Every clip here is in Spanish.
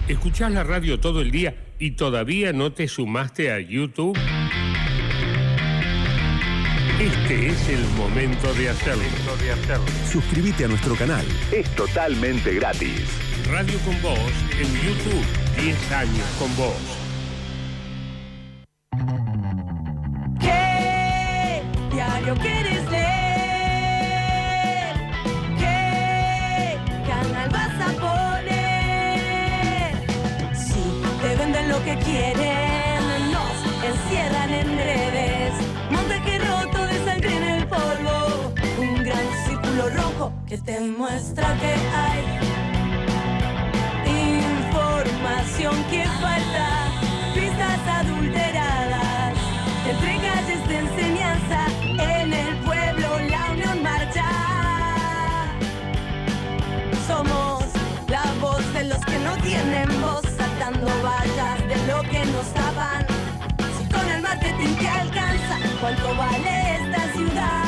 ¿Escuchás la radio todo el día y todavía no te sumaste a YouTube? Este es el momento de hacerlo. Suscríbete a nuestro canal. Es totalmente gratis. Radio con Vos en YouTube. 10 años con vos. ¿Qué diario quieres leer? ¿Qué canal vas a poner? Si te venden lo que quieren, nos encierran en redes. Montaje roto de sangre en el polvo. Un gran círculo rojo que te muestra que hay información que falta, pistas adulteradas, entre calles de enseñanza, en el pueblo la unión marcha. Somos la voz de los que no tienen voz, saltando vallas de lo que nos tapan. Si con el marketing te alcanza, ¿cuánto vale esta ciudad?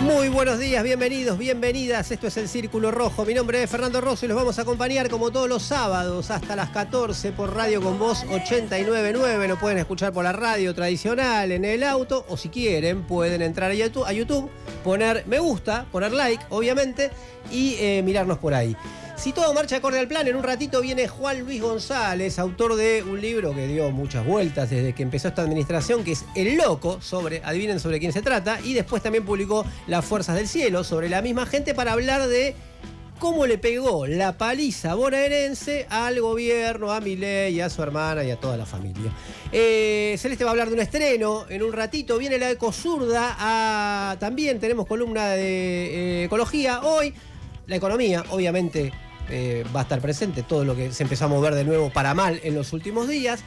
Muy buenos días, bienvenidos, bienvenidas. Esto es El Círculo Rojo. Mi nombre es Fernando Rosso y los vamos a acompañar como todos los sábados hasta las 14 por Radio con Vos 89.9. Lo pueden escuchar por la radio tradicional en el auto o si quieren pueden entrar a YouTube, poner me gusta, poner like, obviamente, y mirarnos por ahí. Si todo marcha acorde al plan, en un ratito viene Juan Luis González, autor de un libro que dio muchas vueltas desde que empezó esta administración, que es El Loco, adivinen sobre quién se trata, y después también publicó Las Fuerzas del Cielo, sobre la misma gente, para hablar de cómo le pegó la paliza bonaerense al gobierno, a Milei, a su hermana y a toda la familia. Celeste va a hablar de un estreno en un ratito, viene la Ecozurda, también tenemos columna de ecología hoy, la economía, obviamente. Va a estar presente todo lo que se empezó a mover de nuevo para mal en los últimos días.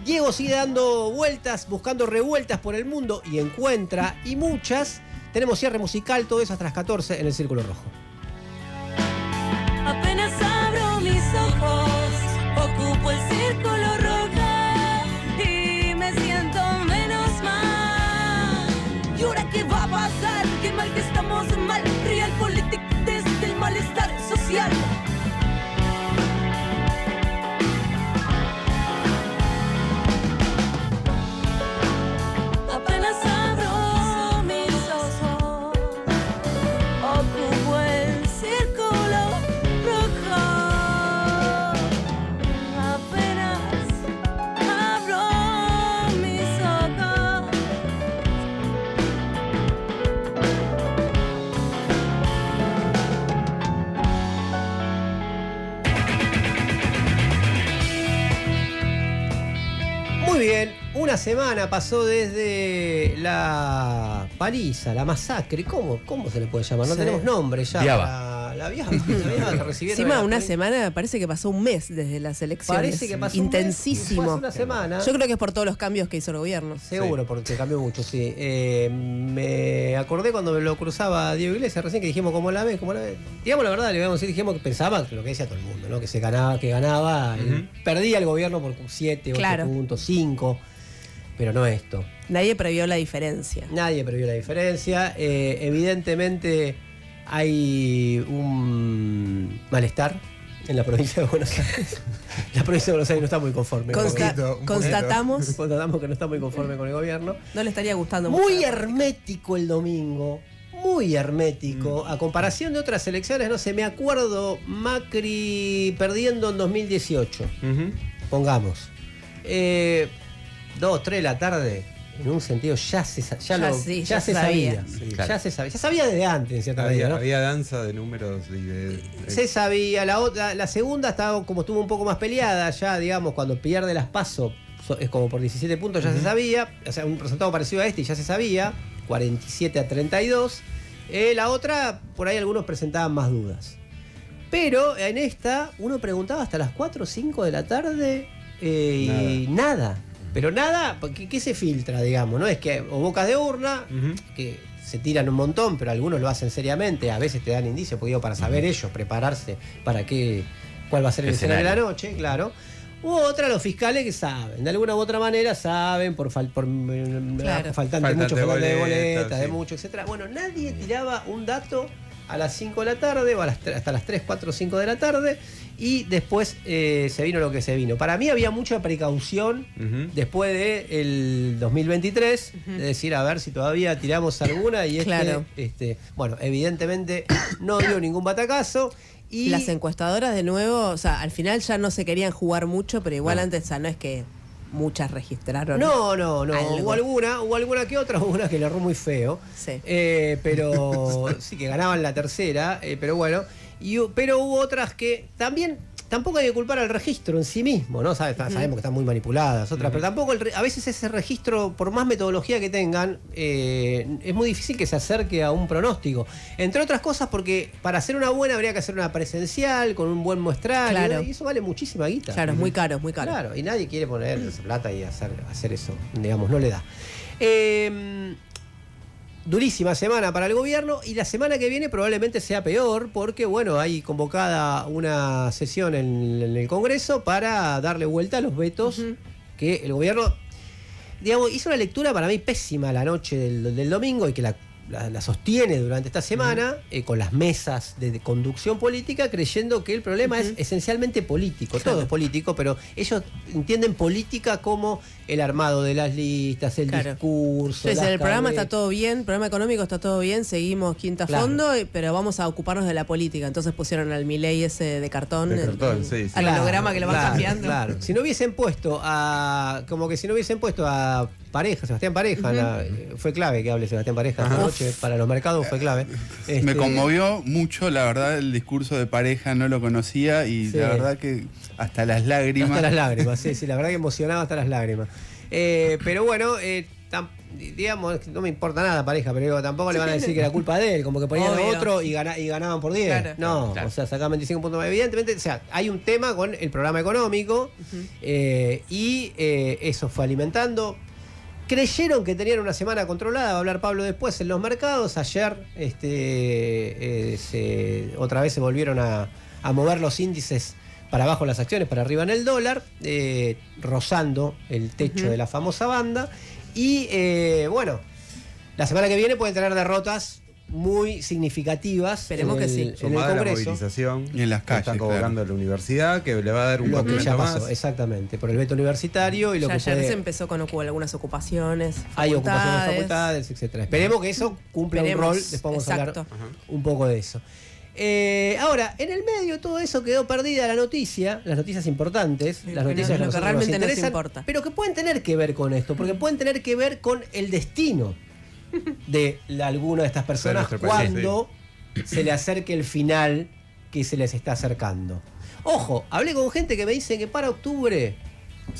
Diego sigue dando vueltas, buscando revueltas por el mundo y encuentra, y muchas. Tenemos cierre musical, todo eso hasta las 14 en El Círculo Rojo. Apenas abro mis ojos, ocupo el círculo rojo y me siento menos mal. ¿Y ahora qué va a pasar? Qué mal que estamos mal. Realpolitik desde el malestar social. Apenas abro mis ojos, ocupo el círculo rojo. Apenas abro mis ojos. Muy bien, una semana pasó desde la paliza, la masacre, ¿cómo se le puede llamar? No Sí. tenemos nombre ya. Viaba. La Viaba que recibieron. Encima, la una paliza. semana, parece que pasó un mes desde las elecciones. Parece que pasó un mes, intensísimo. fue hace una semana. Yo creo que es por todos los cambios que hizo el gobierno. Seguro, porque cambió mucho, sí. Me acordé cuando me lo cruzaba Diego Iglesias recién, que dijimos, ¿cómo la ves? Digamos la verdad, le íbamos a decir, dijimos que pensaba lo que decía todo el mundo, ¿no? Que ganaba, perdía el gobierno por 7, 8 Claro. puntos, 5, pero no esto. Nadie previó la diferencia. Nadie previó la diferencia. Evidentemente hay un malestar en la provincia de Buenos Aires. La provincia de Buenos Aires no está muy conforme. Constatamos, Constatamos que no está muy conforme con el gobierno. no le estaría gustando mucho. Muy hermético el domingo. Muy hermético. A comparación de otras elecciones, no sé, me acuerdo Macri perdiendo en 2018. Pongamos. 2, 3 de la tarde. En un sentido ya se sabía. Sí, Ya se sabía. sabía. Sí, claro. Ya se sabía. Se sabía desde antes, en cierta medida, ¿no? Había danza de números y de Se sabía. La segunda estaba como estuvo un poco más peleada ya, digamos, cuando pierde las PASO, es como por 17 puntos, ya se sabía. O sea, un resultado parecido a este y ya se sabía. 47-32. La otra, por ahí algunos presentaban más dudas. Pero en esta, uno preguntaba hasta las 4 o 5 de la tarde y nada. Pero nada, ¿qué se filtra, digamos? ¿No? Es que, o bocas de urna, que se tiran un montón, pero algunos lo hacen seriamente, a veces te dan indicios, porque digo, para saber ellos, prepararse para cuál va a ser el escenario de la noche, claro. U otra, los fiscales que saben, de alguna u otra manera saben, por faltante de boletas, de mucho, etcétera. Bueno, nadie tiraba un dato a las 5 de la tarde, o hasta las 3, 4, 5 de la tarde, y después se vino lo que se vino. Para mí había mucha precaución después del 2023, de decir, a ver si todavía tiramos alguna, y bueno, evidentemente no dio ningún batacazo. Y las encuestadoras de nuevo, o sea, al final ya no se querían jugar mucho, pero igual antes, o sea, no es que muchas registraron. No. Hubo alguna que otra, hubo una que le erró muy feo. Sí. Pero sí, que ganaban la tercera, pero bueno. Pero hubo otras que tampoco hay que culpar al registro en sí mismo, ¿no? Sabemos que están muy manipuladas otras, pero tampoco a veces ese registro, por más metodología que tengan, es muy difícil que se acerque a un pronóstico. Entre otras cosas porque para hacer una buena habría que hacer una presencial, con un buen muestrario, claro. Y eso vale muchísima guita. Claro, es muy caro, muy caro. Claro, y nadie quiere poner esa plata y hacer eso, digamos, no le da. Durísima semana para el gobierno, y la semana que viene probablemente sea peor porque, bueno, hay convocada una sesión en el Congreso para darle vuelta a los vetos que el gobierno, digamos, hizo una lectura para mí pésima la noche del domingo, y que la sostiene durante esta semana con las mesas de conducción política, creyendo que el problema es esencialmente político. Todo es político, pero ellos entienden política como el armado de las listas, el discurso. Entonces, el programa está todo bien, el programa económico está todo bien, seguimos quinta a fondo, pero vamos a ocuparnos de la política. Entonces pusieron al Milei ese de cartón, al holograma que lo van cambiando. Claro. Si no hubiesen puesto a Pareja, Sebastián Pareja, fue clave que hable Sebastián Pareja esta noche, para los mercados fue clave. Me conmovió mucho, la verdad, el discurso de Pareja, no lo conocía, y la verdad que hasta las lágrimas. Hasta las lágrimas, sí, la verdad que emocionaba hasta las lágrimas. Pero bueno, digamos, no me importa nada Pareja, pero digo, tampoco le van a decir que era culpa de él, como que ponían a otro y ganaban por 10. Claro. No, o sea, sacaban 25 puntos más. Evidentemente, o sea, hay un tema con el programa económico, y eso fue alimentando. Creyeron que tenían una semana controlada, va a hablar Pablo después, en los mercados. Ayer otra vez se volvieron a mover los índices para abajo, las acciones para arriba en el dólar, rozando el techo de la famosa banda. Y bueno, la semana que viene pueden tener derrotas muy significativas. Esperemos que sí. En el Sumada a la Congreso. movilización Y en las que calles, están convocando a la universidad, que le va a dar un Lo que ya complemento pasó, más. exactamente, por el veto universitario y lo que ayer puede... se empezó con algunas ocupaciones, Hay ocupaciones de facultades, etcétera. Esperemos que eso cumpla un rol, después vamos a hablar un poco de eso. Ahora, en el medio de todo eso quedó perdida las noticias importantes, las noticias lo que realmente nos importa. Pero que pueden tener que ver con esto, porque pueden tener que ver con el destino de alguna de estas personas cuando se le acerque el final que se les está acercando. Ojo, hablé con gente que me dice que para octubre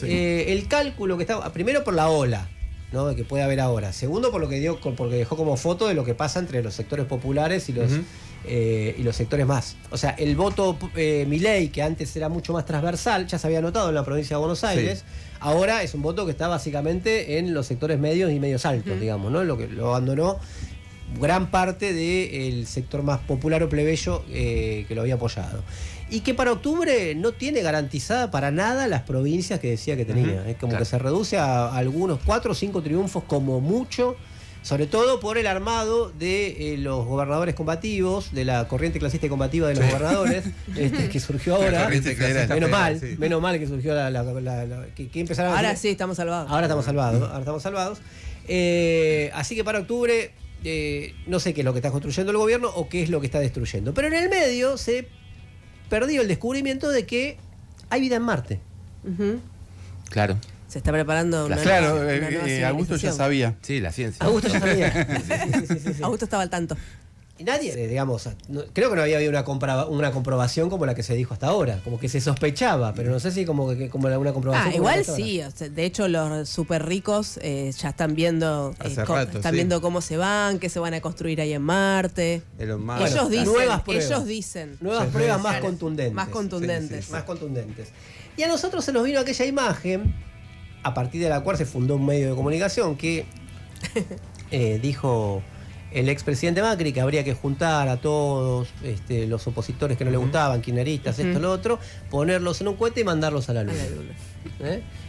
el cálculo que está, primero por la ola, ¿no?, que puede haber ahora. Segundo, por lo que porque dejó como foto de lo que pasa entre los sectores populares y los sectores más. O sea, el voto Milei, que antes era mucho más transversal, ya se había notado en la provincia de Buenos Aires, ahora es un voto que está básicamente en los sectores medios y medios altos, digamos, ¿no? Lo que lo abandonó gran parte del sector más popular o plebeyo que lo había apoyado. Y que para octubre no tiene garantizada para nada las provincias que decía que tenía. Es como que se reduce a algunos 4 o 5 triunfos como mucho, sobre todo por el armado de los gobernadores combativos, de la corriente clasista y combativa de los gobernadores, que surgió ahora. Menos mal que surgió que empezaron ahora sí, estamos salvados. Ahora estamos salvados. Así que para octubre no sé qué es lo que está construyendo el gobierno o qué es lo que está destruyendo. Pero en el medio se perdió el descubrimiento de que hay vida en Marte. Claro. Se está preparando una nueva Augusto ya sabía. Sí, la ciencia. Augusto ya sabía. Sí. Augusto estaba al tanto. Y nadie, digamos, creo que no había habido una comprobación como la que se dijo hasta ahora, como que se sospechaba, pero no sé si como una comprobación. Igual sí, o sea, de hecho los súper ricos ya están viendo viendo cómo se van, qué se van a construir ahí en Marte. Ellos dicen nuevas pruebas más contundentes. Más contundentes. Más contundentes. Y a nosotros se nos vino aquella imagen, a partir de la cual se fundó un medio de comunicación que dijo el expresidente Macri que habría que juntar a todos los opositores que no le gustaban, kirchneristas, esto, lo otro, ponerlos en un cohete y mandarlos a la luna.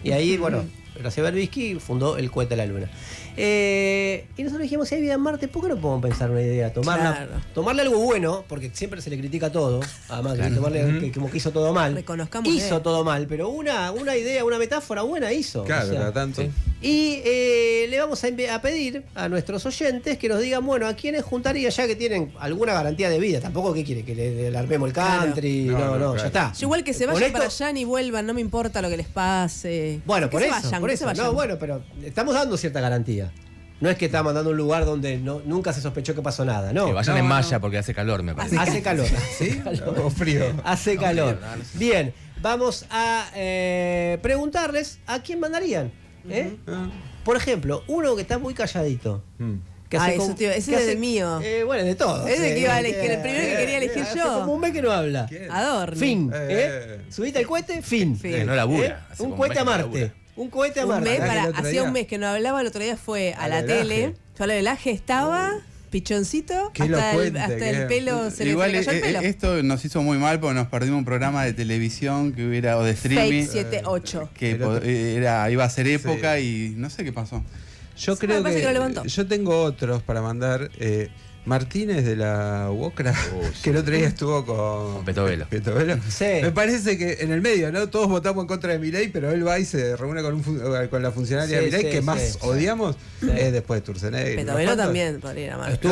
Y ahí, bueno, Gracias Berbisky fundó el cohete a la Luna. Y nosotros dijimos, si hay vida en Marte, ¿por qué no podemos pensar una idea? Tomarle algo bueno, porque siempre se le critica todo. Además, tomarle que como que hizo todo mal. Hizo todo mal, pero una idea, una metáfora buena hizo. Claro, cada tanto. Sí. Y le vamos a pedir a nuestros oyentes que nos digan, bueno, ¿a quiénes juntaría ya que tienen alguna garantía de vida? Tampoco, ¿qué quiere? Que le armemos el country. Claro. No, ya está. Yo igual que se vayan para allá ni vuelvan, no me importa lo que les pase. Bueno, por eso. No, bueno, pero estamos dando cierta garantía. No es que estamos dando un lugar donde nunca se sospechó que pasó nada, ¿no? Que vayan en malla porque hace calor, me parece. Hace calor. ¿Sí? O frío. Hace calor. Bien, vamos a preguntarles a quién mandarían. Por ejemplo, uno que está muy calladito. Ese es el mío. Bueno, de todo. Ese que iba a elegir, el primero que quería elegir yo. Hace como un mes que no habla. Adorno. Fin. Subiste el cohete, fin. No labura. Un cohete a Marte. Un cohete a Marte. Hacía un mes que no hablaba, el otro día fue a la tele. Yo al velaje estaba pichoncito, hasta el pelo se igual le cayó el pelo. Esto nos hizo muy mal porque nos perdimos un programa de televisión que hubiera, o de streaming. Fake 78. Que iba a ser época y no sé qué pasó. Yo creo que yo tengo otros para mandar. Martínez de la UOCRA, que el otro día estuvo con Petovelo. Sí. Me parece que en el medio, ¿no? Todos votamos en contra de Milei, pero él va y se reúne con la funcionaria de Milei que más odiamos es después de Turcenegri. Petovelo también podría ir a Marte.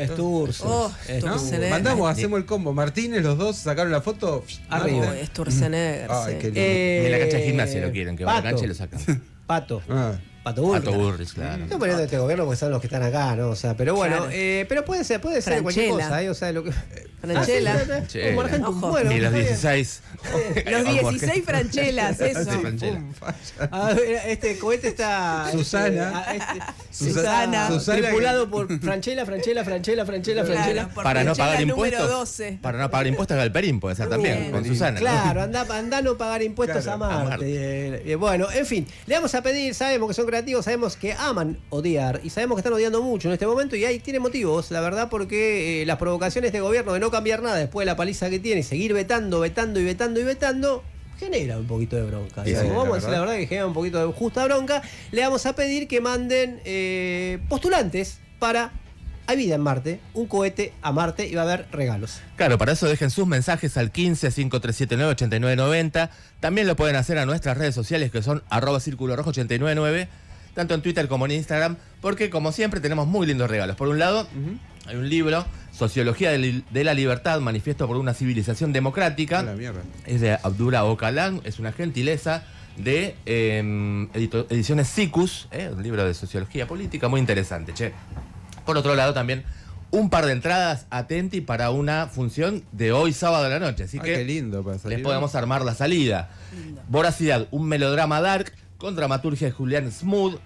Sturzenegger. Mandamos, hacemos el combo. Martínez, los dos sacaron la foto. Arriba. Sturzenegger. En la cancha de gimnasia lo quieren, que va a la cancha y lo sacan. Pato. Pato Burris, claro. Estoy poniendo este gobierno porque son los que están acá, ¿no? O sea, pero bueno, pero puede ser cualquier cosa, ¿eh? O sea, lo que. Franchella. Bueno, y los 16. Los 16 franchelas, eso. A ver, este cohete está. Susana. Susana. Tripulado por Franchella. Para no pagar impuestos. Para no pagar impuestos, Galperín puede ser también, con Susana. Claro, anda a no pagar impuestos a Marte. Bueno, en fin, le vamos a pedir, sabemos que son creativos, sabemos que aman odiar y sabemos que están odiando mucho en este momento y ahí tiene motivos, la verdad, porque las provocaciones de gobierno de no cambiar nada después de la paliza que tiene y seguir vetando, genera un poquito de bronca. Vamos a decir la verdad que genera un poquito de justa bronca. Le vamos a pedir que manden postulantes para Hay Vida en Marte, un cohete a Marte y va a haber regalos. Claro, para eso dejen sus mensajes al 15-5379-8990. También lo pueden hacer a nuestras redes sociales que son @circulorrojo899, tanto en Twitter como en Instagram, porque como siempre tenemos muy lindos regalos. Por un lado, hay un libro, Sociología de la Libertad, Manifiesto por una Civilización Democrática. Es de Abdullah Öcalan, es una gentileza de ediciones Sikus, un libro de sociología política muy interesante, che. Por otro lado también un par de entradas atenti para una función de hoy sábado a la noche, así que qué lindo para salir. Les podemos armar la salida. Voracidad, un melodrama dark con dramaturgia de Julián Smooth.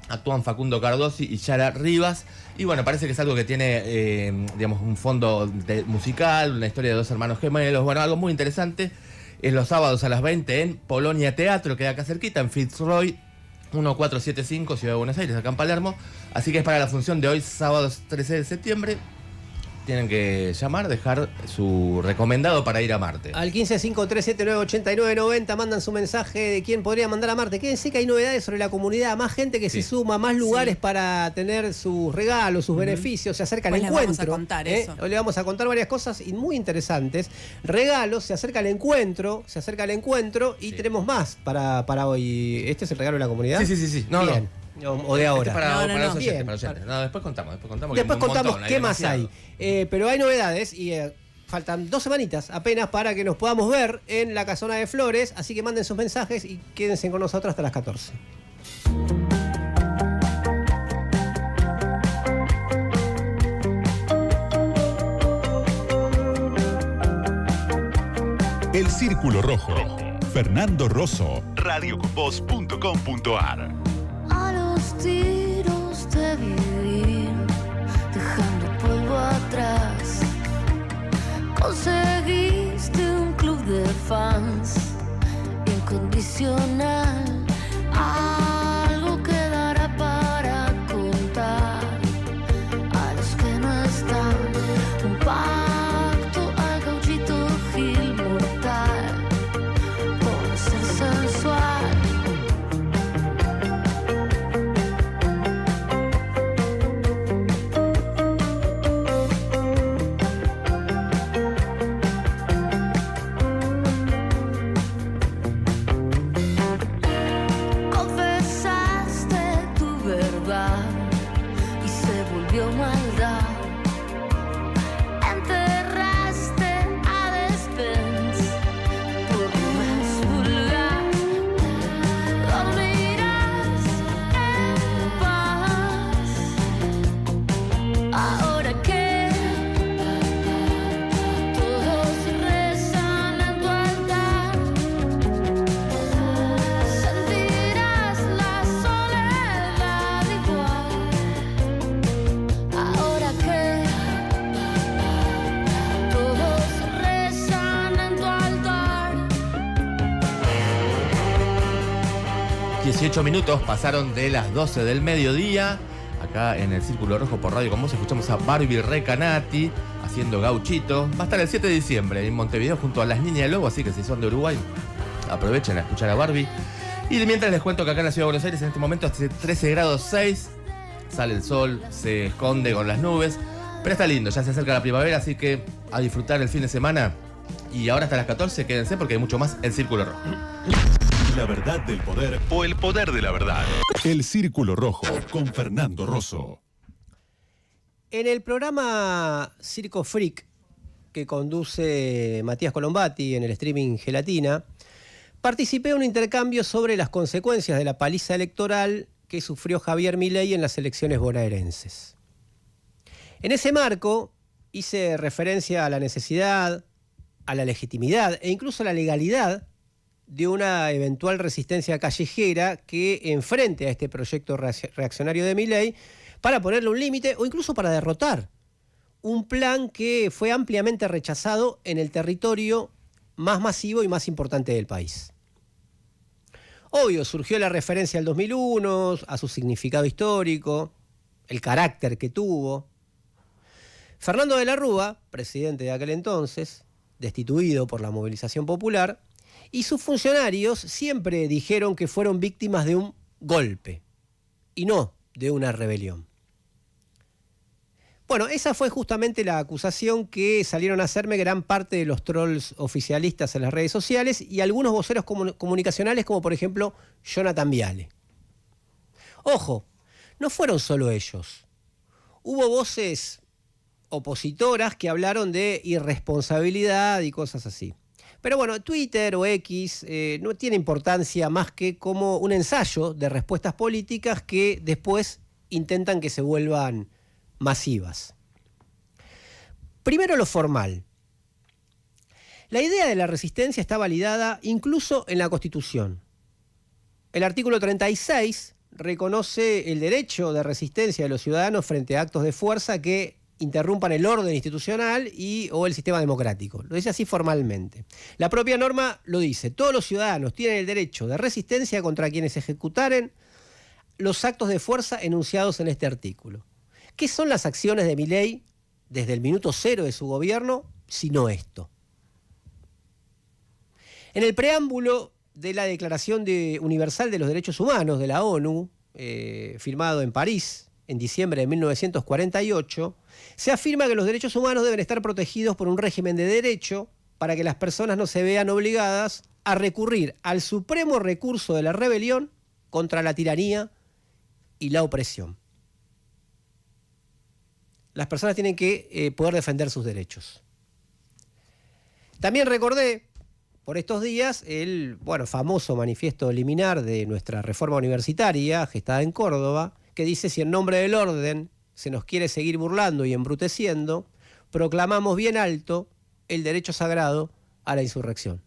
Actúan Facundo Cardosi y Yara Rivas. Y bueno, parece que es algo que tiene, digamos, un fondo musical, una historia de dos hermanos gemelos. Bueno, algo muy interesante. Es los sábados a las 20 en Polonia Teatro, queda acá cerquita, en Fitzroy 1475, Ciudad de Buenos Aires, acá en Palermo. Así que es para la función de hoy, sábado 13 de septiembre. Tienen que llamar, dejar su recomendado para ir a Marte. Al 1553798990 mandan su mensaje de quién podría mandar a Marte. Quédense que hay novedades sobre la comunidad, más gente que se suma, más lugares para tener sus regalos, sus beneficios. Se acerca el encuentro. Vamos a contar eso. Hoy le vamos a contar varias cosas y muy interesantes. Regalos, se acerca el encuentro y tenemos más para hoy. ¿Este es el regalo de la comunidad? Sí. No, bien. O de ahora. Para los oyentes. No, después contamos. Después contamos qué más hay. Pero hay novedades y faltan 2 semanitas apenas para que nos podamos ver en la Casona de Flores. Así que manden sus mensajes y quédense con nosotros hasta las 14. El Círculo Rojo. Fernando Rosso. radioconvoz.com.ar. A los tiros de vivir, dejando polvo atrás, conseguiste un club de fans incondicional. Algo quedará para contar a los que no están. Un pacto al gauchito Gil mortal por ser sensual. 18 minutos pasaron de las 12 del mediodía. Acá en el Círculo Rojo por Radio Con Vos escuchamos a Barbie Recanati haciendo Gauchito. Va a estar el 7 de diciembre en Montevideo junto a las Niñas Lobo, así que si son de Uruguay, aprovechen a escuchar a Barbie. Y mientras les cuento que acá en la Ciudad de Buenos Aires en este momento hace 13 grados 6, sale el sol, se esconde con las nubes, pero está lindo, ya se acerca la primavera, así que a disfrutar el fin de semana. Y ahora hasta las 14, quédense porque hay mucho más El Círculo Rojo. La verdad del poder O el poder de la verdad. El Círculo Rojo con Fernando Rosso. En el programa Circo Freak, que conduce Matías Colombati en el streaming Gelatina, participé en un intercambio sobre las consecuencias de la paliza electoral que sufrió Javier Milei en las elecciones bonaerenses. En ese marco hice referencia a la necesidad, a la legitimidad e incluso a la legalidad de una eventual resistencia callejera que enfrente a este proyecto reaccionario de Milei para ponerle un límite o incluso para derrotar un plan que fue ampliamente rechazado en el territorio más masivo y más importante del país. Obvio, surgió la referencia al 2001, a su significado histórico, el carácter que tuvo. Fernando de la Rúa, presidente de aquel entonces, destituido por la movilización popular, y sus funcionarios siempre dijeron que fueron víctimas de un golpe y no de una rebelión. Bueno, esa fue justamente la acusación que salieron a hacerme gran parte de los trolls oficialistas en las redes sociales y algunos voceros comunicacionales como por ejemplo Jonathan Viale. Ojo, no fueron solo ellos. Hubo voces opositoras que hablaron de irresponsabilidad y cosas así. Pero bueno, Twitter o X no tiene importancia más que como un ensayo de respuestas políticas que después intentan que se vuelvan masivas. Primero lo formal. La idea de la resistencia está validada incluso en la Constitución. El artículo 36 reconoce el derecho de resistencia de los ciudadanos frente a actos de fuerza que interrumpan el orden institucional o el sistema democrático. Lo dice así formalmente. La propia norma lo dice. Todos los ciudadanos tienen el derecho de resistencia contra quienes ejecutaren los actos de fuerza enunciados en este artículo. ¿Qué son las acciones de Milei desde el minuto cero de su gobierno, sino esto? En el preámbulo de la Declaración Universal de los Derechos Humanos de la ONU, firmado en París en diciembre de 1948, se afirma que los derechos humanos deben estar protegidos por un régimen de derecho para que las personas no se vean obligadas a recurrir al supremo recurso de la rebelión contra la tiranía y la opresión. Las personas tienen que poder defender sus derechos. También recordé por estos días el famoso manifiesto liminar de nuestra reforma universitaria, gestada en Córdoba, que dice: si en nombre del orden se nos quiere seguir burlando y embruteciendo, proclamamos bien alto el derecho sagrado a la insurrección.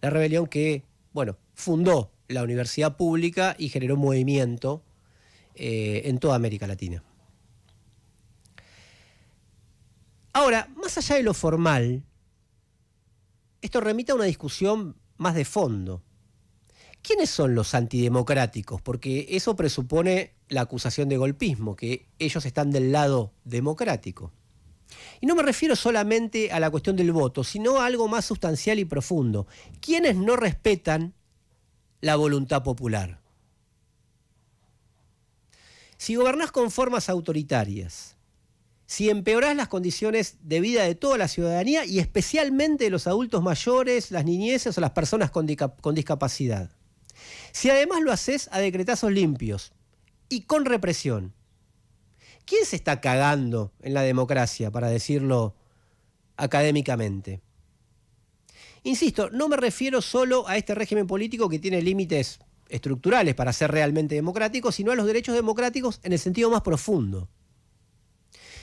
La rebelión que, fundó la universidad pública y generó un movimiento en toda América Latina. Ahora, más allá de lo formal, esto remite a una discusión más de fondo. ¿Quiénes son los antidemocráticos? Porque eso presupone la acusación de golpismo, que ellos están del lado democrático. Y no me refiero solamente a la cuestión del voto, sino a algo más sustancial y profundo. ¿Quiénes no respetan la voluntad popular? Si gobernás con formas autoritarias, si empeorás las condiciones de vida de toda la ciudadanía y especialmente de los adultos mayores, las niñeces o las personas con discapacidad, si además lo haces a decretazos limpios y con represión, ¿quién se está cagando en la democracia, para decirlo académicamente? Insisto, no me refiero solo a este régimen político que tiene límites estructurales para ser realmente democrático, sino a los derechos democráticos en el sentido más profundo.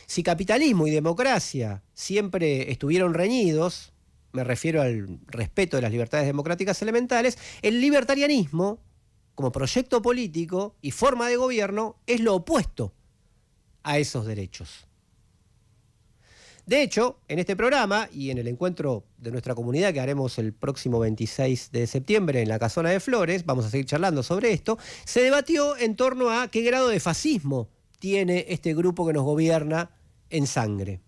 Si capitalismo y democracia siempre estuvieron reñidos, me refiero al respeto de las libertades democráticas elementales, el libertarianismo, como proyecto político y forma de gobierno, es lo opuesto a esos derechos. De hecho, en este programa y en el encuentro de nuestra comunidad que haremos el próximo 26 de septiembre en la Casona de Flores, vamos a seguir charlando sobre esto, se debatió en torno a qué grado de fascismo tiene este grupo que nos gobierna en sangre.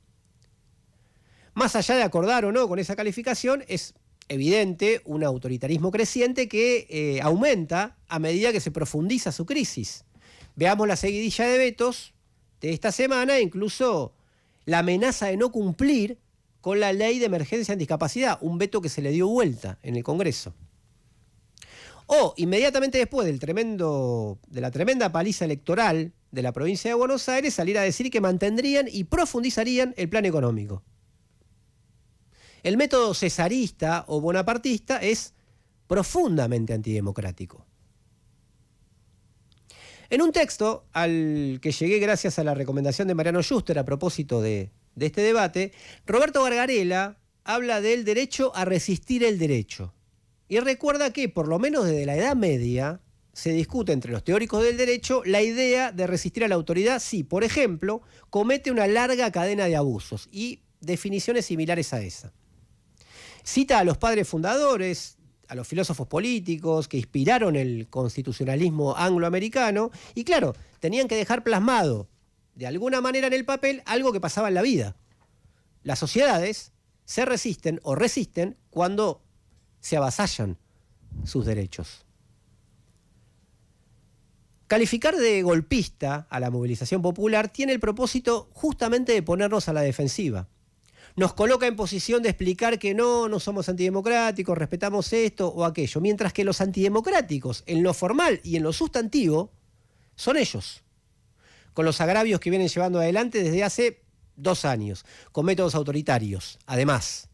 Más allá de acordar o no con esa calificación, es evidente un autoritarismo creciente que aumenta a medida que se profundiza su crisis. Veamos la seguidilla de vetos de esta semana, incluso la amenaza de no cumplir con la ley de emergencia en discapacidad, un veto que se le dio vuelta en el Congreso. O, inmediatamente después de la tremenda paliza electoral de la provincia de Buenos Aires, salir a decir que mantendrían y profundizarían el plan económico. El método cesarista o bonapartista es profundamente antidemocrático. En un texto al que llegué gracias a la recomendación de Mariano Schuster a propósito de este debate, Roberto Gargarella habla del derecho a resistir el derecho. Y recuerda que, por lo menos desde la Edad Media, se discute entre los teóricos del derecho la idea de resistir a la autoridad si, por ejemplo, comete una larga cadena de abusos, y definiciones similares a esa. Cita a los padres fundadores, a los filósofos políticos que inspiraron el constitucionalismo angloamericano, y claro, tenían que dejar plasmado de alguna manera en el papel algo que pasaba en la vida. Las sociedades se resisten o resisten cuando se avasallan sus derechos. Calificar de golpista a la movilización popular tiene el propósito justamente de ponernos a la defensiva. Nos coloca en posición de explicar que no somos antidemocráticos, respetamos esto o aquello, mientras que los antidemocráticos, en lo formal y en lo sustantivo, son ellos, con los agravios que vienen llevando adelante desde hace 2 años, con métodos autoritarios, además.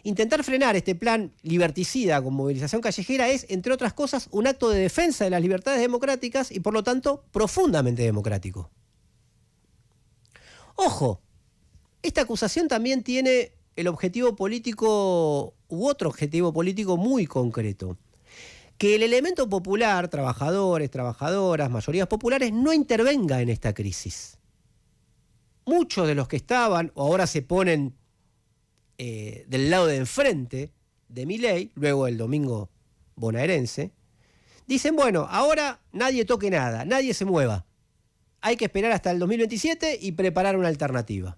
Intentar frenar este plan liberticida con movilización callejera es, entre otras cosas, un acto de defensa de las libertades democráticas y, por lo tanto, profundamente democrático. Ojo, esta acusación también tiene el objetivo político u otro objetivo político muy concreto. Que el elemento popular, trabajadores, trabajadoras, mayorías populares, no intervenga en esta crisis. Muchos de los que estaban o ahora se ponen del lado de enfrente de Milei, luego del domingo bonaerense, dicen, bueno, ahora nadie toque nada, nadie se mueva. Hay que esperar hasta el 2027 y preparar una alternativa.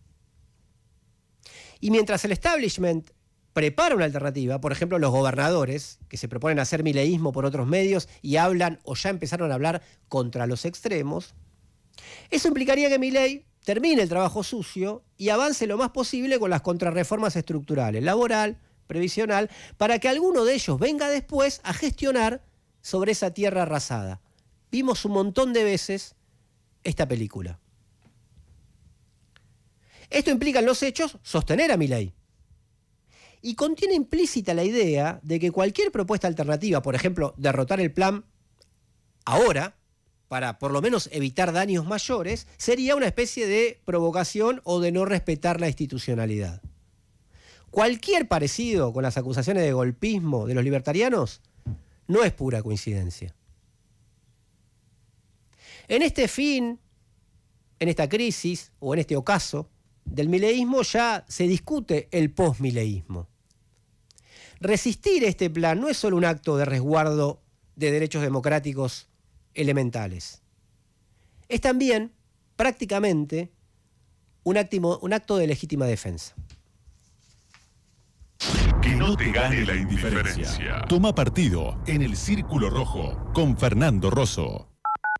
Y mientras el establishment prepara una alternativa, por ejemplo los gobernadores, que se proponen hacer mileísmo por otros medios y hablan o ya empezaron a hablar contra los extremos, eso implicaría que Milei termine el trabajo sucio y avance lo más posible con las contrarreformas estructurales, laboral, previsional, para que alguno de ellos venga después a gestionar sobre esa tierra arrasada. Vimos un montón de veces esta película. Esto implica en los hechos sostener a Milei. Y contiene implícita la idea de que cualquier propuesta alternativa, por ejemplo, derrotar el plan ahora, para por lo menos evitar daños mayores, sería una especie de provocación o de no respetar la institucionalidad. Cualquier parecido con las acusaciones de golpismo de los libertarianos no es pura coincidencia. En este fin, en esta crisis o en este ocaso del mileísmo ya se discute el posmileísmo. Resistir este plan no es solo un acto de resguardo de derechos democráticos elementales. Es también, prácticamente, un acto de legítima defensa. Que no te gane la indiferencia. Toma partido en el Círculo Rojo con Fernando Rosso.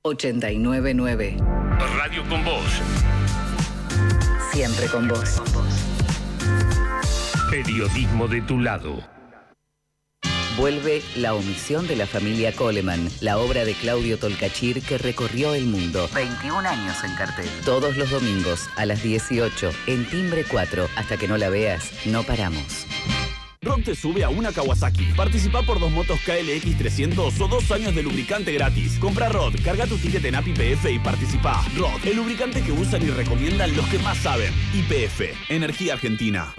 89.9 Radio con Vos. Siempre con vos. Periodismo de tu lado. Vuelve La omisión de la familia Coleman, la obra de Claudio Tolcachir que recorrió el mundo. 21 años en cartel. Todos los domingos a las 18 en Timbre 4. Hasta que no la veas, no paramos. Rock te sube a una Kawasaki. Participa por 2 motos KLX 300 o 2 años de lubricante gratis. Compra Rod, carga tu ticket en app YPF y participa. Rod, el lubricante que usan y recomiendan los que más saben. YPF, Energía Argentina.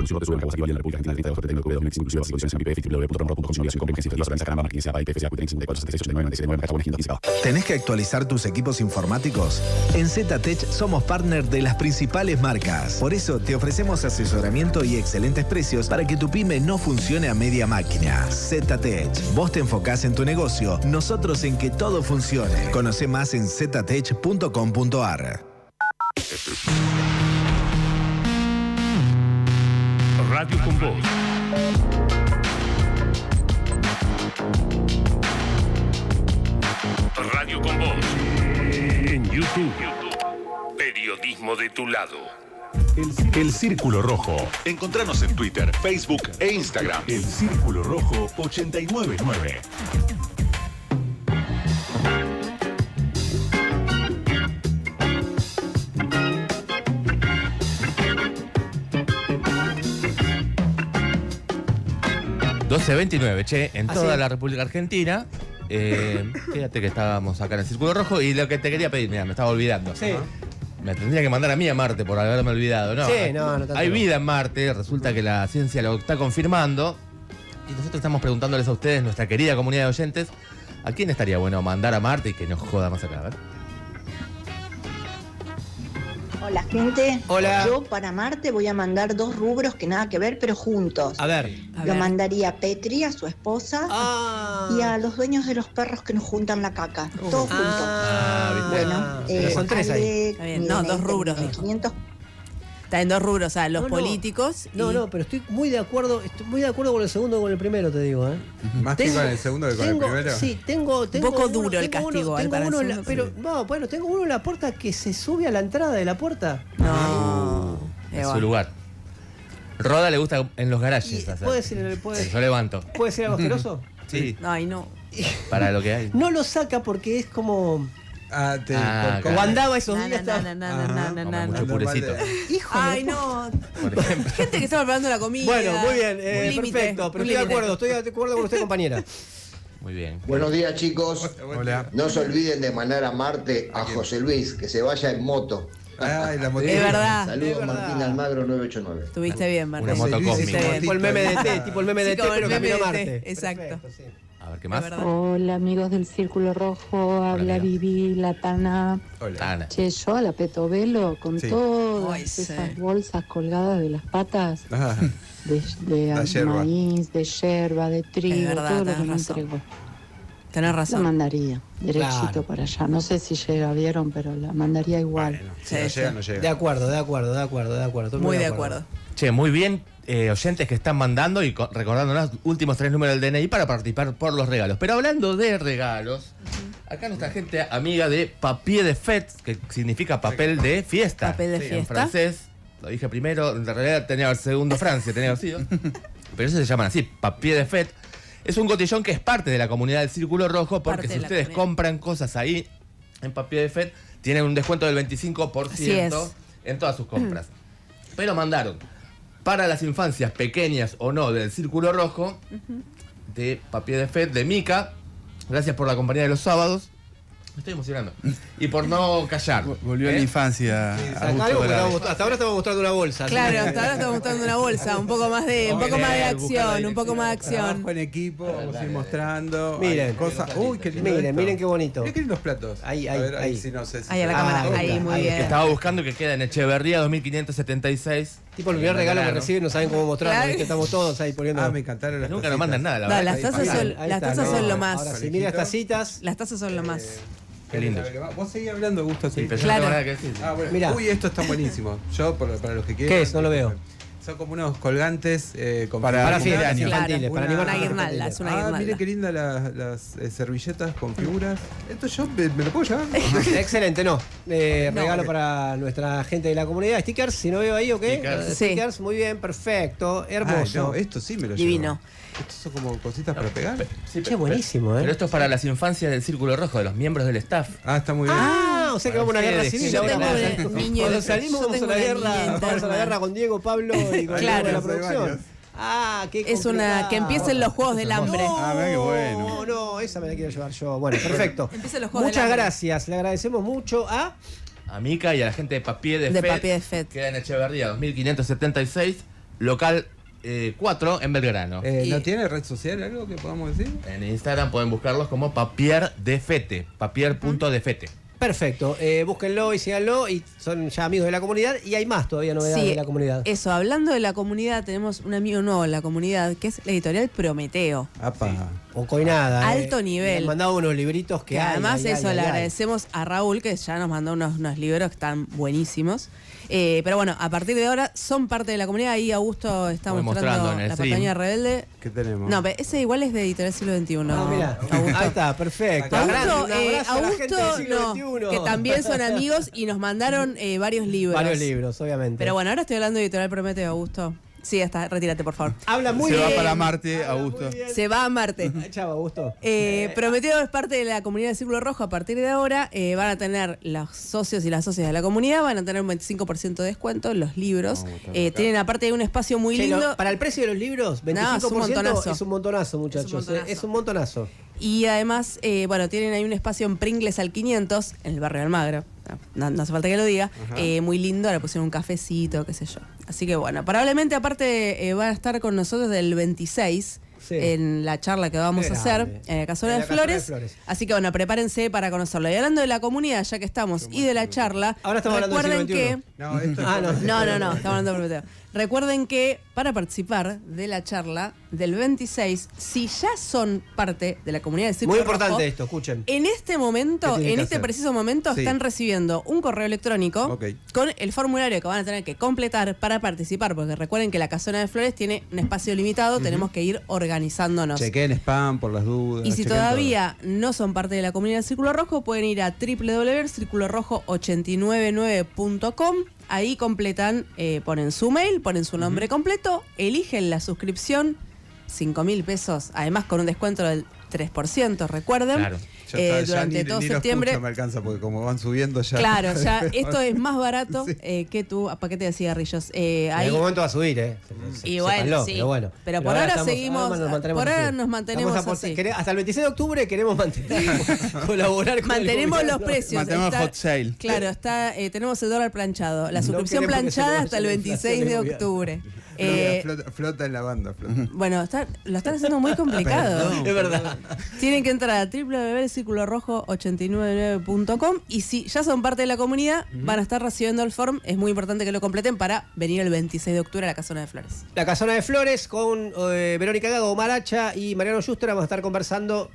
¿Tenés que actualizar tus equipos informáticos? En ZTech somos partner de las principales marcas. Por eso te ofrecemos asesoramiento y excelentes precios para que tu pyme no funcione a media máquina. ZTech. Vos te enfocás en tu negocio, nosotros en que todo funcione. Conoce más en ztech.com.ar. Radio con Voz. Radio con Voz. En YouTube. Periodismo de tu lado. El Círculo Rojo. Encontranos en Twitter, Facebook e Instagram. El Círculo Rojo 899. ...12:29, che, en toda la República Argentina. Fíjate que estábamos acá en el Círculo Rojo y lo que te quería pedir, mira, me estaba olvidando. Sí. Me tendría que mandar a mí a Marte por haberme olvidado, ¿no? Sí, no tanto. Hay vida en Marte, resulta que la ciencia lo está confirmando. Y nosotros estamos preguntándoles a ustedes, nuestra querida comunidad de oyentes, ¿a quién estaría bueno mandar a Marte y que nos joda más acá? A ver. Hola, gente. Hola. Yo para Marte voy a mandar 2 rubros que nada que ver, pero juntos. A ver. Lo mandaría a Petri, a su esposa, y a los dueños de los perros que nos juntan la caca. Todos juntos. Bueno, son 3 ahí. Está bien. No, 2 rubros. 500. Está en 2 rubros, o sea, los políticos. No, pero estoy muy de acuerdo con el segundo y con el primero, te digo, ¿eh? ¿Más que con el segundo que con el primero? Sí, tengo un poco duro el castigo, tengo uno en la puerta que se sube a la entrada de la puerta. No. En su lugar. Roda le gusta en los garajes. Yo levanto. ¿Puede ser algo asqueroso? Sí. Ay, no. Para lo que hay. No lo saca porque es como... como andaba esos días. Mucho purecito. Ay, no. Gente que estaba preparando la comida. Bueno, muy bien, perfecto. Pero estoy de acuerdo con usted, compañera. Muy bien. Buenos días, chicos. Hola. No se olviden de mandar a Marte a José Luis, que se vaya en moto. Ay, la moto. Es verdad. Saludos, Martín Almagro 989. Estuviste bien, Martín. Una moto cósmica. Tipo el meme de T, pero camino a Marte. Exacto. A ver, ¿qué más? Hola, amigos del Círculo Rojo. Habla Vivi, la Tana. Hola. Che, yo a la Petovelo con todas esas bolsas colgadas de las patas de maíz, de yerba, de trigo, todo lo que me entregó. Tenés razón. La mandaría derechito para allá. No sé si llega, vieron, pero la mandaría igual. Bueno, si no llega, no llega. De acuerdo. Muy de acuerdo. Che, muy bien, oyentes que están mandando y recordando los últimos 3 números del DNI para participar por los regalos. Pero hablando de regalos, acá nuestra gente amiga de papier de fête, que significa papel de fiesta. Papel de fiesta. En francés, lo dije primero, en realidad tenía el segundo Francia, tenía sido. Pero eso se llaman así, papier de fête. Es un cotillón que es parte de la comunidad del Círculo Rojo, porque si ustedes compran cosas ahí en papier de fête, tienen un descuento del 25% en todas sus compras. Pero mandaron para las infancias pequeñas o no del Círculo Rojo, de papier de fête, de Mica. Gracias por la compañía de los sábados. Me estoy emocionando. Y por no callar. Volvió a la infancia. Hasta ahora estamos mostrando una bolsa. Claro, hasta ahora estamos mostrando una bolsa. Un poco más de acción. Un poco más de acción. Trabajo en equipo, vamos a ir mostrando. Miren. Cosas. Uy, qué lindo. Miren qué bonito. Miren qué lindos platos. Ahí. Si no sé si ahí a la cámara. Ahí, muy bien. Estaba buscando que queda en Echeverría 2576. Tipo el primer regalo que reciben, no saben cómo mostrarlo. Que estamos todos ahí poniendo. Me encantaron las Nunca nos mandan nada, la verdad. Las tazas son lo más. Ahora sí, mira las tacitas. Las tazas son lo más. Qué lindo. Vos seguís hablando, Gusto. Sí, pero claro. yo no tengo nada que decir. Bueno. Mirá. Uy, esto está buenísimo. Yo, para los que quieran. ¿Qué es? No lo veo. Son como unos colgantes para figuras infantiles, para una guirnalda, es una guirnalda. Mire qué linda las servilletas con figuras. Esto yo me lo puedo llevar. Excelente, no. Regalo para nuestra gente de la comunidad. Stickers, si no veo ahí, ¿ok? Stickers, muy bien, perfecto, hermoso. Esto sí me lo llevo. Divino. Estos son como cositas para pegar. Sí, Qué buenísimo, Pero esto es para las infancias del Círculo Rojo, de los miembros del staff. Está muy bien. O sea que vamos a una guerra civil. Yo tengo niños. Cuando salimos vamos a la guerra con Diego, Pablo y con la producción. qué es una que empiecen los Juegos del Hambre. Qué bueno. No, esa me la quiero llevar yo. Bueno, perfecto. Empiecen los Juegos Muchas del Hambre. gracias. Le agradecemos mucho a Mica y a la gente de Papier de FED. Queda en Echeverría 2576, local 4 en Belgrano. ¿No tiene red social algo que podamos decir? En Instagram pueden buscarlos como Papier de Fete, papier.defete. Perfecto, búsquenlo y síganlo, y son ya amigos de la comunidad, y hay más todavía novedades de la comunidad. Eso, hablando de la comunidad, tenemos un amigo nuevo en la comunidad, que es la editorial Prometeo. O coinada. Alto nivel. Me han mandado unos libritos que hay. Además le agradecemos a Raúl, que ya nos mandó unos libros que están buenísimos. Pero bueno, a partir de ahora son parte de la comunidad. Ahí Augusto está mostrando la pantalla rebelde. ¿Qué tenemos? No, pero ese igual es de Editorial Siglo XXI. Mira, ahí está, perfecto. Augusto, que también son amigos y nos mandaron varios libros. Varios libros, obviamente. Pero bueno, ahora estoy hablando de Editorial Prometeo, Augusto. Sí, retírate, por favor. Habla muy bien. Se va para Marte, Augusto. Se va a Marte. Chao, Augusto. Prometeo es parte de la comunidad del Círculo Rojo. A partir de ahora van a tener los socios y las socias de la comunidad, van a tener un 25% de descuento en los libros. Tienen aparte un espacio muy lindo. Para el precio de los libros, 25% es un montonazo. Es un montonazo, muchachos. Es un montonazo. Y además, tienen ahí un espacio en Pringles al 500, en el barrio de Almagro. No hace falta que lo diga. Muy lindo, le pusieron un cafecito, qué sé yo. Así que bueno, probablemente aparte van a estar con nosotros del 26 en la charla que vamos a hacer en la Casona de Flores. Así que bueno, prepárense para conocerlo. Y hablando de la comunidad, ya que estamos, y de la charla, ahora estamos recuerden que... No, estamos hablando de Prometeo. Recuerden que para participar de la charla del 26, si ya son parte de la comunidad de Círculo Muy importante Rojo, esto, escuchen. En este momento, en este preciso momento, están recibiendo un correo electrónico con el formulario que van a tener que completar para participar, porque recuerden que la Casona de Flores tiene un espacio limitado, tenemos que ir organizándonos. Chequen spam por las dudas. Y si todavía no son parte de la comunidad del Círculo Rojo, pueden ir a www.circulorojo899.com. Ahí completan, ponen su mail, ponen su nombre completo, eligen la suscripción, 5.000 pesos, además con un descuento del 3%, recuerden. Claro. Durante todo septiembre. No me alcanza porque como van subiendo ya. Claro, ya esto es más barato que tu paquete de cigarrillos. En algún momento va a subir, Y bueno, sí. Pero por ahora seguimos. Por ahora nos mantenemos así. Hasta el 26 de octubre queremos colaborar con mantenemos los precios. Mantenemos hot sale. Claro, tenemos el dólar planchado. La suscripción planchada hasta el 26 de octubre. Flota en la banda. Bueno, lo están haciendo muy complicado. Es verdad. Tienen que entrar a www.circulorojo899.com y si ya son parte de la comunidad, van a estar recibiendo el form. Es muy importante que lo completen para venir el 26 de octubre a la Casona de Flores. La Casona de Flores con Verónica Gago, Maracha y Mariano Schuster. Vamos a estar conversando,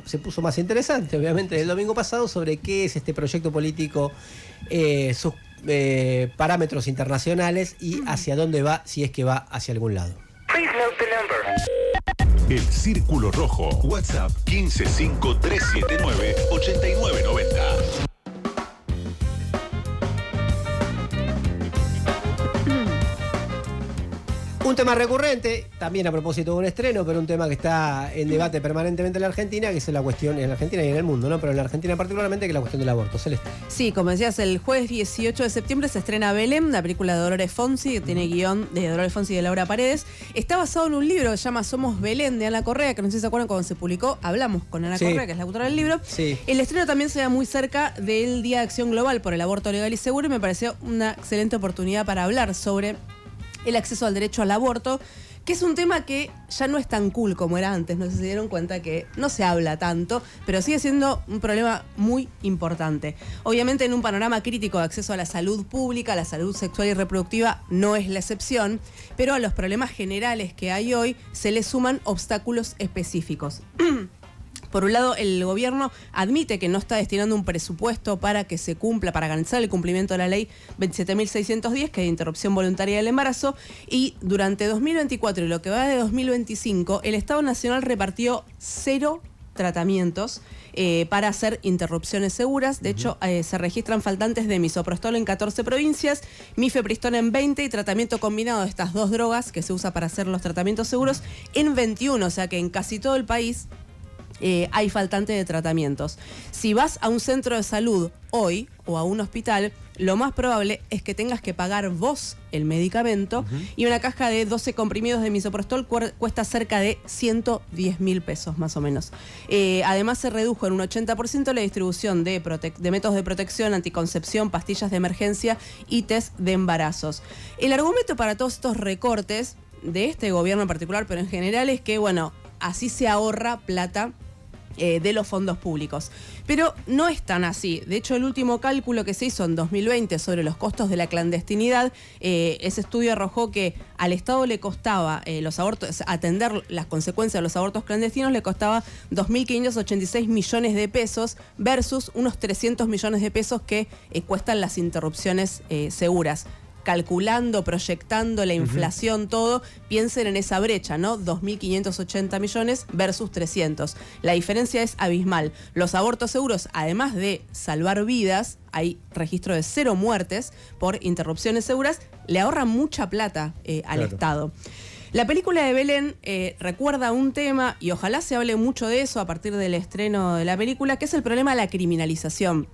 se puso más interesante, obviamente, el domingo pasado, sobre qué es este proyecto político, sus parámetros internacionales y hacia dónde va, si es que va hacia algún lado. El Círculo Rojo. WhatsApp 1553798990. Un tema recurrente, también a propósito de un estreno, pero un tema que está en debate permanentemente en la Argentina, que es la cuestión, en la Argentina y en el mundo, ¿no? Pero en la Argentina particularmente, que es la cuestión del aborto. Celeste. Sí, como decías, el jueves 18 de septiembre se estrena Belén, la película de Dolores Fonsi, que tiene guión de Dolores Fonsi y de Laura Paredes. Está basado en un libro que se llama Somos Belén, de Ana Correa, que no sé si se acuerdan cuando se publicó, hablamos con Ana Correa, que es la autora del libro. Sí. El estreno también se da muy cerca del Día de Acción Global por el Aborto Legal y Seguro, y me pareció una excelente oportunidad para hablar sobre el acceso al derecho al aborto, que es un tema que ya no es tan cool como era antes. No sé si se dieron cuenta que no se habla tanto, pero sigue siendo un problema muy importante. Obviamente, en un panorama crítico de acceso a la salud pública, la salud sexual y reproductiva no es la excepción, pero a los problemas generales que hay hoy se le suman obstáculos específicos. Por un lado, el gobierno admite que no está destinando un presupuesto para que se cumpla, para garantizar el cumplimiento de la ley 27.610, que es de interrupción voluntaria del embarazo, y durante 2024 y lo que va de 2025, el Estado Nacional repartió 0 tratamientos para hacer interrupciones seguras. De hecho, se registran faltantes de misoprostol en 14 provincias, mifepristona en 20 y tratamiento combinado de estas dos drogas que se usa para hacer los tratamientos seguros en 21, o sea que en casi todo el país hay faltante de tratamientos. Si vas a un centro de salud hoy o a un hospital, lo más probable es que tengas que pagar vos el medicamento y una caja de 12 comprimidos de misoprostol cuesta cerca de 110.000 pesos más o menos. Además se redujo en un 80% la distribución de métodos de protección, anticoncepción, pastillas de emergencia y test de embarazos. El argumento para todos estos recortes de este gobierno en particular, pero en general, es que, bueno, así se ahorra plata de los fondos públicos. Pero no es tan así. De hecho, el último cálculo que se hizo en 2020 sobre los costos de la clandestinidad, ese estudio arrojó que al Estado le costaba los abortos, atender las consecuencias de los abortos clandestinos, le costaba 2.586 millones de pesos versus unos 300 millones de pesos que cuestan las interrupciones seguras. Calculando, proyectando la inflación, todo, piensen en esa brecha, ¿no? 2.580 millones versus 300. La diferencia es abismal. Los abortos seguros, además de salvar vidas, hay registro de 0 muertes por interrupciones seguras, le ahorran mucha plata al Estado. La película de Belén recuerda un tema, y ojalá se hable mucho de eso a partir del estreno de la película, que es el problema de la criminalización.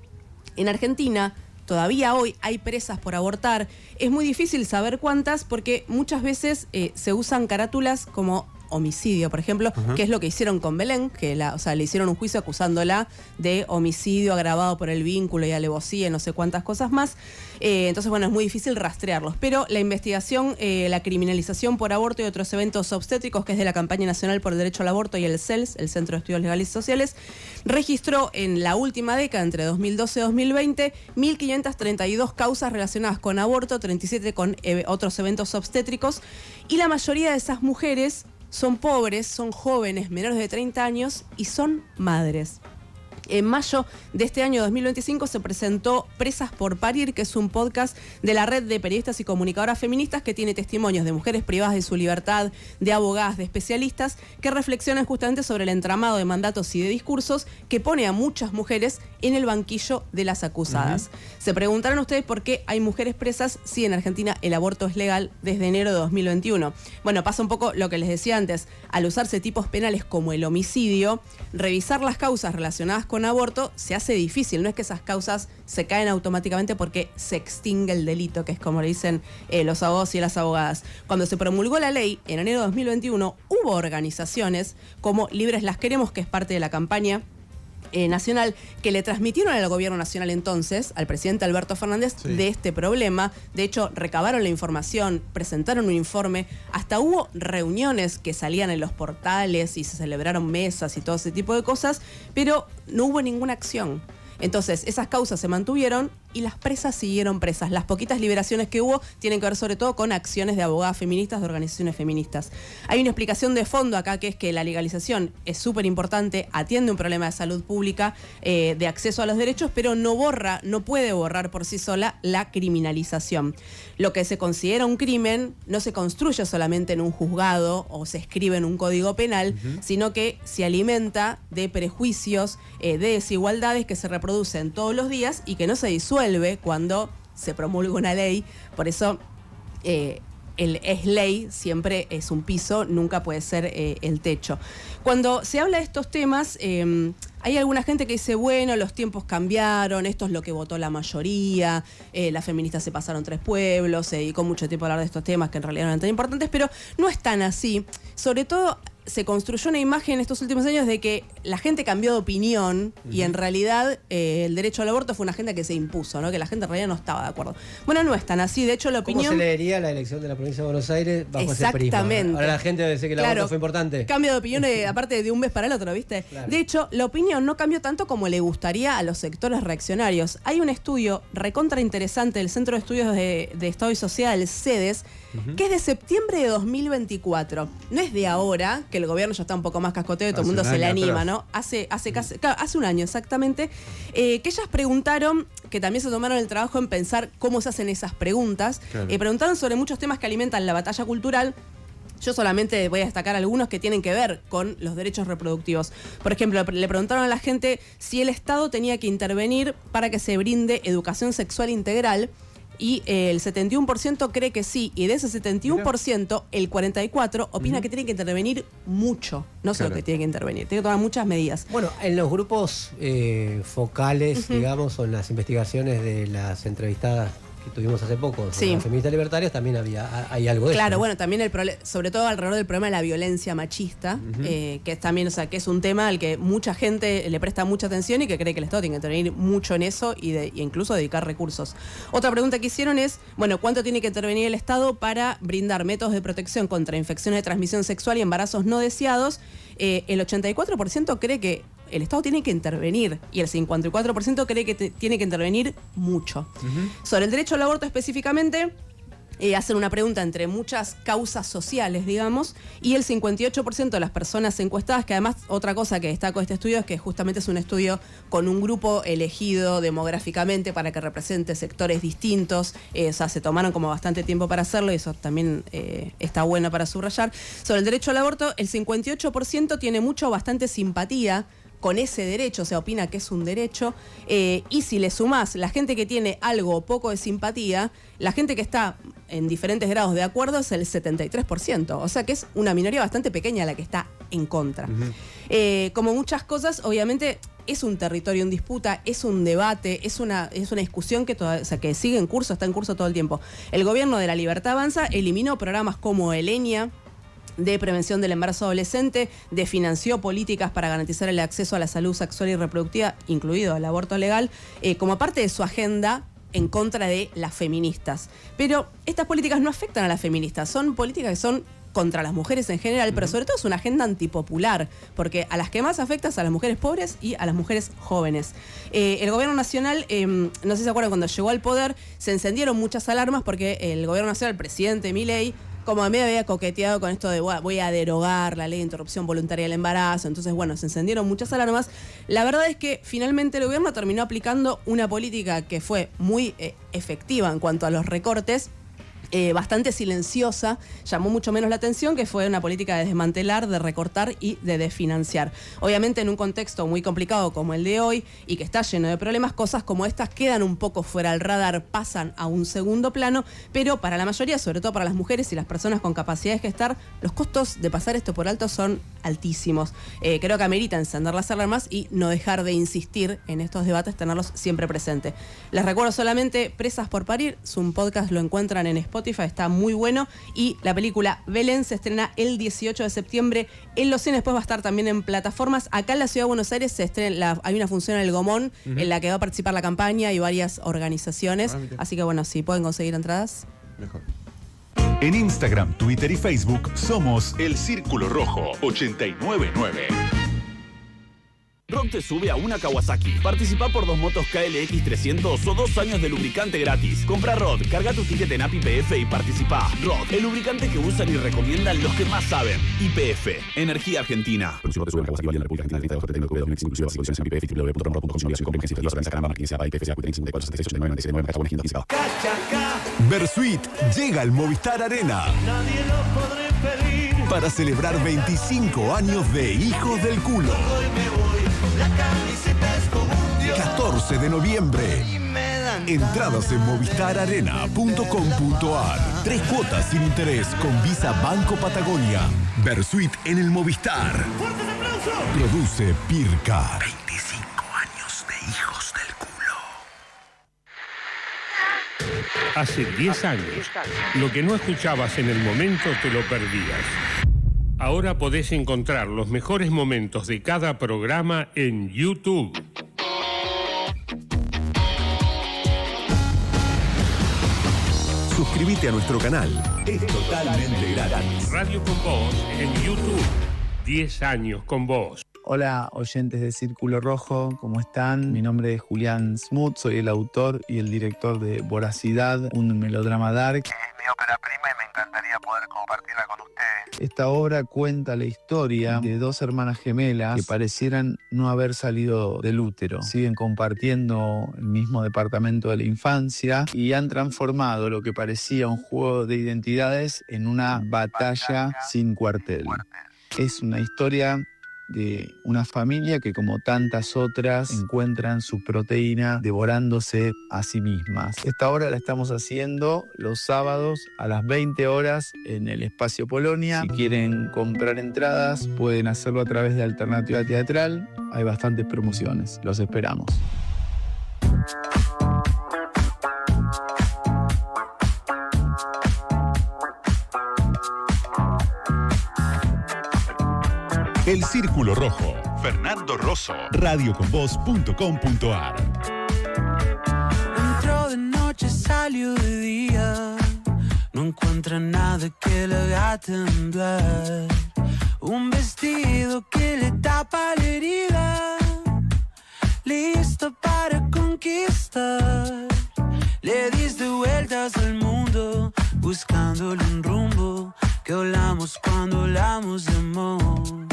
En Argentina, todavía hoy hay presas por abortar. Es muy difícil saber cuántas porque muchas veces se usan carátulas como homicidio, por ejemplo, que es lo que hicieron con Belén, que le hicieron un juicio acusándola de homicidio agravado por el vínculo y alevosía y no sé cuántas cosas más. Entonces, bueno, es muy difícil rastrearlos. Pero la investigación, la criminalización por aborto y otros eventos obstétricos, que es de la Campaña Nacional por el Derecho al Aborto y el CELS, el Centro de Estudios Legales y Sociales, registró en la última década, entre 2012 y 2020, 1.532 causas relacionadas con aborto, 37 con otros eventos obstétricos, y la mayoría de esas mujeres son pobres, son jóvenes, menores de 30 años y son madres. En mayo de este año 2025 se presentó Presas por Parir, que es un podcast de la red de periodistas y comunicadoras feministas que tiene testimonios de mujeres privadas de su libertad, de abogadas, de especialistas, que reflexionan justamente sobre el entramado de mandatos y de discursos que pone a muchas mujeres en el banquillo de las acusadas. Se preguntaron ustedes por qué hay mujeres presas si en Argentina el aborto es legal desde enero de 2021. Bueno, pasa un poco lo que les decía antes. Al usarse tipos penales como el homicidio, revisar las causas relacionadas con aborto se hace difícil. No es que esas causas se caen automáticamente porque se extingue el delito, que es como le dicen los abogados y las abogadas. Cuando se promulgó la ley en enero de 2021, hubo organizaciones como Libres las Queremos, que es parte de la campaña nacional, que le transmitieron al gobierno nacional entonces, al presidente Alberto Fernández, de este problema. De hecho, recabaron la información, presentaron un informe, hasta hubo reuniones que salían en los portales y se celebraron mesas y todo ese tipo de cosas, pero no hubo ninguna acción. Entonces, esas causas se mantuvieron y las presas siguieron presas. Las poquitas liberaciones que hubo tienen que ver sobre todo con acciones de abogadas feministas, de organizaciones feministas. Hay una explicación de fondo acá, que es que la legalización es súper importante, atiende un problema de salud pública, de acceso a los derechos, pero no puede borrar por sí sola la criminalización. Lo que se considera un crimen no se construye solamente en un juzgado o se escribe en un código penal, sino que se alimenta de prejuicios, de desigualdades que se reproducen todos los días y que no se disuelve cuando se promulga una ley. Por eso es ley, siempre es un piso, nunca puede ser el techo. Cuando se habla de estos temas, hay alguna gente que dice, bueno, los tiempos cambiaron, esto es lo que votó la mayoría, las feministas se pasaron 3 pueblos, se dedicó mucho tiempo a hablar de estos temas que en realidad no eran tan importantes, pero no es tan así. Sobre todo, se construyó una imagen en estos últimos años de que la gente cambió de opinión y en realidad el derecho al aborto fue una agenda que se impuso, ¿no? Que la gente en realidad no estaba de acuerdo. Bueno, no es tan así. De hecho, la opinión... ¿Cómo se leería la elección de la provincia de Buenos Aires bajo ese prisma? Exactamente. Ahora la gente debe decir que el aborto fue importante. Cambio de opinión aparte de un mes para el otro, ¿viste? Claro. De hecho, la opinión no cambió tanto como le gustaría a los sectores reaccionarios. Hay un estudio recontra interesante del Centro de Estudios de Estado y Sociedad, el CEDES, que es de septiembre de 2024. No es de ahora, que el gobierno ya está un poco más cascoteo y todo el mundo se le anima, ¿no? Hace un año exactamente, que ellas preguntaron, que también se tomaron el trabajo en pensar cómo se hacen esas preguntas, preguntaron sobre muchos temas que alimentan la batalla cultural. Yo solamente voy a destacar algunos que tienen que ver con los derechos reproductivos. Por ejemplo, le preguntaron a la gente si el Estado tenía que intervenir para que se brinde educación sexual integral. y el 71% cree que sí, y de ese 71%, el 44% opina que tiene que intervenir mucho, no solo que tiene que intervenir, tiene que tomar muchas medidas. Bueno, en los grupos focales, digamos, o en las investigaciones de las entrevistadas que tuvimos hace poco, las feministas libertarias, también hay algo de eso. Claro, bueno, también sobre todo alrededor del problema de la violencia machista, que es también, o sea, que es un tema al que mucha gente le presta mucha atención y que cree que el Estado tiene que intervenir mucho en eso y incluso dedicar recursos. Otra pregunta que hicieron es, bueno, ¿cuánto tiene que intervenir el Estado para brindar métodos de protección contra infecciones de transmisión sexual y embarazos no deseados? El 84% cree que el Estado tiene que intervenir y el 54% cree que tiene que intervenir mucho. Sobre el derecho al aborto específicamente, hacen una pregunta entre muchas causas sociales, digamos, y el 58% de las personas encuestadas, que además otra cosa que destaco de este estudio es que justamente es un estudio con un grupo elegido demográficamente para que represente sectores distintos, o sea, se tomaron como bastante tiempo para hacerlo y eso también está bueno para subrayar. Sobre el derecho al aborto, el 58% tiene mucho o bastante simpatía con ese derecho, o sea, opina que es un derecho, y si le sumás la gente que tiene algo o poco de simpatía, la gente que está en diferentes grados de acuerdo es el 73%, o sea que es una minoría bastante pequeña la que está en contra. Como muchas cosas, obviamente es un territorio en disputa, es un debate, es una discusión que, que sigue en curso, está en curso todo el tiempo. El gobierno de La Libertad Avanza eliminó programas como Elenia, de prevención del embarazo adolescente, financió políticas para garantizar el acceso a la salud sexual y reproductiva, incluido el aborto legal, como parte de su agenda en contra de las feministas. Pero estas políticas no afectan a las feministas, son políticas que son contra las mujeres en general, pero sobre todo es una agenda antipopular, porque a las que más afecta es a las mujeres pobres y a las mujeres jóvenes. El gobierno nacional, no sé si se acuerdan, cuando llegó al poder, se encendieron muchas alarmas porque el gobierno nacional, el presidente Milei, como a mí había coqueteado con esto de voy a derogar la ley de interrupción voluntaria del embarazo, entonces bueno, se encendieron muchas alarmas. La verdad es que finalmente el gobierno terminó aplicando una política que fue muy efectiva en cuanto a los recortes, bastante silenciosa, llamó mucho menos la atención, que fue una política de desmantelar, de recortar y de desfinanciar. Obviamente en un contexto muy complicado como el de hoy y que está lleno de problemas, cosas como estas quedan un poco fuera del radar, pasan a un segundo plano, pero para la mayoría, sobre todo para las mujeres y las personas con capacidades que estar, los costos de pasar esto por alto son altísimos. Creo que amerita encender las alarmas y no dejar de insistir en estos debates, tenerlos siempre presentes. Les recuerdo solamente Presas por Parir, un podcast, lo encuentran en Spotify, está muy bueno, y la película Belén se estrena el 18 de septiembre en los cines, después va a estar también en plataformas. Acá en la Ciudad de Buenos Aires hay una función en el Gomón en la que va a participar la campaña y varias organizaciones, así que bueno, si pueden conseguir entradas, mejor. En Instagram, Twitter y Facebook somos El Círculo Rojo 899. Rock te sube a una Kawasaki. Participa por 2 motos KLX 300 o 2 años de lubricante gratis. Compra Rod, carga tu ticket en API-PF y participa. Rod, el lubricante que usan y recomiendan los que más saben. YPF, Energía Argentina. Producción te sube a Kawasaki, en la República Argentina, 30 de octubre, TNQ, inclusive aseguraciones en YPF, www.romrock.com.ar, Versuit llega al Movistar Arena. Nadie lo podré pedir. Para celebrar 25 años de Hijos del Culo. 14 de noviembre. Entradas en movistararena.com.ar. 3 cuotas sin interés con Visa Banco Patagonia. Versuit en el Movistar. Produce Pirca. 25 años de Hijos del Culo. Hace 10 años, lo que no escuchabas en el momento te lo perdías. Ahora podés encontrar los mejores momentos de cada programa en YouTube. Suscríbete a nuestro canal. Es totalmente gratis. Radio con Vos en YouTube. 10 años con vos. Hola, oyentes de Círculo Rojo, ¿cómo están? Mi nombre es Julián Smoot, soy el autor y el director de Voracidad, un melodrama dark. Es mi ópera prima y me encantaría poder compartirla con ustedes. Esta obra cuenta la historia de 2 hermanas gemelas que parecieran no haber salido del útero. Siguen compartiendo el mismo departamento de la infancia y han transformado lo que parecía un juego de identidades en una batalla sin cuartel. Es una historia de una familia que, como tantas otras, encuentran su proteína devorándose a sí mismas. Esta obra la estamos haciendo los sábados a las 20 horas en el Espacio Polonia. Si quieren comprar entradas, pueden hacerlo a través de Alternativa Teatral. Hay bastantes promociones. Los esperamos. El Círculo Rojo. Fernando Rosso. radioconvoz.com.ar. Entró de noche, salió de día. No encuentra nada que le haga temblar. Un vestido que le tapa la herida. Listo para conquistar. Le diste vueltas al mundo, buscándole un rumbo que hablamos cuando hablamos de amor.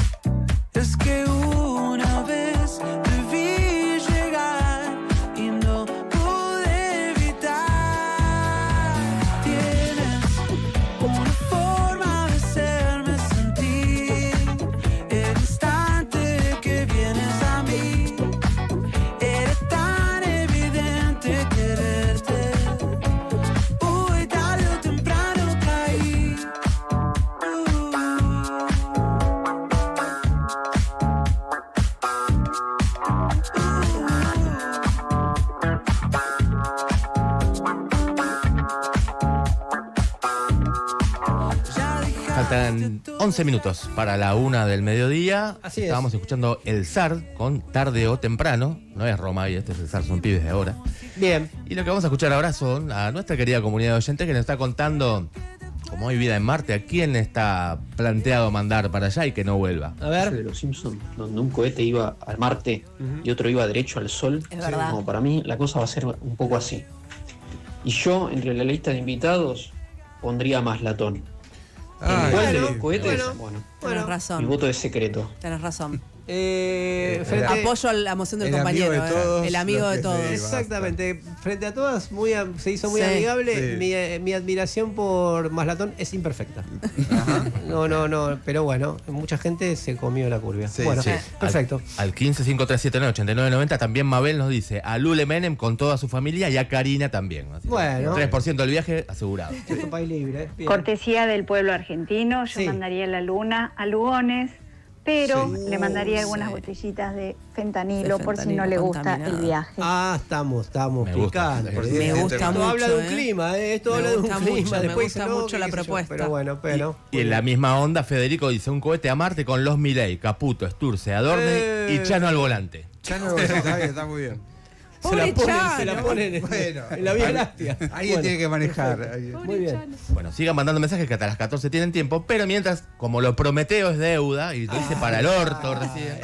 Es que una vez te vi llegar y no pude evitar. Tienes una forma de hacerme sentir el instante que vienes a mí. Era tan evidente quererte. Hoy tarde o temprano caí. Faltan 11 minutos para la 1 del mediodía. Así es. Estábamos escuchando El Zar con Tarde o Temprano. No es Roma y este es El Zar, son pibes de ahora. Bien. Y lo que vamos a escuchar ahora son a nuestra querida comunidad de oyentes que nos está contando cómo hay vida en Marte, a quién está planteado mandar para allá y que no vuelva. A ver. De los Simpsons, donde un cohete iba al Marte y otro iba derecho al Sol. Es verdad. Como para mí la cosa va a ser un poco así. Y yo, entre la lista de invitados, pondría a Maslatón. ¿Cuál de los cohetes? Bueno, Tenés razón. mi voto es secreto. Tenés razón. Apoyo a la moción del el compañero. amigo de todos, el amigo lo de que todos. sí, Exactamente. Frente a todas, se hizo muy Sí. amigable. Sí. Mi admiración por Maslatón es imperfecta. No. Pero bueno, mucha gente se comió la curva. Sí, bueno, sí. perfecto. Al 1553798990 también Mabel nos dice a Lule Menem con toda su familia y a Karina también. Así que Bueno. 3% del viaje asegurado. Es un país libre. Bien. Cortesía del pueblo argentino, yo Sí. mandaría a la luna a Lugones, pero Sí. le mandaría algunas Sí. botellitas de fentanilo por si fentanilo no le gusta contaminado. el viaje. Estamos Me gusta. picantes. Me gusta Esto mucho. habla de un clima, esto Me habla de un gusta clima. mucho, me Después gusta dice, no, mucho la qué sé yo, propuesta. Pero bueno. Y en la misma onda, Federico dice un cohete a Marte con los Milei, Caputo, Sturze, Adorne y Chano al volante. Chano, está muy bien. Se la Pobre ponen en la Vía Láctea. Alguien tiene que manejar. Muy bien. Bueno, sigan mandando mensajes que hasta las 14 tienen tiempo, pero mientras, como lo Prometeo es deuda, y lo hice para el orto recién,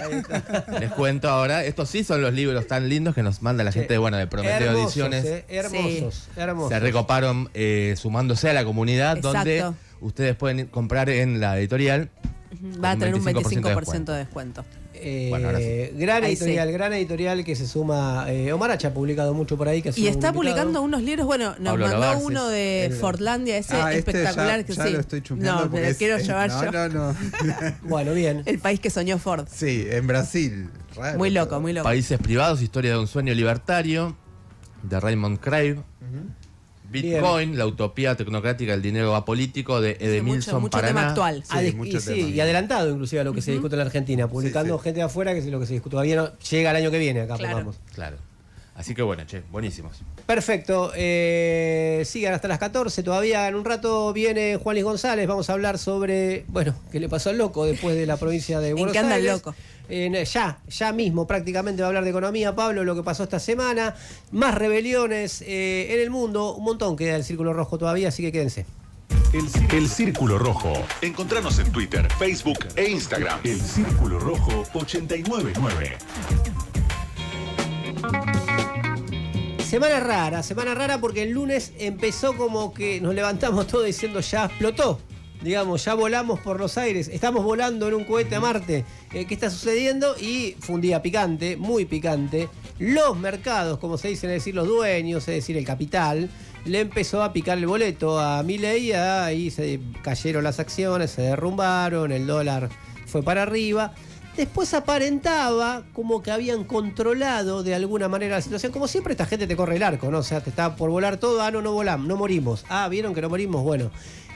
les cuento ahora, estos sí son los libros tan lindos que nos manda la gente de Prometeo Hermosos, Ediciones. hermosos. Se recoparon sumándose a la comunidad, Exacto. donde ustedes pueden comprar en la editorial. Va a tener un 25% descuento. de descuento. Bueno, ahora sí. Gran Ahí editorial que se suma. Omar H ha publicado mucho por ahí. Que ha Y sido está un invitado. publicando unos libros, bueno, nos Pablo mandó Lobarces. uno de El- Fordlandia, ese Este espectacular que ya sí. lo estoy chumbeando No, porque pero es- quiero llevar yo. No. Bueno, bien. El país que soñó Ford. Sí, en Brasil. Raro. Muy loco, muy loco. Países privados, historia de un sueño libertario, de Raymond Crave. Bitcoin, la utopía tecnocrática del dinero apolítico, de Edemilson mucho tema Paraná. actual. Y adelantado inclusive a lo que se discute en la Argentina, publicando gente de afuera que es lo que se discute. Todavía no llega el año que viene acá, Claro. pongamos. Claro. Así que bueno, buenísimos. Perfecto. Sigan hasta las 14. Todavía en un rato viene Juan Luis González. Vamos a hablar sobre, qué le pasó al loco después de la provincia de Buenos qué anda el Aires. loco? Ya mismo prácticamente va a hablar de economía, Pablo, lo que pasó esta semana. Más rebeliones en el mundo. Un montón queda el Círculo Rojo todavía, así que quédense. El Círculo Rojo. Encontranos en Twitter, Facebook e Instagram. El Círculo Rojo 899. Semana rara porque el lunes empezó como que nos levantamos todos diciendo ya explotó. Digamos, ya volamos por los aires, estamos volando en un cohete a Marte. ¿Qué está sucediendo? Y fue un día picante, muy picante. Los mercados, como se dicen, es decir, los dueños, es decir, el capital, le empezó a picar el boleto a Milei, ahí se cayeron las acciones, se derrumbaron, el dólar fue para arriba. Después aparentaba como que habían controlado de alguna manera la situación. Como siempre, esta gente te corre el arco, ¿no? O sea, te está por volar todo. No volamos, no morimos. ¿Vieron que no morimos? Bueno.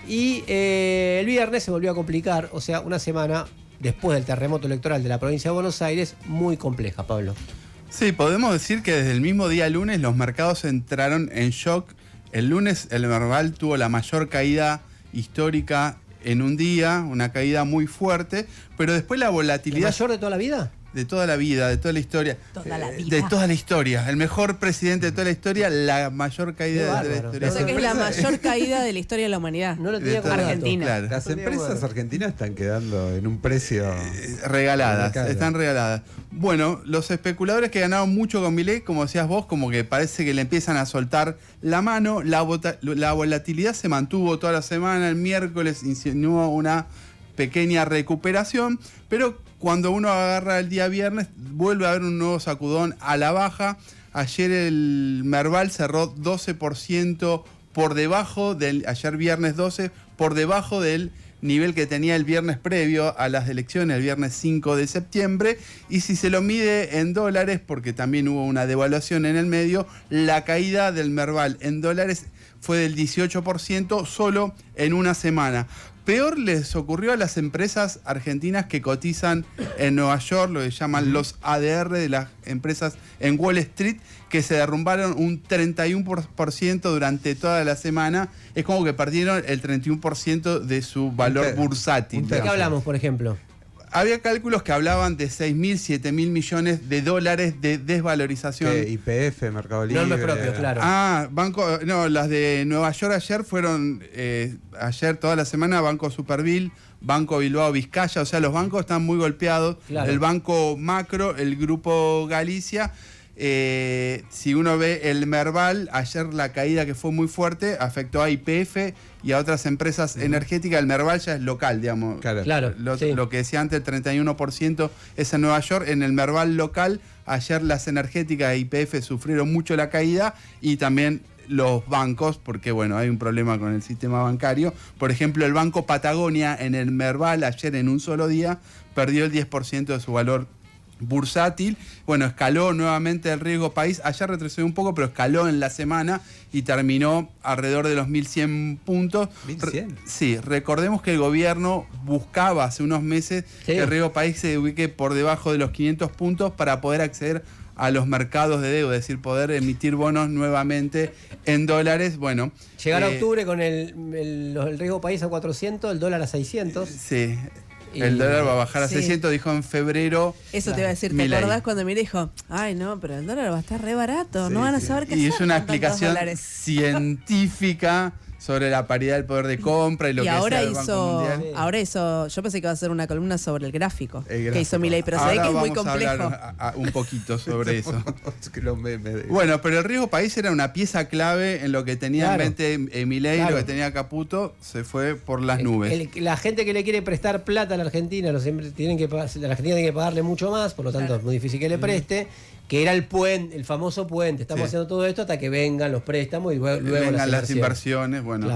Y el viernes se volvió a complicar. O sea, una semana después del terremoto electoral de la provincia de Buenos Aires, muy compleja, Pablo. Sí, podemos decir que desde el mismo día lunes los mercados entraron en shock. El lunes el Merval tuvo la mayor caída histórica en un día, una caída muy fuerte, pero después la volatilidad... ¿La mayor de toda la vida? De toda la vida, de toda la historia. De toda la historia. El mejor presidente de toda la historia, la mayor caída de la historia. O sea que es la mayor caída de la historia de la humanidad. No lo tenía como Argentina. Claro. Las empresas argentinas están quedando en un precio... regaladas, están regaladas. Bueno, los especuladores que ganaron mucho con Milei, como decías vos, como que parece que le empiezan a soltar la mano. La volatilidad se mantuvo toda la semana. El miércoles insinuó una pequeña recuperación, pero cuando uno agarra el día viernes vuelve a haber un nuevo sacudón a la baja. Ayer el Merval cerró 12% por debajo ayer viernes 12, por debajo del nivel que tenía el viernes previo a las elecciones, el viernes 5 de septiembre, y si se lo mide en dólares, porque también hubo una devaluación en el medio, la caída del Merval en dólares fue del 18% solo en una semana. Peor les ocurrió a las empresas argentinas que cotizan en Nueva York, lo que llaman los ADR de las empresas en Wall Street, que se derrumbaron un 31% durante toda la semana. Es como que perdieron el 31% de su valor bursátil. ¿De qué hablamos, por ejemplo? Había cálculos que hablaban de 6.000, 7.000 millones de dólares de desvalorización. YPF, Mercado Libre. Nombres propios, claro. Las de Nueva York ayer fueron, ayer toda la semana, Banco Superville, Banco Bilbao Vizcaya, o sea, los bancos están muy golpeados. Claro. El Banco Macro, el Grupo Galicia. Si uno ve el Merval, ayer la caída que fue muy fuerte afectó a YPF y a otras empresas energéticas. El Merval ya es local, digamos. Claro. Lo que decía antes, el 31% es en Nueva York. En el Merval local, ayer las energéticas e YPF sufrieron mucho la caída y también los bancos, porque bueno, hay un problema con el sistema bancario. Por ejemplo, el Banco Patagonia en el Merval ayer en un solo día perdió el 10% de su valor bursátil. Bueno, escaló nuevamente el riesgo país. Ayer retrocedió un poco, pero escaló en la semana y terminó alrededor de los 1.100 puntos. ¿1.100? Sí, recordemos que el gobierno buscaba hace unos meses que el riesgo país se ubique por debajo de los 500 puntos para poder acceder a los mercados de deuda, es decir, poder emitir bonos nuevamente en dólares. Bueno, llegar a octubre con el riesgo país a 400, el dólar a 600. Sí. El dólar va a bajar a 600, dijo en febrero. Eso te iba a decir, ¿te acordás cuando me dijo? Ay, no, pero el dólar va a estar re barato, no van a saber qué hacer. Y es una con tantos explicación dólares. científica sobre la paridad del poder de compra y lo que ahora hace el Banco Mundial. Ahora hizo, yo pensé que iba a hacer una columna sobre el gráfico que hizo Milei, pero se ve Ahora que es muy vamos a complejo. hablar un poquito sobre eso. Bueno, pero el riesgo país era una pieza clave en lo que tenía en mente Milei, lo que tenía Caputo, se fue por las nubes. La gente que le quiere prestar plata a la Argentina, la Argentina tiene que pagarle mucho más, por lo tanto es muy difícil que le preste. Que era el puente, el famoso puente. Estamos haciendo todo esto hasta que vengan los préstamos y luego vengan las inversiones. Bueno,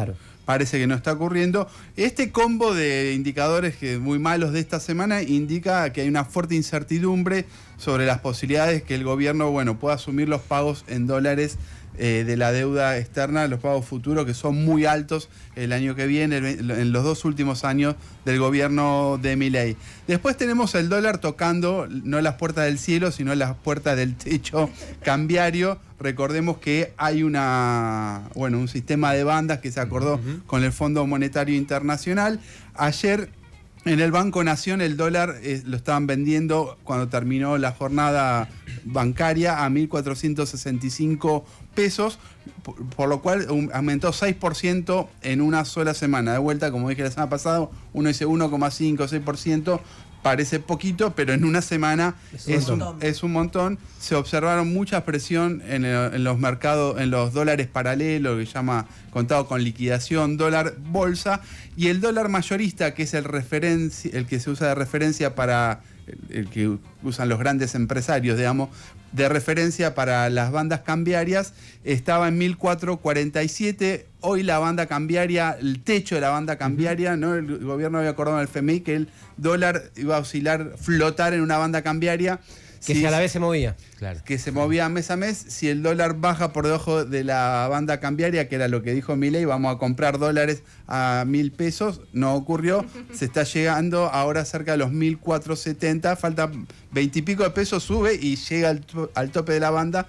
parece que no está ocurriendo. Este combo de indicadores que muy malos de esta semana indica que hay una fuerte incertidumbre sobre las posibilidades que el gobierno pueda asumir los pagos en dólares de la deuda externa, los pagos futuros, que son muy altos el año que viene, en los 2 últimos años del gobierno de Milei. Después tenemos el dólar tocando no las puertas del cielo, sino las puertas del techo cambiario. Recordemos que hay un sistema de bandas que se acordó con el Fondo Monetario Internacional. Ayer en el Banco Nación el dólar lo estaban vendiendo cuando terminó la jornada bancaria a 1.465 pesos, por lo cual aumentó 6% en una sola semana. De vuelta, como dije la semana pasada, uno dice 1,5, 6%, parece poquito, pero en una semana es un montón. Se observaron mucha presión en los mercados, en los dólares paralelos, que se llama contado con liquidación, dólar bolsa, y el dólar mayorista, que es el que se usa de referencia para el que usan los grandes empresarios, digamos, de referencia para las bandas cambiarias, estaba en 1.447. Hoy la banda cambiaria, el techo de la banda cambiaria, ¿no? El gobierno había acordado en el FMI que el dólar iba a oscilar, flotar en una banda cambiaria. Que si a la vez se movía. Claro. Que se movía mes a mes. Si el dólar baja por debajo de la banda cambiaria, que era lo que dijo Milei, vamos a comprar dólares a 1.000 pesos, no ocurrió. Se está llegando ahora cerca de los 1.470, falta 20 y pico de pesos, sube y llega al tope de la banda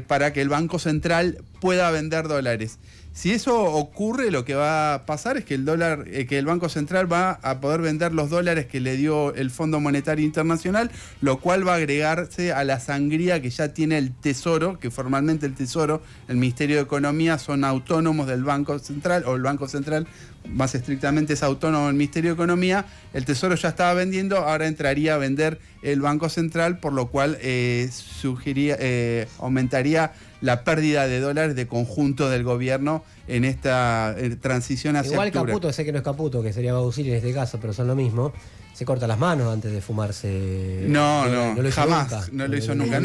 para que el Banco Central pueda vender dólares. Si eso ocurre, lo que va a pasar es que el Banco Central va a poder vender los dólares que le dio el Fondo Monetario Internacional, lo cual va a agregarse a la sangría que ya tiene el Tesoro, que formalmente el Tesoro, el Ministerio de Economía son autónomos del Banco Central, o el Banco Central más estrictamente es autónomo del Ministerio de Economía. El Tesoro ya estaba vendiendo, ahora entraría a vender el Banco Central, por lo cual aumentaría la pérdida de dólares de conjunto del gobierno en esta transición hacia igual octubre. Caputo, sé que no es Caputo, que sería Bausili en este caso, pero son lo mismo. Se corta las manos antes de fumarse. No, lo hizo jamás. Nunca. No lo hizo nunca.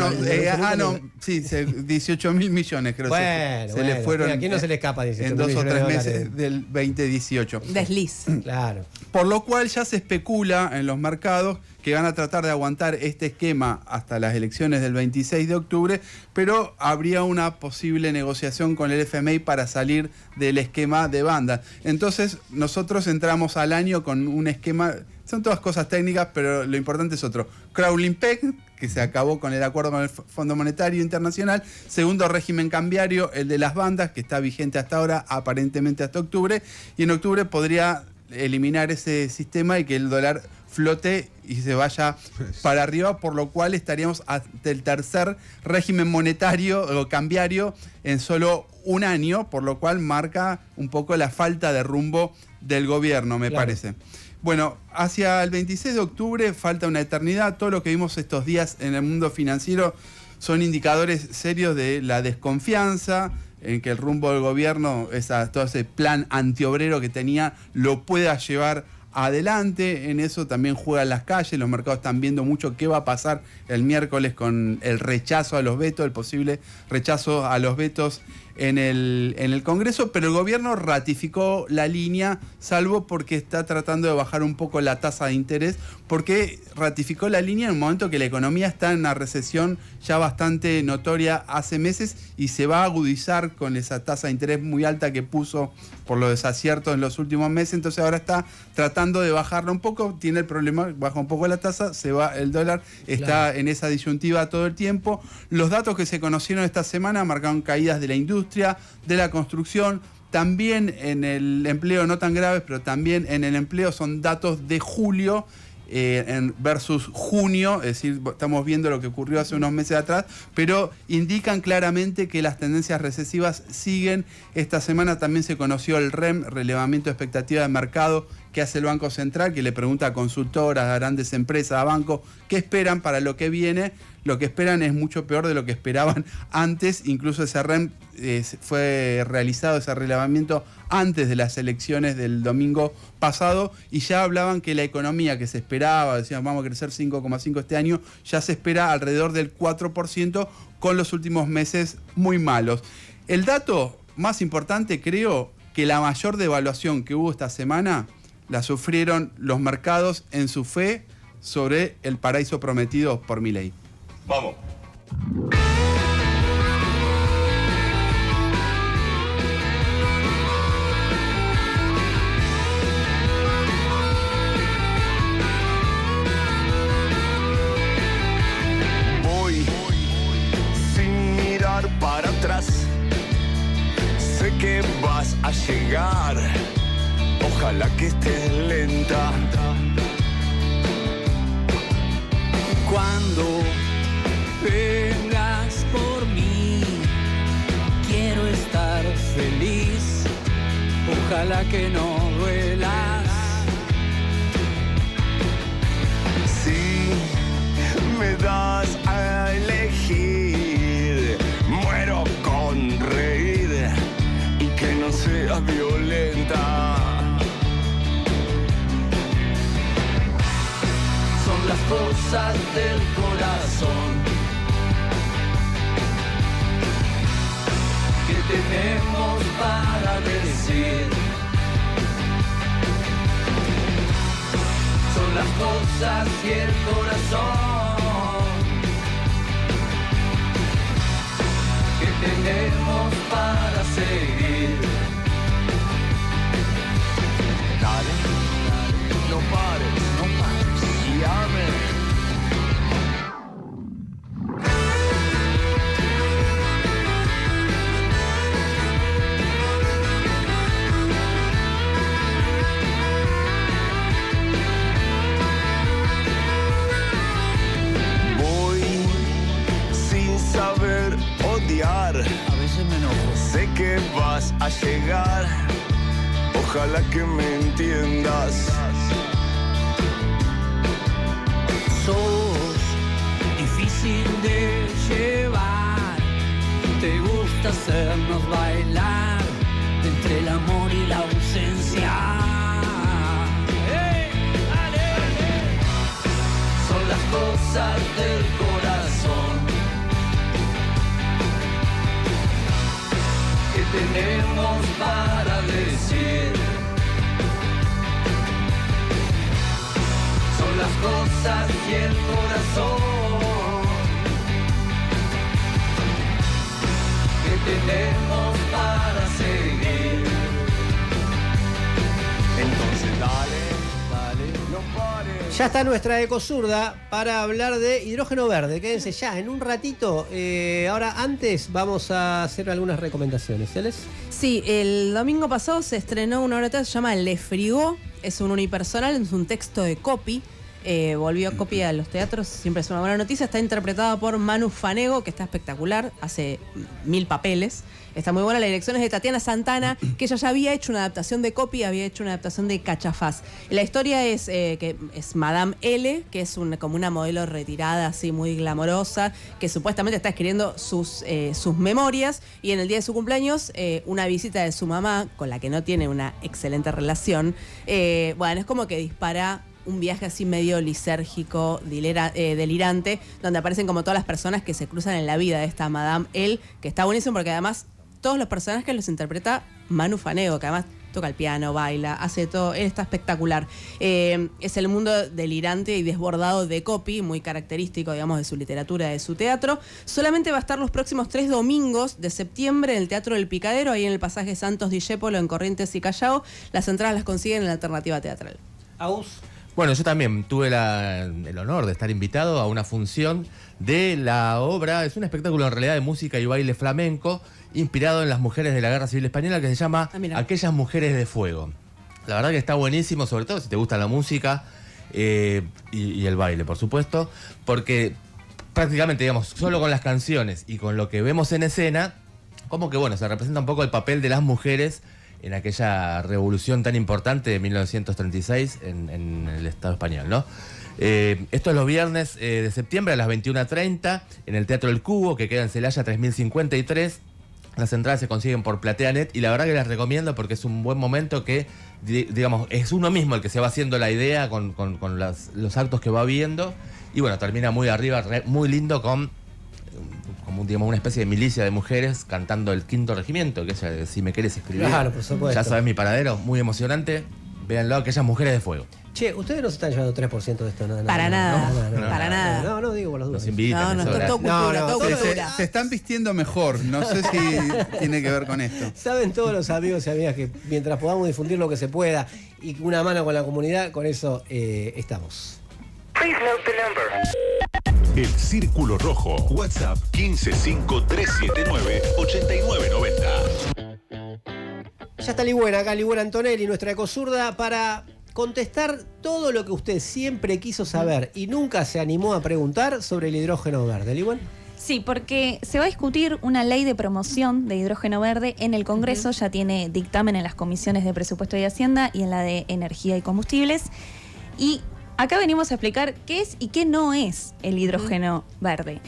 Sí, 18.000 millones creo. Se le fueron. ¿A quién no se le escapa 18.000 en 2 o 3 millones meses del 2018. Desliz. Claro. Por lo cual ya se especula en los mercados que van a tratar de aguantar este esquema hasta las elecciones del 26 de octubre, pero habría una posible negociación con el FMI para salir del esquema de banda. Entonces nosotros entramos al año con un esquema, son todas cosas técnicas, pero lo importante es otro. Crawling peg, que se acabó con el acuerdo con el Fondo Monetario Internacional. Segundo régimen cambiario, el de las bandas, que está vigente hasta ahora, aparentemente hasta octubre. Y en octubre podría eliminar ese sistema y que el dólar flote y se vaya para arriba, por lo cual estaríamos ante el tercer régimen monetario o cambiario en solo un año, por lo cual marca un poco la falta de rumbo del gobierno, me parece. Bueno, hacia el 26 de octubre falta una eternidad. Todo lo que vimos estos días en el mundo financiero son indicadores serios de la desconfianza, en que el rumbo del gobierno, todo ese plan antiobrero que tenía, lo pueda llevar adelante. En eso también juegan las calles, los mercados están viendo mucho qué va a pasar el miércoles con el rechazo a los vetos, el posible rechazo a los vetos en el Congreso, pero el gobierno ratificó la línea, salvo porque está tratando de bajar un poco la tasa de interés, porque ratificó la línea en un momento que la economía está en una recesión ya bastante notoria hace meses y se va a agudizar con esa tasa de interés muy alta que puso por los desaciertos en los últimos meses. Entonces ahora está tratando de bajarla un poco, tiene el problema, baja un poco la tasa, se va el dólar, está en esa disyuntiva todo el tiempo. Los datos que se conocieron esta semana marcaron caídas de la industria, de la construcción, también en el empleo, no tan graves, pero también en el empleo. Son datos de julio versus junio, es decir, estamos viendo lo que ocurrió hace unos meses atrás, pero indican claramente que las tendencias recesivas siguen. Esta semana también se conoció el REM, relevamiento de expectativa de mercado, que hace el Banco Central, que le pregunta a consultoras, a grandes empresas, a bancos, qué esperan para lo que viene. Lo que esperan es mucho peor de lo que esperaban antes. Incluso ese REM fue realizado, ese relevamiento, antes de las elecciones del domingo pasado, y ya hablaban que la economía que se esperaba, decían vamos a crecer 5,5 este año, ya se espera alrededor del 4%, con los últimos meses muy malos. El dato más importante, creo, que la mayor devaluación que hubo esta semana la sufrieron los mercados en su fe sobre el paraíso prometido por Milei. Vamos. Voy sin mirar para atrás. Sé que vas a llegar. Ojalá que estés lenta. Cuando vengas por mí, quiero estar feliz. Ojalá que no duelas. Si me das a elegir, muero con reír y que no seas violenta. Son las cosas del corazón que tenemos para decir. Son las cosas y el corazón que tenemos para seguir. Dale, no pares, y amén. Saber odiar, a veces me enojo. Sé que vas a llegar, ojalá que me entiendas. Sos difícil de llevar, te gusta hacernos bailar entre el amor y la ausencia. ¡Hey! ¡Dale, dale! Son las cosas del corazón que tenemos para decir. Son las cosas y el corazón que tenemos para seguir. Entonces dale, no pares. Ya está nuestra Ecozurda para hablar de hidrógeno verde. Quédense ya en un ratito. Ahora, antes vamos a hacer algunas recomendaciones. ¿Celes? Sí, el domingo pasado se estrenó una obra de teatro que se llama Le Frigó. Es un unipersonal, es un texto de Copy. Volvió Copy a los teatros, siempre es una buena noticia. Está interpretada por Manu Fanego, que está espectacular, hace 1000 papeles. Está muy buena. La dirección es de Tatiana Santana, que ella ya había hecho una adaptación de Copy, había hecho una adaptación de Cachafaz. La historia es que es Madame L, que es como una modelo retirada, así muy glamorosa, que supuestamente está escribiendo sus memorias, y en el día de su cumpleaños, una visita de su mamá, con la que no tiene una excelente relación, bueno, es como que dispara un viaje así medio lisérgico, delirante, donde aparecen como todas las personas que se cruzan en la vida de esta Madame L, que está buenísimo porque además todos los personajes los interpreta Manu Fanego, que además toca el piano, baila, hace todo, él está espectacular. Es el mundo delirante y desbordado de Copy, muy característico, digamos, de su literatura, de su teatro. Solamente va a estar los próximos 3 domingos de septiembre en el Teatro del Picadero, ahí en el pasaje Santos Discépolo, en Corrientes y Callao. Las entradas las consiguen en la Alternativa Teatral. Aus. Bueno, yo también tuve el honor de estar invitado a una función de la obra, es un espectáculo en realidad de música y baile flamenco, inspirado en las mujeres de la Guerra Civil Española, que se llama Aquellas Mujeres de Fuego. La verdad que está buenísimo, sobre todo si te gusta la música y el baile, por supuesto, porque prácticamente, digamos, solo con las canciones y con lo que vemos en escena, como que, bueno, se representa un poco el papel de las mujeres en aquella revolución tan importante de 1936 en el Estado español, ¿no? Esto es los viernes de septiembre a las 21:30 en el Teatro El Cubo, que queda en Celaya 3053. Las entradas se consiguen por PlateaNet y la verdad que las recomiendo porque es un buen momento que, digamos, es uno mismo el que se va haciendo la idea con los actos que va viendo, y bueno, termina muy arriba, muy lindo, como digamos, una especie de milicia de mujeres cantando el Quinto Regimiento, que es Si me quieres escribir. Claro, por supuesto. Ya sabes mi paradero, muy emocionante. Véanlo, Aquellas Mujeres de Fuego. Che, ustedes no se están llevando 3% de esto, ¿no? Para nada. No, digo por las dudas. Nos invitan. Todo cultura. Se están vistiendo mejor. No sé si tiene que ver con esto. Saben todos los amigos y amigas que mientras podamos difundir lo que se pueda y una mano con la comunidad, con eso estamos. Please note the number. El Círculo Rojo. WhatsApp 1553798990. Ya está Ligüera, acá Ligüera Antonelli, nuestra Ecozurda, para contestar todo lo que usted siempre quiso saber y nunca se animó a preguntar sobre el hidrógeno verde. ¿Ligüen? Sí, porque se va a discutir una ley de promoción de hidrógeno verde en el Congreso. Ya tiene dictamen en las comisiones de Presupuesto y Hacienda y en la de Energía y Combustibles. Y acá venimos a explicar qué es y qué no es el hidrógeno verde.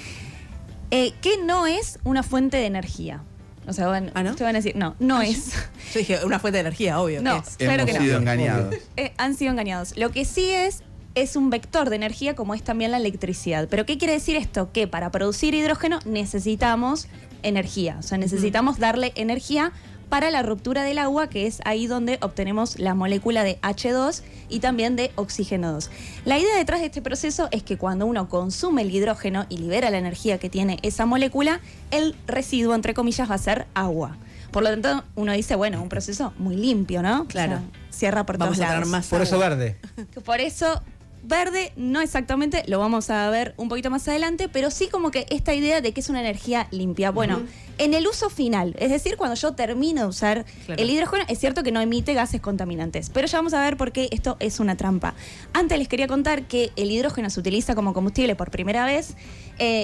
¿Qué no es una fuente de energía? O sea, bueno, ¿no? ustedes van a decir, no es. Yo dije, una fuente de energía, obvio. No, claro que no. Hemos sido engañados. Han sido engañados. Lo que sí es es un vector de energía como es también la electricidad. ¿Pero qué quiere decir esto? Que para producir hidrógeno necesitamos energía, o sea, necesitamos darle energía para la ruptura del agua, que es ahí donde obtenemos la molécula de H2 y también de oxígeno 2. La idea detrás de este proceso es que cuando uno consume el hidrógeno y libera la energía que tiene esa molécula, el residuo, entre comillas, va a ser agua. Por lo tanto, uno dice, bueno, un proceso muy limpio, ¿no? Claro. O sea, cierra por todos lados. Por eso verde. Por eso verde, no exactamente, lo vamos a ver un poquito más adelante, pero sí como que esta idea de que es una energía limpia. Bueno, en el uso final, es decir, cuando yo termino de usar el hidrógeno, es cierto que no emite gases contaminantes, pero ya vamos a ver por qué esto es una trampa. Antes les quería contar que el hidrógeno se utiliza como combustible por primera vez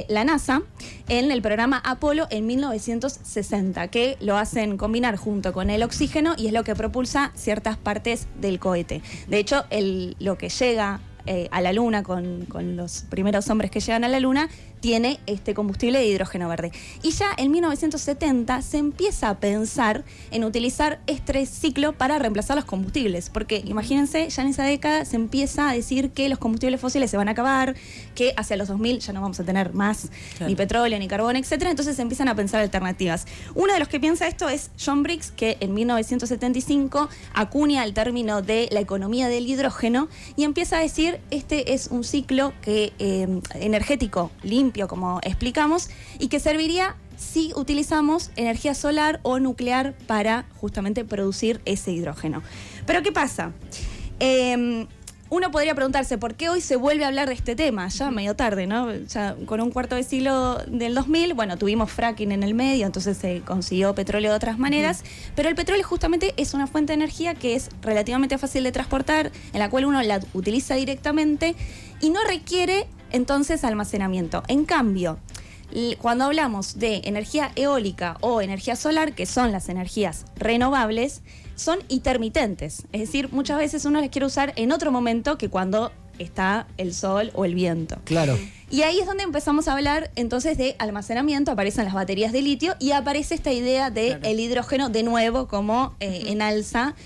la NASA en el programa Apolo en 1960, que lo hacen combinar junto con el oxígeno y es lo que propulsa ciertas partes del cohete. De hecho, lo que llega a la Luna, con los primeros hombres que llegan a la Luna, tiene este combustible de hidrógeno verde. Y ya en 1970 se empieza a pensar en utilizar este ciclo para reemplazar los combustibles, porque imagínense, ya en esa década se empieza a decir que los combustibles fósiles se van a acabar, que hacia los 2000 ya no vamos a tener más ni petróleo, ni carbón, etcétera. Entonces se empiezan a pensar alternativas. Uno de los que piensa esto es John Briggs, que en 1975 acuña el término de la economía del hidrógeno y empieza a decir, este es un ciclo que energético limpio, como explicamos, y que serviría si utilizamos energía solar o nuclear para justamente producir ese hidrógeno. Pero ¿qué pasa? Uno podría preguntarse por qué hoy se vuelve a hablar de este tema, ya medio tarde, ¿no? Ya con un cuarto de siglo del 2000, bueno, tuvimos fracking en el medio, entonces se consiguió petróleo de otras maneras, pero el petróleo justamente es una fuente de energía que es relativamente fácil de transportar, en la cual uno la utiliza directamente y no requiere entonces almacenamiento. En cambio, cuando hablamos de energía eólica o energía solar, que son las energías renovables, son intermitentes. Es decir, muchas veces uno las quiere usar en otro momento que cuando está el sol o el viento. Claro. Y ahí es donde empezamos a hablar entonces de almacenamiento, aparecen las baterías de litio y aparece esta idea de el hidrógeno de nuevo como en alza.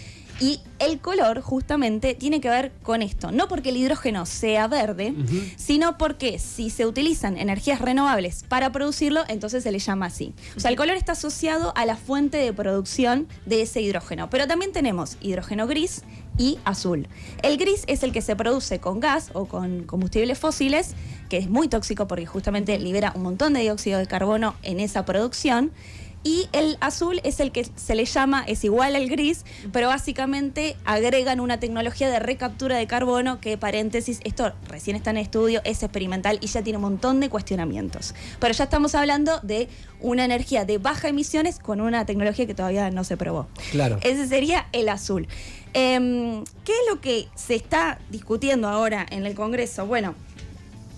Y el color justamente tiene que ver con esto, no porque el hidrógeno sea verde, sino porque si se utilizan energías renovables para producirlo, entonces se le llama así. O sea, el color está asociado a la fuente de producción de ese hidrógeno. Pero también tenemos hidrógeno gris y azul. El gris es el que se produce con gas o con combustibles fósiles, que es muy tóxico porque justamente libera un montón de dióxido de carbono en esa producción. Y el azul es el que se le llama, es igual al gris, pero básicamente agregan una tecnología de recaptura de carbono que, paréntesis, esto recién está en estudio, es experimental y ya tiene un montón de cuestionamientos. Pero ya estamos hablando de una energía de baja emisiones con una tecnología que todavía no se probó. Claro. Ese sería el azul. ¿Qué es lo que se está discutiendo ahora en el Congreso? Bueno,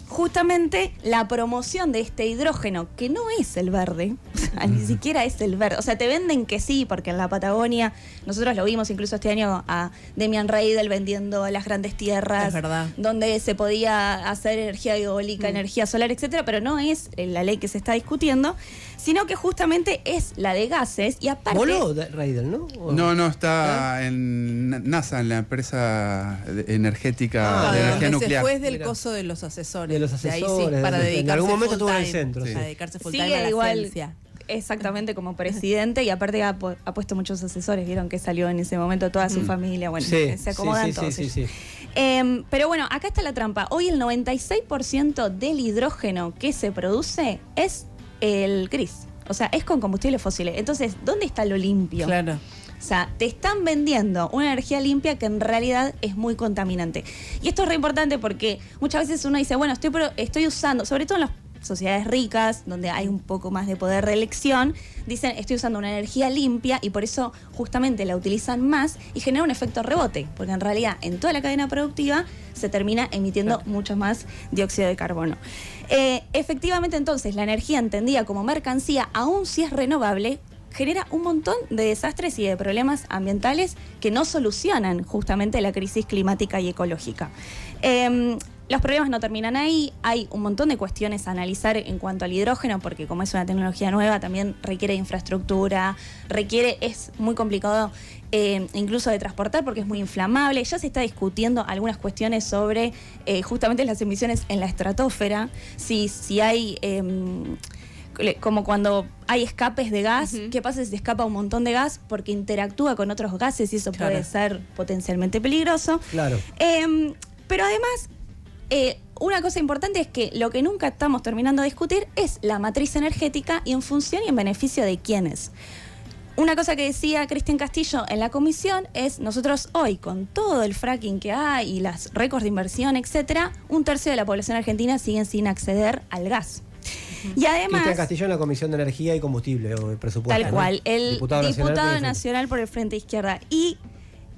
justamente la promoción de este hidrógeno, que no es el verde, o sea, ni siquiera es el verde. O sea, te venden que sí, porque en la Patagonia, nosotros lo vimos incluso este año a Demian Reidel vendiendo las grandes tierras, donde se podía hacer energía eólica, energía solar, etcétera, pero no es la ley que se está discutiendo, sino que justamente es la de gases y aparte... Voló Reidel, ¿no? No, está en NASA, en la empresa energética de energía nuclear. Después del coso de los asesores. De ahí sí, para dedicarse en algún momento estuvo en el time, centro. para dedicarse full time Sigue a la igual, ciencia. Exactamente, como presidente, y aparte ha puesto muchos asesores, vieron que salió en ese momento toda su familia, bueno, se acomodan todos. Sí. Pero bueno, acá está la trampa. Hoy el 96% del hidrógeno que se produce es el gris, o sea, es con combustibles fósiles. Entonces, ¿dónde está lo limpio? Claro. O sea, te están vendiendo una energía limpia que en realidad es muy contaminante. Y esto es re importante porque muchas veces uno dice, bueno, estoy usando, sobre todo en las sociedades ricas, donde hay un poco más de poder de elección, dicen, estoy usando una energía limpia y por eso justamente la utilizan más y genera un efecto rebote, porque en realidad en toda la cadena productiva se termina emitiendo mucho más dióxido de carbono. Efectivamente, entonces, la energía entendida como mercancía, aun si es renovable, genera un montón de desastres y de problemas ambientales que no solucionan justamente la crisis climática y ecológica. Los problemas no terminan ahí, hay un montón de cuestiones a analizar en cuanto al hidrógeno, porque como es una tecnología nueva, también requiere infraestructura, es muy complicado incluso de transportar porque es muy inflamable. Ya se está discutiendo algunas cuestiones sobre justamente las emisiones en la estratosfera, si hay... como cuando hay escapes de gas, ¿qué pasa si se escapa un montón de gas? Porque interactúa con otros gases y eso puede ser potencialmente peligroso. Claro. Pero además, una cosa importante es que lo que nunca estamos terminando de discutir es la matriz energética y en función y en beneficio de quiénes. Una cosa que decía Cristian Castillo en la comisión es, nosotros hoy, con todo el fracking que hay y las récords de inversión, etcétera, 1/3 de la población argentina siguen sin acceder al gas. Y además... Cristian Castillo en la Comisión de Energía y Combustible, o Presupuesto. Tal cual, el diputado nacional por el Frente Izquierda. Y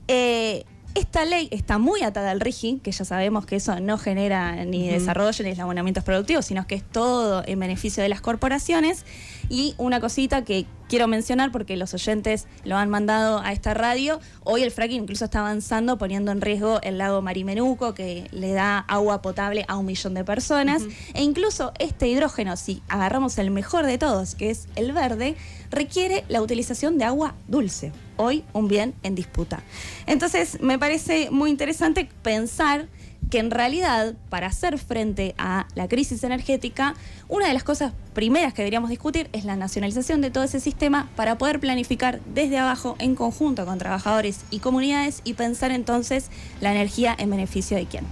esta ley está muy atada al RIGI, que ya sabemos que eso no genera ni desarrollo ni eslabonamientos productivos, sino que es todo en beneficio de las corporaciones. Y una cosita que quiero mencionar porque los oyentes lo han mandado a esta radio, hoy el fracking incluso está avanzando poniendo en riesgo el lago Marimenuco, que le da agua potable a 1 millón de personas, e incluso este hidrógeno, si agarramos el mejor de todos, que es el verde, requiere la utilización de agua dulce, hoy un bien en disputa. Entonces me parece muy interesante pensar que en realidad, para hacer frente a la crisis energética, una de las cosas primeras que deberíamos discutir es la nacionalización de todo ese sistema para poder planificar desde abajo en conjunto con trabajadores y comunidades y pensar entonces la energía en beneficio de quién.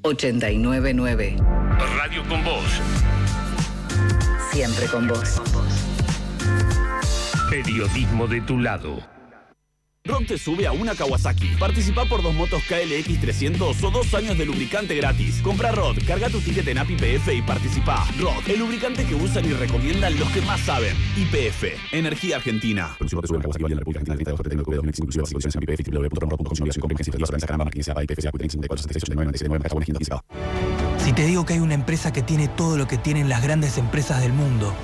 89.9 Radio con vos. Siempre con vos. Periodismo de tu lado. Rock te sube a una Kawasaki. Participa por 2 motos KLX 300 o 2 años de lubricante gratis. Compra Rod, carga tu ticket en YPF y participa. Rod, el lubricante que usan y recomiendan los que más saben. YPF, Energía Argentina. Si te digo que hay una empresa que tiene todo lo que tienen las grandes empresas del mundo,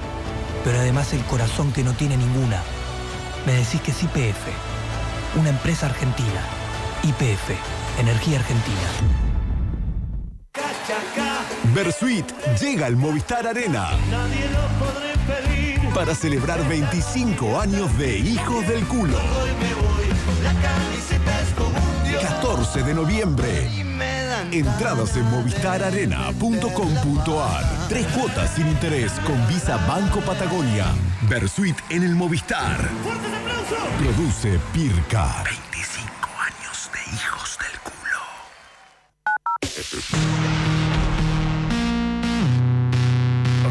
pero además el corazón que no tiene ninguna, me decís que es YPF. Una empresa argentina. YPF, Energía Argentina. Versuit llega al Movistar Arena para celebrar 25 años de Hijos del Culo. 14 de noviembre. Entradas en movistararena.com.ar. 3 cuotas sin interés con Visa Banco Patagonia. Versuit en el Movistar. Produce Pirca. 25 años de Hijos del Culo.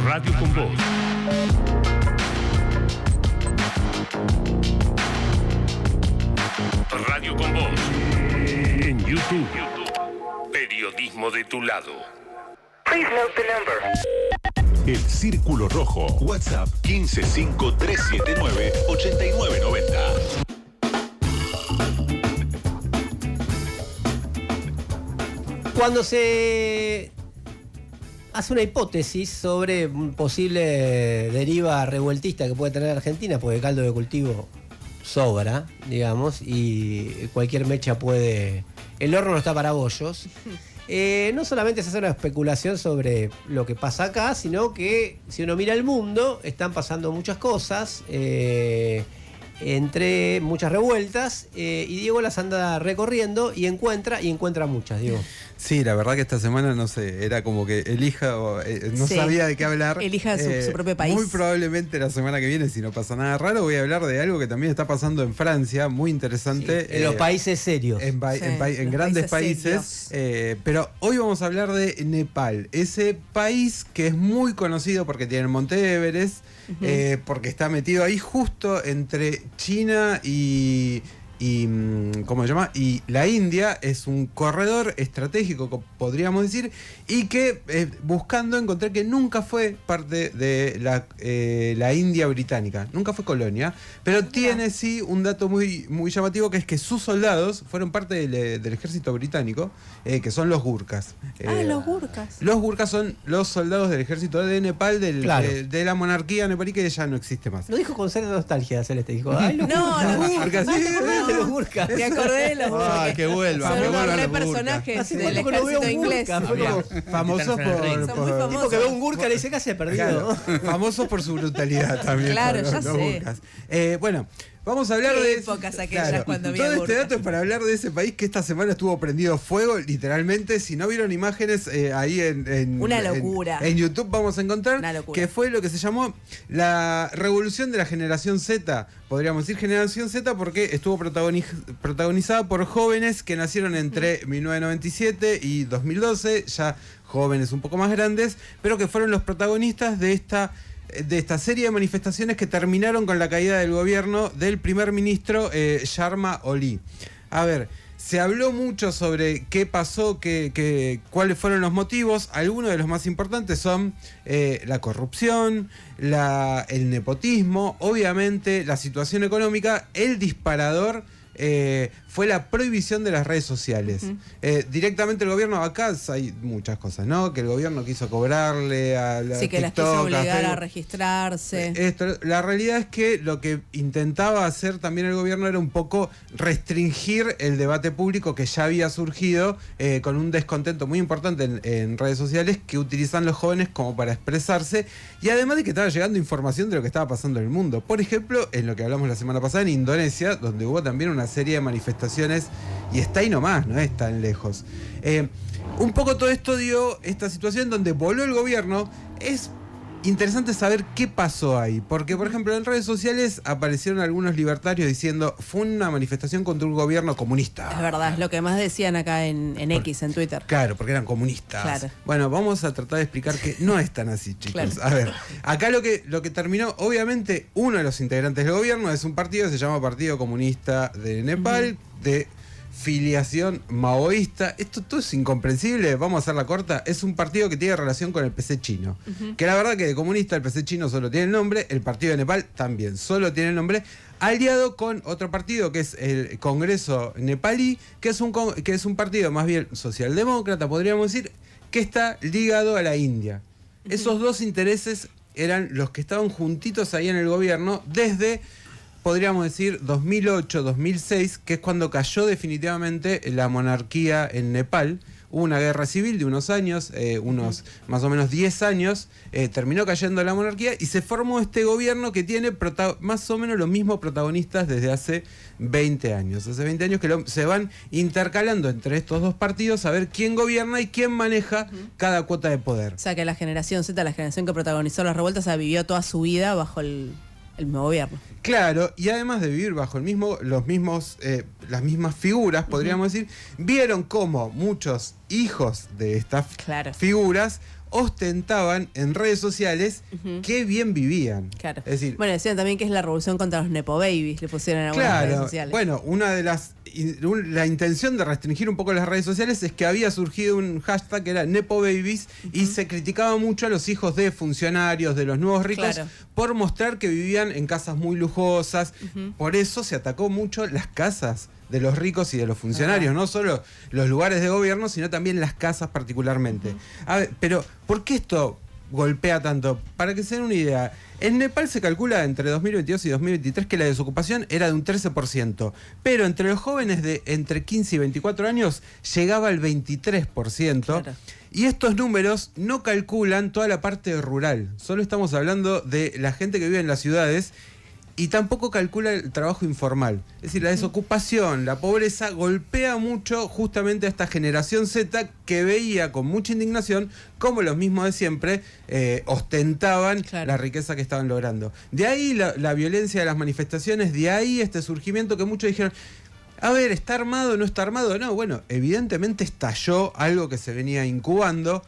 Radio con vos. Radio con vos. En YouTube. Periodismo de tu lado. Please note the number. El Círculo Rojo. WhatsApp 1553798990. Cuando se hace una hipótesis sobre un posible deriva revueltista que puede tener Argentina, porque el caldo de cultivo sobra, digamos, y cualquier mecha puede... El horno no está para bollos. No solamente se hace una especulación sobre lo que pasa acá, sino que si uno mira el mundo, están pasando muchas cosas, entre muchas revueltas, y Diego las anda recorriendo y encuentra muchas, Diego. Sí, la verdad que esta semana, no sé, era como que elija, no sabía de qué hablar. Elija su propio país. Muy probablemente la semana que viene, si no pasa nada raro, voy a hablar de algo que también está pasando en Francia, muy interesante. Sí, en los países serios. En grandes países. Pero hoy vamos a hablar de Nepal, ese país que es muy conocido porque tiene el Monte Everest, porque está metido ahí justo entre China y ¿cómo se llama? Y la India. Es un corredor estratégico, podríamos decir, y que buscando encontrar que nunca fue parte de la India británica, nunca fue colonia, pero tiene sí un dato muy, muy llamativo, que es que sus soldados fueron parte del ejército británico, que son los gurkhas. Los gurkhas. Los gurkhas son los soldados del ejército de Nepal, de la monarquía nepalí, que ya no existe más. Lo dijo con cierta nostalgia, Celeste. Dijo, ay, los gurkhas. de los burkas. Me acordé de los burkas. Que vuelva. Son que unos vuelvan re los burkas. personajes del ejército inglés. Famosos por tipo que ve un burka y le dice casi ha perdido. Claro, famosos por su brutalidad también. Claro, los ya sé. burkas. Bueno, vamos a hablar Qué de épocas aquellas cuando había todo este burkas. dato es para hablar de ese país que esta semana estuvo prendido fuego, literalmente. Si no vieron imágenes ahí en una locura. En YouTube vamos a encontrar que fue lo que se llamó la revolución de la generación Z. Podríamos decir generación Z porque estuvo protagonizada por jóvenes que nacieron entre 1997 y 2012, ya jóvenes un poco más grandes, pero que fueron los protagonistas de esta serie de manifestaciones que terminaron con la caída del gobierno del primer ministro Sharma Oli. A ver, se habló mucho sobre qué pasó, cuáles fueron los motivos. Algunos de los más importantes son la corrupción, el nepotismo, obviamente la situación económica, el disparador. Fue la prohibición de las redes sociales. Directamente el gobierno, acá hay muchas cosas, ¿no? Que el gobierno quiso cobrarle a la que las quiso obligar a registrarse. La realidad es que lo que intentaba hacer también el gobierno era un poco restringir el debate público que ya había surgido con un descontento muy importante en redes sociales que utilizan los jóvenes como para expresarse, y además de que estaba llegando información de lo que estaba pasando en el mundo. Por ejemplo, en lo que hablamos la semana pasada en Indonesia, donde hubo también una serie de manifestaciones, y está ahí nomás, no es tan lejos. Un poco todo esto dio esta situación donde voló el gobierno. Es interesante saber qué pasó ahí, porque por ejemplo en redes sociales aparecieron algunos libertarios diciendo fue una manifestación contra un gobierno comunista. Es verdad, es lo que más decían acá en X, en Twitter. Claro, porque eran comunistas. Claro. Bueno, vamos a tratar de explicar que no es tan así, chicos. Claro. A ver, acá lo que terminó, obviamente, uno de los integrantes del gobierno es un partido que se llama Partido Comunista de Nepal, de filiación maoísta. Esto todo es incomprensible, vamos a hacerla corta. Es un partido que tiene relación con el PC chino. Que la verdad que de comunista el PC chino solo tiene el nombre, el partido de Nepal también solo tiene el nombre, aliado con otro partido que es el Congreso Nepalí, que es un partido más bien socialdemócrata, podríamos decir, que está ligado a la India. Esos dos intereses eran los que estaban juntitos ahí en el gobierno desde, podríamos decir, 2008, 2006, que es cuando cayó definitivamente la monarquía en Nepal. Hubo una guerra civil de unos años, unos más o menos 10 años, terminó cayendo la monarquía y se formó este gobierno que tiene más o menos los mismos protagonistas desde hace 20 años. Hace 20 años que se van intercalando entre estos dos partidos a ver quién gobierna y quién maneja cada cuota de poder. O sea que la generación Z, la generación que protagonizó las revueltas, vivió toda su vida bajo el mismo gobierno. Claro, y además de vivir bajo las mismas figuras, podríamos decir, vieron cómo muchos hijos de estas figuras ostentaban en redes sociales qué bien vivían. Claro. Es decir, bueno, decían también que es la revolución contra los Nepo Babies, le pusieron en algunas redes sociales. Bueno, la intención de restringir un poco las redes sociales es que había surgido un hashtag que era Nepo Babies y se criticaba mucho a los hijos de funcionarios, de los nuevos ricos, por mostrar que vivían en casas muy lujosas. Por eso se atacó mucho las casas de los ricos y de los funcionarios, no solo los lugares de gobierno, sino también las casas particularmente. A ver, pero ¿por qué esto golpea tanto? Para que se den una idea, en Nepal se calcula entre 2022 y 2023 que la desocupación era de un 13%, pero entre los jóvenes de entre 15 y 24 años llegaba al 23%. Claro. Y estos números no calculan toda la parte rural, solo estamos hablando de la gente que vive en las ciudades. Y tampoco calcula el trabajo informal. Es decir, la desocupación, la pobreza golpea mucho justamente a esta generación Z que veía con mucha indignación cómo los mismos de siempre ostentaban la riqueza que estaban logrando. De ahí la violencia de las manifestaciones, de ahí este surgimiento que muchos dijeron, a ver, ¿está armado o no está armado? No, bueno, evidentemente estalló algo que se venía incubando.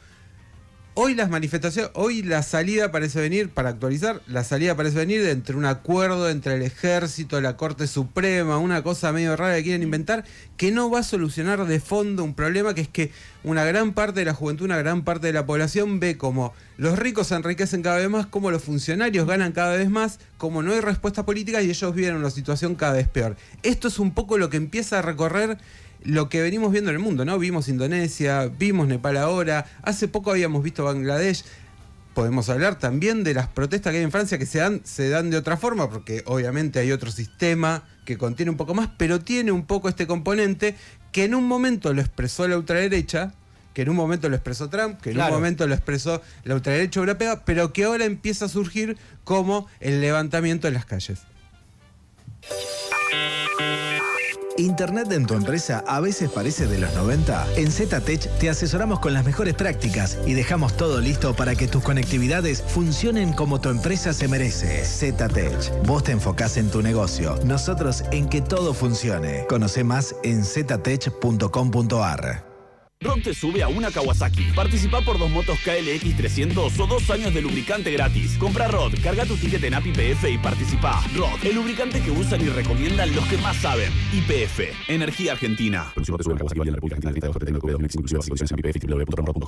Hoy las manifestaciones, hoy la salida parece venir, para actualizar, la salida parece venir de entre un acuerdo entre el ejército, la Corte Suprema, una cosa medio rara que quieren inventar, que no va a solucionar de fondo un problema que es que una gran parte de la juventud, una gran parte de la población ve como los ricos se enriquecen cada vez más, como los funcionarios ganan cada vez más, como no hay respuesta política y ellos viven una situación cada vez peor. Esto es un poco lo que empieza a recorrer lo que venimos viendo en el mundo, ¿no? Vimos Indonesia, vimos Nepal ahora, hace poco habíamos visto Bangladesh. podemos hablar también de las protestas que hay en Francia que se dan de otra forma, porque obviamente hay otro sistema que contiene un poco más, pero tiene un poco este componente que en un momento lo expresó la ultraderecha, que en un momento lo expresó Trump, que en un momento lo expresó la ultraderecha europea, pero que ahora empieza a surgir como el levantamiento en las calles. ¿Internet en tu empresa a veces parece de los 90? En ZTech te asesoramos con las mejores prácticas y dejamos todo listo para que tus conectividades funcionen como tu empresa se merece. ZTech. Vos te enfocás en tu negocio, nosotros en que todo funcione. Conoce más en ztech.com.ar. Rod te sube a una Kawasaki. Participa por 2 motos KLX 300 o 2 años de lubricante gratis. Compra Rod, carga tu ticket en YPF y participa. Rod, el lubricante que usan y recomiendan los que más saben. YPF, Energía Argentina. Próximo te sube a Kawasaki en la República Argentina el 30 de octubre de 2005. Inclusive las condiciones en YPF, www.com.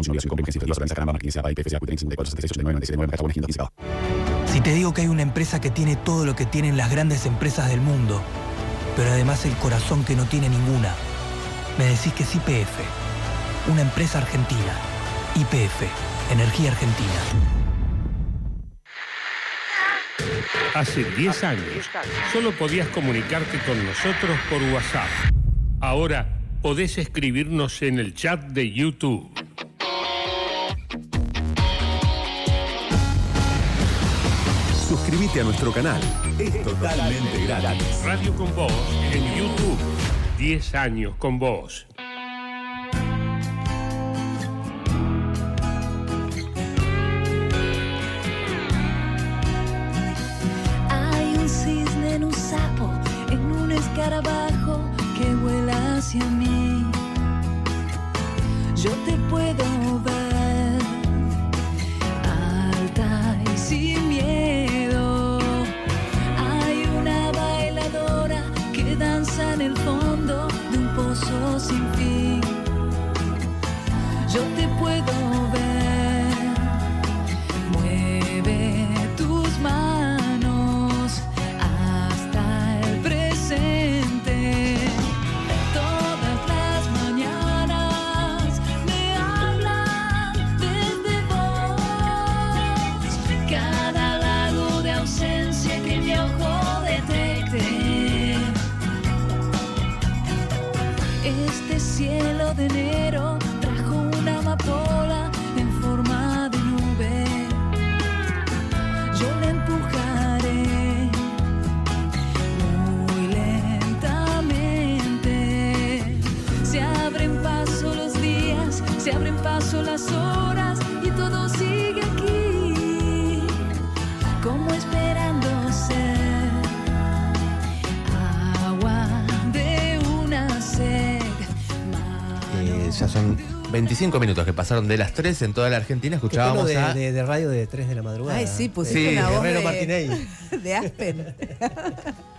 Si te digo que hay una empresa que tiene todo lo que tienen las grandes empresas del mundo, pero además el corazón que no tiene ninguna, me decís que es YPF. Una empresa argentina. YPF, Energía Argentina. Hace 10 años, solo podías comunicarte con nosotros por WhatsApp. Ahora podés escribirnos en el chat de YouTube. Suscríbete a nuestro canal. Es totalmente gratis. Radio con Vos en YouTube. 10 años con vos. En un sapo, en un escarabajo que vuela hacia mí. Yo te puedo ver, alta y sin miedo. Hay una bailadora que danza en el fondo de un pozo sin fin. Yo te puedo ver, mueve tus manos. Todas las mañanas me hablan desde vos. Cada lago de ausencia que mi ojo detecte. Este cielo de enero trajo una amapola en forma de nube. Yo la empujaré. Se abren paso las horas y todo sigue aquí, como esperando ser agua de una sed. Ya son 25 minutos que pasaron de las 3 en toda la Argentina. Escuchábamos de radio de 3 de la madrugada. Ay, sí, pusiste una voz de Aspen.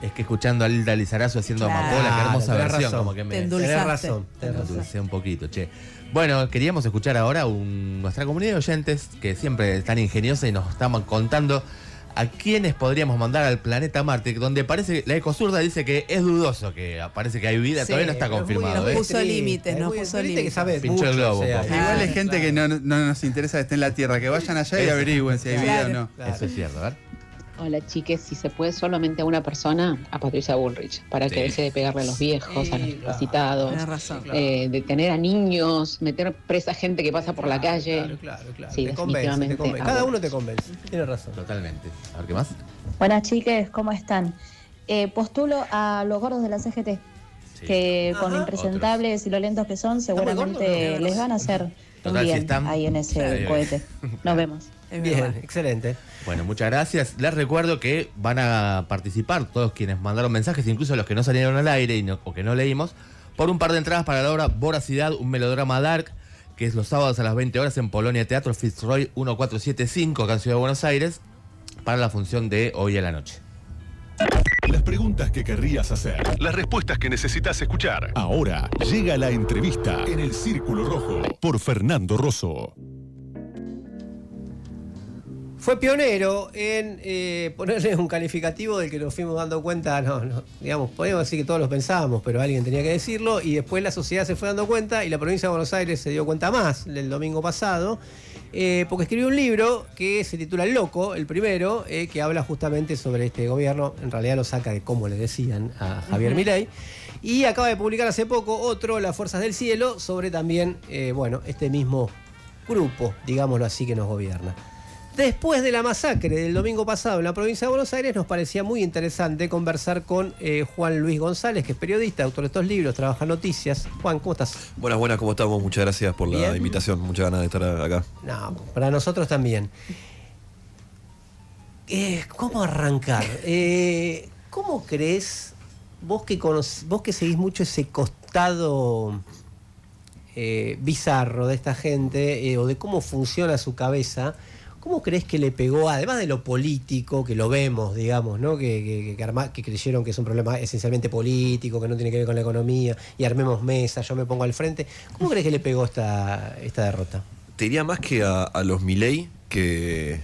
Es que escuchando a Hilda Lizarazu haciendo Amapola, qué hermosa versión. Razón. Como que me Tenés razón. endulcé un poquito, che. Bueno, queríamos escuchar ahora nuestra comunidad de oyentes, que siempre están ingeniosa y nos están contando a quiénes podríamos mandar al planeta Marte, donde parece, la Ecozurda dice que es dudoso, que parece que hay vida, sí, todavía no está confirmado. Nos puso límites, Pinchó el globo. Igual hay gente que no nos interesa que esté en la Tierra, que vayan allá y averigüen si hay vida o no. Eso es cierto, a ver. Hola chiques, si se puede solamente a una persona, a Patricia Bullrich, para que deje de pegarle a los viejos, a los discapacitados, detener a niños, meter presa a gente que pasa por la calle. Claro. Sí, definitivamente. Cada uno te convence, tienes razón. Totalmente. A ver, ¿qué más? Buenas chiques, ¿cómo están? Postulo a los gordos de la CGT, que con lo impresentables y lo lentos que son, seguramente les van a hacer un bien ahí en ese cohete. Nos vemos. Bien, excelente. Bueno, muchas gracias. Les recuerdo que van a participar todos quienes mandaron mensajes, incluso los que no salieron al aire o que no leímos, por un par de entradas para la obra Voracidad, un melodrama dark, que es los sábados a las 20 horas en Polonia Teatro Fitzroy 1475, acá en Ciudad de Buenos Aires, para la función de hoy a la noche. Las preguntas que querrías hacer, las respuestas que necesitas escuchar. Ahora llega la entrevista en el Círculo Rojo por Fernando Rosso. Fue pionero en ponerle un calificativo del que nos fuimos dando cuenta, digamos, podemos decir que todos lo pensábamos, pero alguien tenía que decirlo, y después la sociedad se fue dando cuenta y la provincia de Buenos Aires se dio cuenta más el domingo pasado. porque escribió un libro que se titula El Loco, el primero, que habla justamente sobre este gobierno. En realidad lo saca de cómo le decían a Javier Milei. Y acaba de publicar hace poco otro, Las Fuerzas del Cielo, sobre también, este mismo grupo, digámoslo así, que nos gobierna. Después de la masacre del domingo pasado en la provincia de Buenos Aires, nos parecía muy interesante conversar con Juan Luis González, que es periodista, autor de estos libros, trabaja en noticias. Juan, ¿cómo estás? Buenas, ¿cómo estamos? Muchas gracias por la invitación, muchas ganas de estar acá. No, para nosotros también. ¿Cómo arrancar? ¿Cómo crees, vos que seguís mucho ese costado bizarro de esta gente, o de cómo funciona su cabeza, ¿cómo crees que le pegó, además de lo político, que lo vemos, digamos, ¿no? Que creyeron que es un problema esencialmente político, que no tiene que ver con la economía, y armemos mesa, yo me pongo al frente? ¿Cómo crees que le pegó esta derrota? Te diría más que a los Milei, que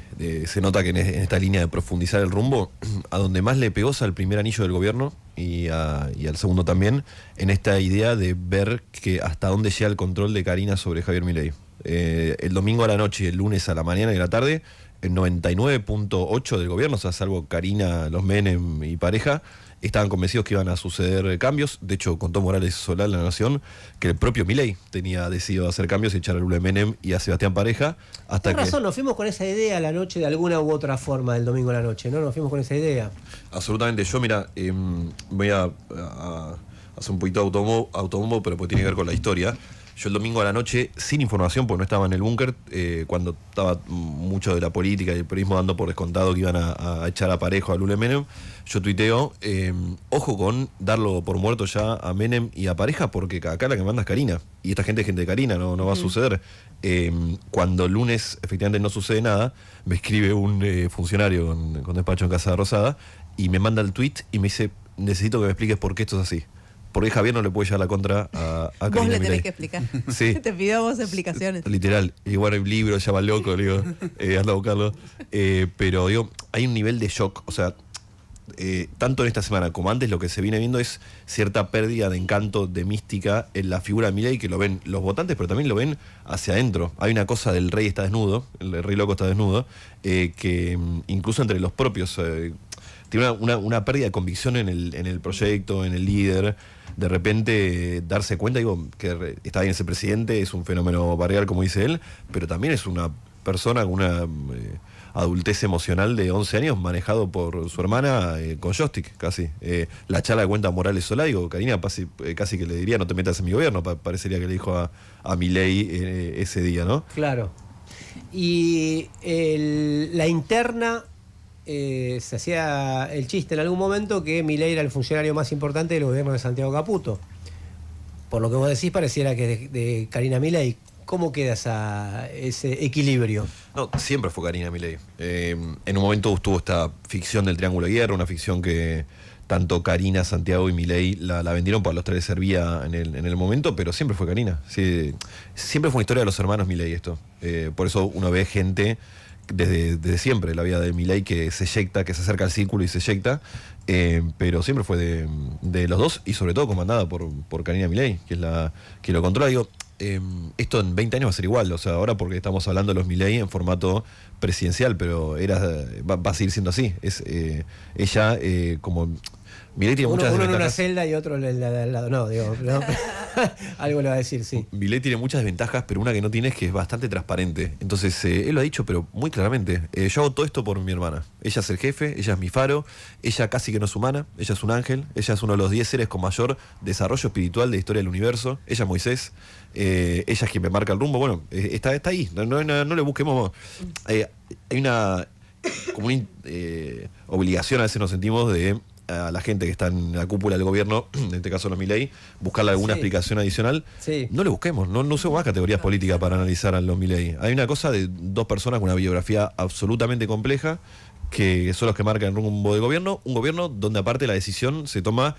se nota que en esta línea de profundizar el rumbo, a donde más le pegó es al primer anillo del gobierno y al segundo también, en esta idea de ver que hasta dónde llega el control de Karina sobre Javier Milei. El domingo a la noche y el lunes a la mañana y a la tarde, el 99.8 del gobierno, o sea, salvo Karina, los Menem y pareja, estaban convencidos que iban a suceder cambios. De hecho, contó Morales Solá en La Nación que el propio Milei tenía decidido hacer cambios y echar a Lula Menem y a Sebastián Pareja. Hasta Tienes razón, nos fuimos con esa idea la noche de alguna u otra forma el domingo a la noche, ¿no? Nos fuimos con esa idea. Absolutamente. Yo, mira, voy a hacer un poquito autobombo, pero pues tiene que ver con la historia. Yo el domingo a la noche, sin información, porque no estaba en el búnker, cuando estaba mucho de la política y el periodismo dando por descontado que iban a echar a Parejo a Lula Menem, yo tuiteo, ojo con darlo por muerto ya a Menem y a Pareja, porque acá la que manda es Karina, y esta gente es gente de Karina, no va a suceder. Cuando el lunes efectivamente no sucede nada, me escribe un funcionario con despacho en Casa Rosada, y me manda el tuit y me dice, necesito que me expliques por qué esto es así. Porque Javier no le puede llevar la contra a Karina Vos le Milei. tenés que explicar. Sí. Te pido a vos explicaciones. Literal. Y bueno, hay un libro, se llama Loco, digo, anda a buscarlo. Pero digo, hay un nivel de shock. O sea, tanto en esta semana como antes, lo que se viene viendo es cierta pérdida de encanto, de mística en la figura de Milei, que lo ven los votantes, pero también lo ven hacia adentro. Hay una cosa del rey está desnudo, el rey loco está desnudo, que incluso entre los propios tiene una pérdida de convicción en el proyecto, en el líder. De repente darse cuenta, digo, que está bien ese presidente, es un fenómeno barrial, como dice él, pero también es una persona con una adultez emocional de 11 años, manejado por su hermana con joystick, casi. La charla de cuenta Morales Solá, digo, Karina casi que le diría, no te metas en mi gobierno, parecería que le dijo a Milei ese día, ¿no? Claro. Y la interna... se hacía el chiste en algún momento que Milei era el funcionario más importante del gobierno de Santiago Caputo. Por lo que vos decís, pareciera que de Karina Milei. ¿Cómo queda ese equilibrio? No, siempre fue Karina Milei. En un momento estuvo esta ficción del Triángulo de Hierro, una ficción que tanto Karina, Santiago y Milei la vendieron, para los tres servía en el momento, pero siempre fue Karina. Sí, siempre fue una historia de los hermanos Milei esto. Por eso uno ve gente... Desde siempre la vida de Milei que se eyecta, que se acerca al círculo y se eyecta, pero siempre fue de los dos, y sobre todo comandada por Karina Milei, que es la que lo controla. Digo, esto en 20 años va a ser igual, o sea, ahora porque estamos hablando de los Milei en formato presidencial, pero va a seguir siendo así. Es ella como... Milei tiene muchas uno desventajas. en una celda y otro en la de al lado. No, digo, no. Algo le va a decir, sí. Milei tiene muchas desventajas, pero una que no tiene es que es bastante transparente. Entonces, él lo ha dicho, pero muy claramente. Yo hago todo esto por mi hermana. Ella es el jefe, ella es mi faro, ella casi que no es humana, ella es un ángel, ella es uno de los 10 seres con mayor desarrollo espiritual de la historia del universo, ella es Moisés, ella es quien me marca el rumbo. Bueno, está ahí, no le busquemos. Hay una obligación, a veces nos sentimos, de a la gente que está en la cúpula del gobierno, en este caso los Milei, buscarle alguna explicación adicional. Sí. No le busquemos, no usemos más categorías políticas para analizar a los Milei. Hay una cosa de dos personas con una biografía absolutamente compleja, que son los que marcan el rumbo del gobierno, un gobierno donde aparte la decisión se toma,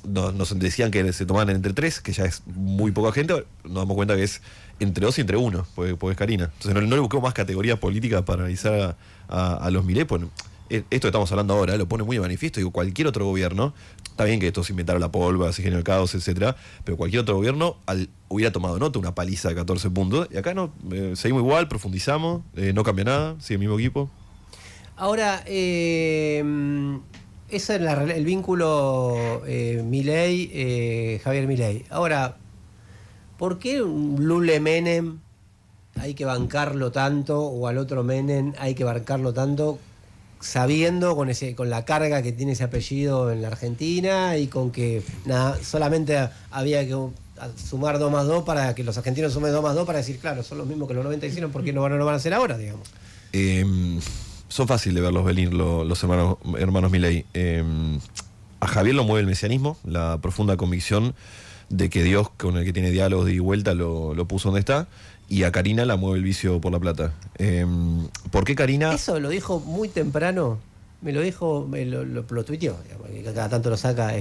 nos decían que se tomaban entre tres, que ya es muy poca gente, nos damos cuenta que es entre dos y entre uno, porque es Karina. Entonces no le busquemos más categorías políticas para analizar a los Milei, pues esto que estamos hablando ahora lo pone muy de manifiesto. Digo, cualquier otro gobierno, Está bien que estos inventaron la pólvora, se generó el caos, etcétera, pero cualquier otro gobierno hubiera tomado nota, una paliza de 14 puntos. Y acá no, seguimos igual, profundizamos, no cambia nada, sigue el mismo equipo. Ahora, ese es el vínculo Milei, Javier Ahora, ¿por qué un Lule Menem hay que bancarlo tanto, o al otro Menem hay que bancarlo tanto, sabiendo con la carga que tiene ese apellido en la Argentina y con que solamente había que sumar 2 más 2 para que los argentinos sumen 2 más 2 para decir, claro, son los mismos que los 90 hicieron, ¿por qué no lo van a hacer ahora, digamos? Son fáciles de verlos venir los hermanos Milei. A Javier lo mueve el mesianismo, la profunda convicción de que Dios, con el que tiene diálogos de ida y vuelta, lo puso donde está. Y a Karina la mueve el vicio por la plata. ¿Por qué Karina? Eso lo dijo muy temprano. Me lo dijo, lo tuiteó, que cada tanto lo saca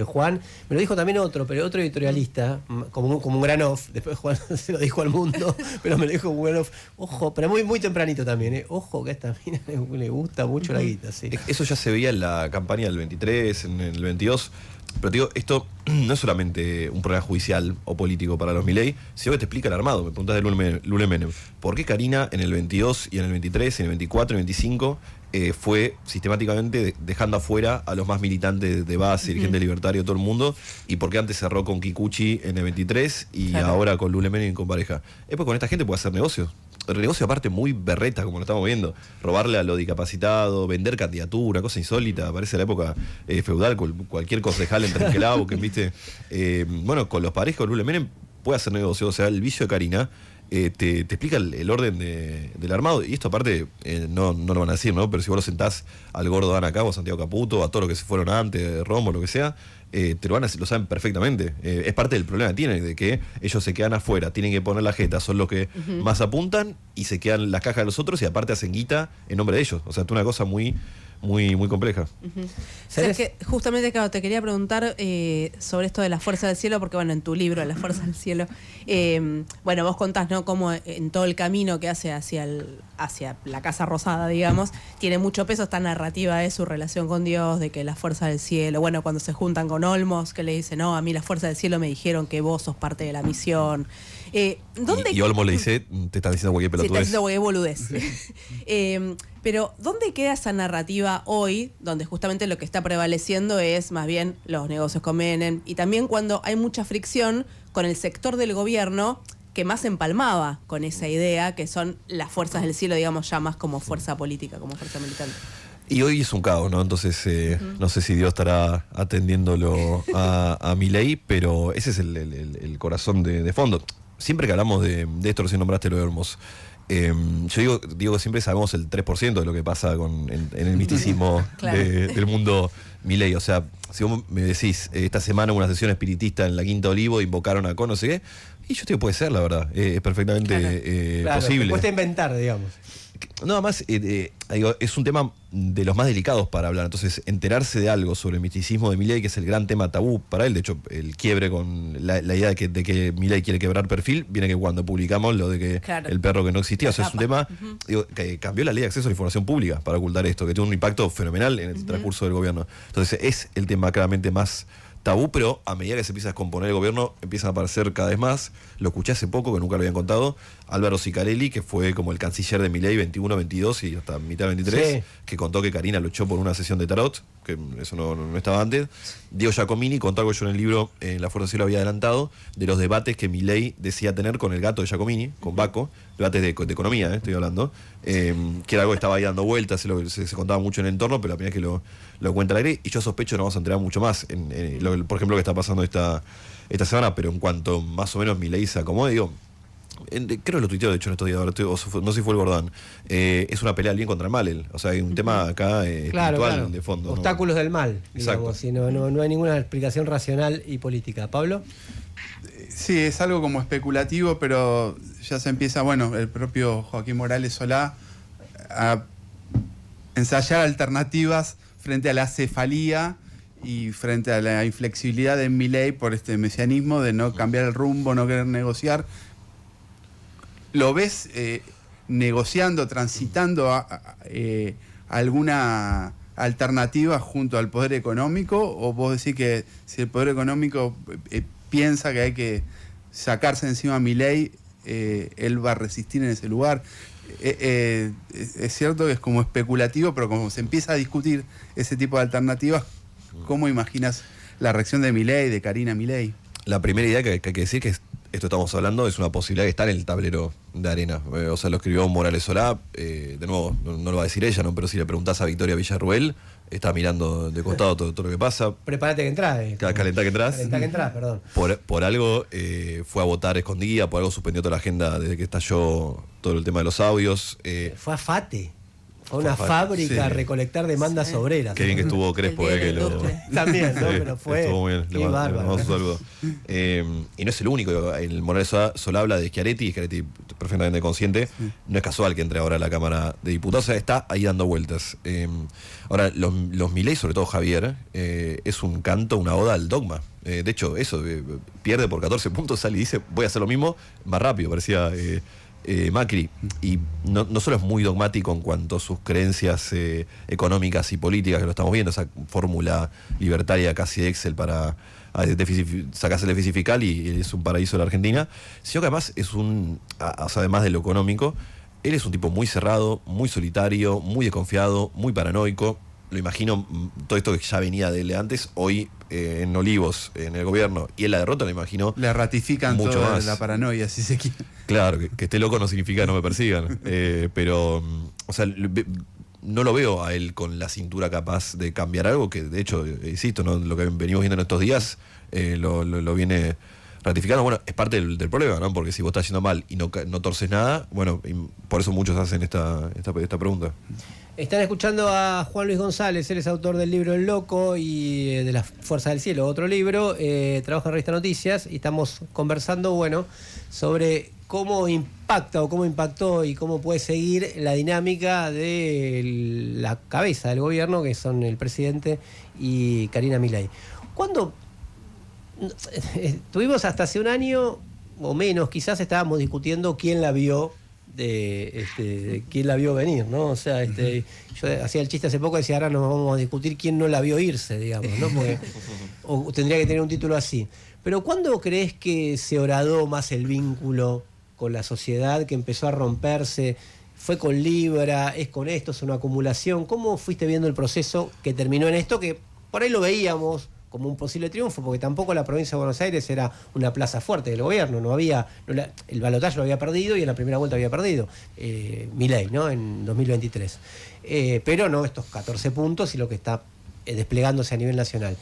Juan. Me lo dijo también otro editorialista, como un gran off. Después Juan se lo dijo al mundo, pero me lo dijo un gran off. Ojo, pero muy tempranito también. Ojo, que a esta mina le gusta mucho la guita. Sí. Eso ya se veía en la campaña del 23, en el 22. Pero te digo, esto no es solamente un problema judicial o político para los Milei, sino que te explica el armado. Me preguntás de Lule Menem. ¿Por qué Karina en el 22 y en el 23, en el 24 y el 25 fue sistemáticamente dejando afuera a los más militantes de base, dirigente libertario, todo el mundo? ¿Y por qué antes cerró con Kikuchi en el 23 y ahora con Lule Menem con pareja? Es porque con esta gente puede hacer negocios. El negocio aparte muy berreta, como lo estamos viendo. Robarle a lo discapacitado, vender candidatura, cosa insólita. Parece la época feudal, cualquier concejal en Trenquelao, que viste. Bueno, con los parejos Lule Menem puede hacer negocio. O sea, el vicio de Karina te explica el orden del armado. Y esto aparte, no lo van a decir, ¿no? Pero si vos lo sentás al gordo Dan acá, o Santiago Caputo, a todos los que se fueron antes, Romo, lo que sea, lo saben perfectamente. Es parte del problema que tienen, de que ellos se quedan afuera, tienen que poner la jeta, son los que más apuntan y se quedan las cajas de los otros y aparte hacen guita en nombre de ellos. O sea, es una cosa muy compleja. ¿Sabes que justamente, claro, te quería preguntar sobre esto de la fuerza del cielo, porque bueno, en tu libro, La fuerza del cielo, bueno, vos contás, ¿no?, cómo en todo el camino que hace hacia la Casa Rosada, digamos, tiene mucho peso esta narrativa de su relación con Dios, de que la fuerza del cielo, bueno, cuando se juntan con Olmos, que le dice, no, a mí la fuerza del cielo me dijeron que vos sos parte de la misión. Y Olmos le dice, te están diciendo cualquier pelotudez. Sí, te están diciendo cualquier boludez. Pero, ¿dónde queda esa narrativa hoy, donde justamente lo que está prevaleciendo es más bien los negocios con Menem, y también cuando hay mucha fricción con el sector del gobierno que más empalmaba con esa idea, que son las fuerzas del cielo, digamos, ya más como fuerza política, como fuerza militante? Y hoy es un caos, ¿no? Entonces, no sé si Dios estará atendiéndolo a Milei, pero ese es el corazón de fondo. Siempre que hablamos de esto, recién nombraste lo de Olmos. Yo digo que siempre sabemos el 3% de lo que pasa en el misticismo Claro. del mundo Milei. O sea, si vos me decís, esta semana hubo una sesión espiritista en la Quinta Olivo, invocaron a Con, no sé qué, y yo digo, puede ser, la verdad. Es perfectamente posible. Te cuesta inventar, digamos. Nada más, digo, es un tema de los más delicados para hablar. Entonces, enterarse de algo sobre el misticismo de Milei, que es el gran tema tabú para él, de hecho, el quiebre con la idea de que Milei quiere quebrar perfil, viene que cuando publicamos lo de que el perro que no existía, o sea, es un tema digo, que cambió la ley de acceso a la información pública para ocultar esto, que tiene un impacto fenomenal en el transcurso del gobierno. Entonces, es el tema claramente más tabú, pero a medida que se empieza a descomponer el gobierno, empiezan a aparecer cada vez más. Lo escuché hace poco, que nunca lo habían contado, Álvaro Sicarelli, que fue como el canciller de Milei 21, 22 y hasta mitad 23, que contó que Karina lo echó por una sesión de tarot, que eso no estaba antes. Diego Giacomini contó algo que yo en el libro, en La Fuerza del Cielo, había adelantado, de los debates que Milei decía tener con el gato de Giacomini, con Baco, debates de economía, estoy hablando, que era algo que estaba ahí dando vueltas, se contaba mucho en el entorno, pero la primera vez que lo cuenta al aire, y yo sospecho que nos vamos a enterar mucho más, por ejemplo, lo que está pasando esta semana, pero en cuanto más o menos Milei se acomode, digo, creo que lo tuiteó de hecho en estos días, no sé si fue el Gordán, es una pelea del bien contra el mal, o sea, hay un tema acá espiritual de fondo. Obstáculos del mal, digamos, Exacto. si no hay ninguna explicación racional y política. ¿Pablo? Sí, es algo como especulativo, pero ya se empieza, bueno, el propio Joaquín Morales Solá a ensayar alternativas frente a la cefalía y frente a la inflexibilidad de Milei por este mesianismo de no cambiar el rumbo, no querer negociar. ¿Lo ves negociando, transitando alguna alternativa junto al poder económico, o vos decís que si el poder económico piensa que hay que sacarse encima a Milei, él va a resistir en ese lugar? Es cierto que es como especulativo, pero como se empieza a discutir ese tipo de alternativas, ¿cómo imaginas la reacción de Milei, de Karina Milei? La primera idea que hay que decir que esto estamos hablando es una posibilidad que está en el tablero de arena. O sea, lo escribió Morales Solá, de nuevo, no lo va a decir ella, ¿no? Pero si le preguntás a Victoria Villarruel, está mirando de costado todo lo que pasa. Prepárate que entrás. Calentá que entrás. Calentá que entrás, perdón. Por algo fue a votar escondida, por algo suspendió toda la agenda desde que estalló todo el tema de los audios. Fue a FATE. Fue una fábrica a recolectar demandas obreras. Qué bien que estuvo Crespo, que lo... También, ¿no? Pero fue... Estuvo muy bien, le mandamos un saludo. Y no es el único, el Morales Solá habla de Schiaretti perfectamente consciente, no es casual que entre ahora a la Cámara de Diputados, o sea, está ahí dando vueltas. Ahora, los Milei, sobre todo Javier, es un canto, una oda al dogma. De hecho, eso, pierde por 14 puntos, sale y dice, voy a hacer lo mismo, más rápido, parecía... Macri, y no solo es muy dogmático en cuanto a sus creencias económicas y políticas, que lo estamos viendo, esa fórmula libertaria casi de Excel para sacarse el déficit fiscal y es un paraíso de la Argentina, sino que además además de lo económico, él es un tipo muy cerrado, muy solitario, muy desconfiado, muy paranoico. Lo imagino, todo esto que ya venía de él antes, hoy en Olivos, en el gobierno, y en la derrota, lo imagino. Le ratifican mucho toda más. la paranoia, si se quiere. Claro, que esté loco no significa que no me persigan. Pero, o sea, no lo veo a él con la cintura capaz de cambiar algo, que de hecho, insisto, ¿no? Lo que venimos viendo en estos días lo viene ratificando. Bueno, es parte del problema, ¿no? Porque si vos estás yendo mal y no torces nada, bueno, por eso muchos hacen esta pregunta. Están escuchando a Juan Luis González, él es autor del libro El Loco y de La Fuerza del Cielo, otro libro, trabaja en Revista Noticias y estamos conversando, sobre cómo impacta o cómo impactó y cómo puede seguir la dinámica de la cabeza del gobierno, que son el presidente y Karina Milei. ¿Cuándo? Tuvimos hasta hace un año o menos, quizás estábamos discutiendo quién la vio quién la vio venir, ¿no? O sea, yo hacía el chiste hace poco, decía, ahora nos vamos a discutir quién no la vio irse, digamos, ¿no? Porque, o tendría que tener un título así. Pero ¿cuándo crees que se horadó más el vínculo con la sociedad, que empezó a romperse? ¿Fue con Libra? ¿Es con esto? ¿Es una acumulación? ¿Cómo fuiste viendo el proceso que terminó en esto, que por ahí lo veíamos como un posible triunfo, porque tampoco la provincia de Buenos Aires era una plaza fuerte del gobierno, el balotaje lo había perdido y en la primera vuelta había perdido Milei, ¿no? En 2023. Pero no estos 14 puntos y lo que está desplegándose a nivel nacional.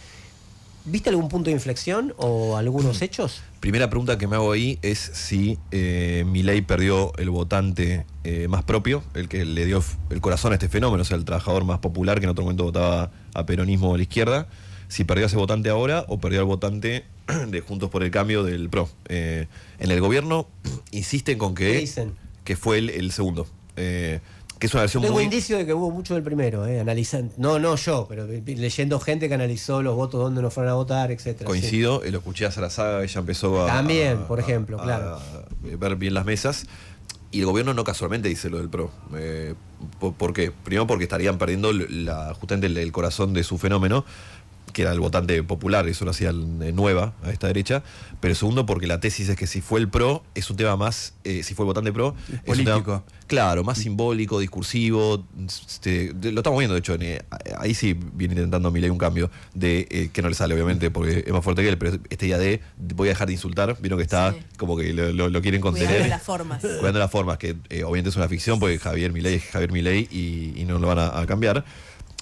¿Viste algún punto de inflexión o algunos hechos? Primera pregunta que me hago ahí es si Milei perdió el votante más propio, el que le dio el corazón a este fenómeno, o sea, el trabajador más popular que en otro momento votaba a peronismo o a la izquierda. Si perdió ese votante ahora o perdió el votante de Juntos por el Cambio del PRO. En el gobierno insisten con que fue el segundo. Que es una versión Tengo indicio de que hubo mucho del primero, analizando. No yo, pero leyendo gente que analizó los votos, dónde no fueron a votar, etcétera. Coincido, lo escuché a Sarazaga, ella empezó También, por ejemplo, claro. Ver bien las mesas. Y el gobierno no casualmente dice lo del PRO. ¿Por qué? Primero porque estarían perdiendo justamente el corazón de su fenómeno, que era el votante popular, eso lo hacía nueva a esta derecha, pero segundo porque la tesis es que si fue el PRO, es un tema más, si fue el votante PRO, es político. Un tema, claro, más simbólico, discursivo, lo estamos viendo, de hecho, ahí sí viene intentando Milei un cambio, que no le sale obviamente porque es más fuerte que él, pero esta idea de voy a dejar de insultar, vieron que está como que lo quieren contener. Cuidando las formas. Cuidando las formas, que obviamente es una ficción porque Javier Milei es Javier Milei y no lo van a cambiar.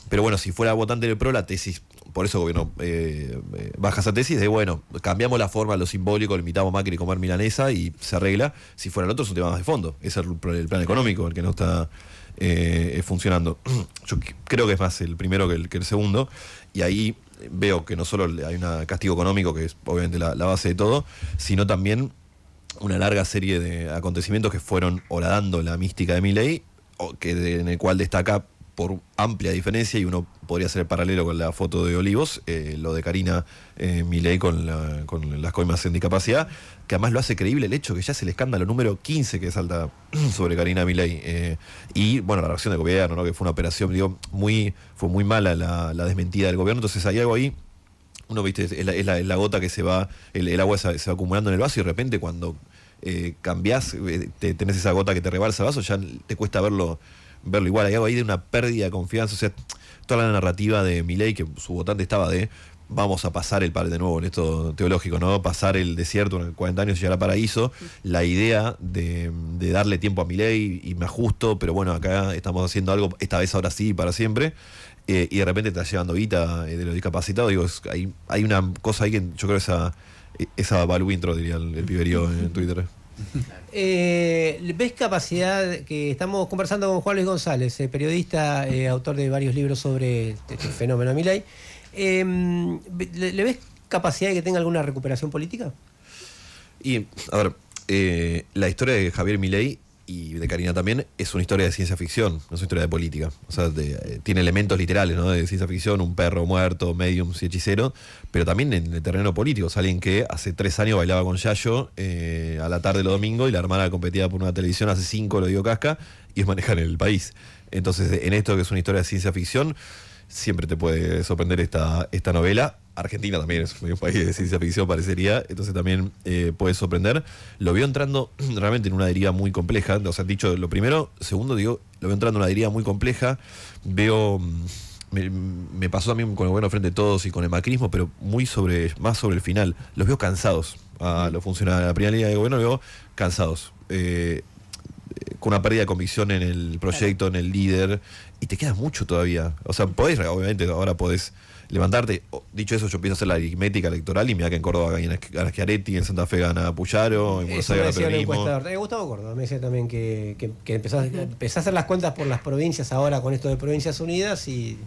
Pero bueno, si fuera votante del PRO, la tesis, por eso el gobierno baja esa tesis de, cambiamos la forma, lo simbólico, le invitamos a Macri a comer milanesa y se arregla. Si fuera el otro, es un tema más de fondo. Ese es el plan económico, el que no está funcionando. Yo creo que es más el primero que el segundo. Y ahí veo que no solo hay un castigo económico, que es obviamente la base de todo, sino también una larga serie de acontecimientos que fueron horadando la mística de Milei, en el cual destaca por amplia diferencia, y uno podría hacer el paralelo con la foto de Olivos, lo de Karina Milei con las coimas en discapacidad, que además lo hace creíble el hecho que ya es el escándalo número 15 que salta sobre Karina Milei. Y bueno, la reacción del gobierno, ¿no? Que fue una operación, fue muy mala la desmentida del gobierno. Entonces hay algo ahí, uno, viste, es la gota que se va, el agua se va acumulando en el vaso, y de repente cuando cambiás, tenés esa gota que te rebalsa el vaso, ya te cuesta verlo igual. Hay algo ahí de una pérdida de confianza. O sea, toda la narrativa de Milei, que su votante estaba de vamos a pasar de nuevo en esto teológico, ¿no? Pasar el desierto en 40 años y llegar a paraíso. La idea de darle tiempo a Milei y me ajusto, pero bueno, acá estamos haciendo algo, esta vez ahora sí, para siempre. Y de repente te está llevando guita de los discapacitados. Digo, hay una cosa ahí que yo creo esa Balu intro, diría el piberío en Twitter. ¿Ves capacidad? Que estamos conversando con Juan Luis González, periodista, autor de varios libros sobre este fenómeno Milei. ¿Le ves capacidad de que tenga alguna recuperación política? Y, a ver, la historia de Javier Milei y de Karina también es una historia de ciencia ficción, no es una historia de política. O sea, tiene elementos literales, ¿no? De ciencia ficción, un perro muerto, mediums y hechicero, pero también en el terreno político. Es alguien que hace 3 años bailaba con Yayo a la tarde de los domingos, y la hermana competía por una televisión hace 5, lo digo Casca, y es manejar el país. Entonces, en esto que es una historia de ciencia ficción, siempre te puede sorprender esta novela. Argentina también es un país de ciencia ficción, parecería, entonces también puede sorprender. Lo veo entrando realmente en una deriva muy compleja. O sea, dicho lo primero, segundo, digo, lo veo entrando en una deriva muy compleja. Veo, me pasó también con el gobierno Frente de Todos y con el macrismo, pero más sobre el final. Los veo cansados a los funcionarios de la primera línea de gobierno, los veo cansados. Con una pérdida de convicción en el proyecto, en el líder, y te queda mucho todavía. O sea, obviamente ahora podés levantarte. Dicho eso, yo empiezo a hacer la aritmética electoral y mira que en Córdoba gana Schiaretti, en Santa Fe gana Puyaro, en Buenos Aires gana peronismo. Gustavo Córdoba me decía también que empezás a hacer las cuentas por las provincias ahora con esto de Provincias Unidas y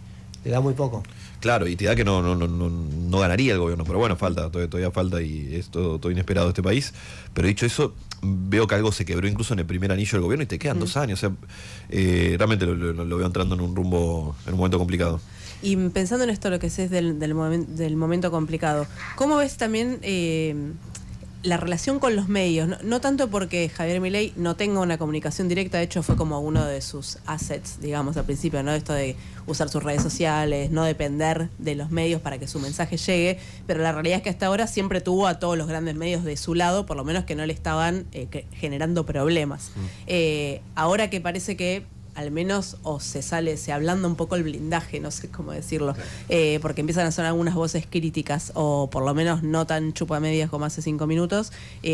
te da muy poco. Claro, y te da que no ganaría el gobierno, pero bueno, todavía falta, y es todo inesperado de este país. Pero dicho eso, veo que algo se quebró incluso en el primer anillo del gobierno y te quedan 2 años. O sea, realmente lo veo entrando en un momento complicado. Y pensando en esto, lo que es del momento complicado, ¿cómo ves también la relación con los medios? No tanto porque Javier Milei no tenga una comunicación directa, de hecho fue como uno de sus assets, digamos, al principio, ¿no? Esto de usar sus redes sociales, no depender de los medios para que su mensaje llegue, pero la realidad es que hasta ahora siempre tuvo a todos los grandes medios de su lado, por lo menos que no le estaban generando problemas. Ahora que parece que al menos se ablanda un poco el blindaje, no sé cómo decirlo, porque empiezan a sonar algunas voces críticas, o por lo menos no tan chupamedias como hace 5 minutos.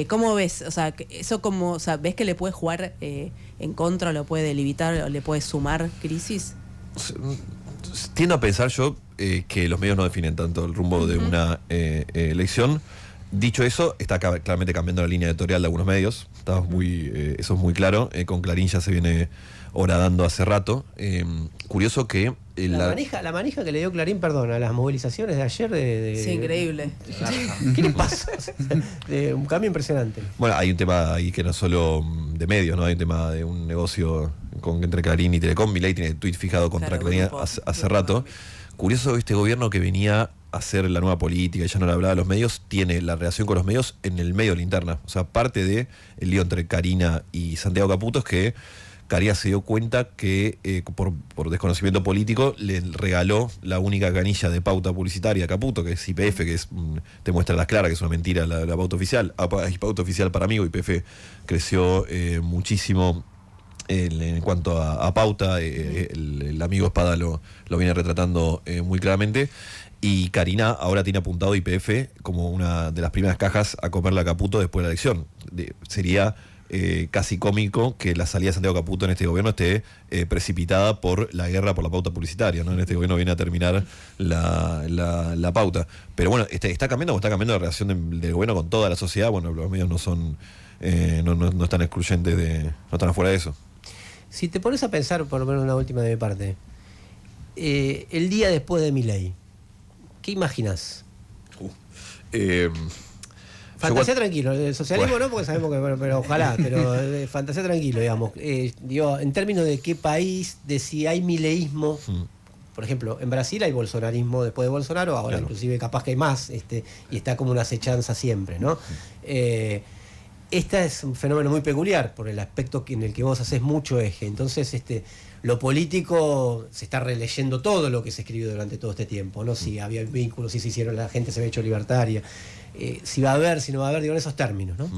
¿Cómo ves? O sea, eso como, o sea, ¿ves que le puede jugar en contra, o lo puede debilitar, o le puede sumar crisis? Tiendo a pensar yo que los medios no definen tanto el rumbo de una elección. Dicho eso, está claramente cambiando la línea editorial de algunos medios. Eso es muy claro. Con Clarín ya se viene horadando hace rato. Curioso que la manija que le dio Clarín, perdón, a las movilizaciones de ayer sí, increíble. ¿Qué le pasa? Un cambio impresionante. Bueno, hay un tema ahí que no es solo de medios, ¿no? Hay un tema de un negocio entre Clarín y Telecom. Milei tiene tweet fijado contra Clarín hace rato. Curioso este gobierno que venía a hacer la nueva política y ya no le hablaba a los medios, tiene la relación con los medios en el medio de linterna. O sea, parte del lío entre Karina y Santiago Caputo es que Karina se dio cuenta que por desconocimiento político le regaló la única canilla de pauta publicitaria a Caputo, que es YPF, que te muestra las claras que es una mentira la pauta oficial. Hay pauta oficial para mí, YPF creció muchísimo en cuanto a pauta. El amigo Espada lo viene retratando muy claramente. Y Karina ahora tiene apuntado YPF como una de las primeras cajas a comerla a Caputo después de la elección. Sería casi cómico que la salida de Santiago Caputo en este gobierno esté precipitada por la guerra por la pauta publicitaria, ¿no? En este gobierno viene a terminar la pauta. Pero bueno, está cambiando la relación del gobierno con toda la sociedad. Bueno, los medios no son no están excluyentes no están afuera de eso. Si te pones a pensar, por lo menos una última de mi parte, el día después de Milei, ¿qué imaginas? Fantasía tranquilo, el socialismo no, porque sabemos que, pero ojalá, pero fantasía tranquilo, digamos. Digo, en términos de qué país, de si hay mileísmo, por ejemplo, en Brasil hay bolsonarismo después de Bolsonaro, ahora claro. Inclusive capaz que hay más, y está como una acechanza siempre, ¿no? Este es un fenómeno muy peculiar por el aspecto en el que vos haces mucho eje. Entonces, lo político se está releyendo todo lo que se escribió durante todo este tiempo, ¿no? Si había vínculos, si se hicieron, la gente se había hecho libertaria, si va a haber, si no va a haber, digo, en esos términos, ¿no?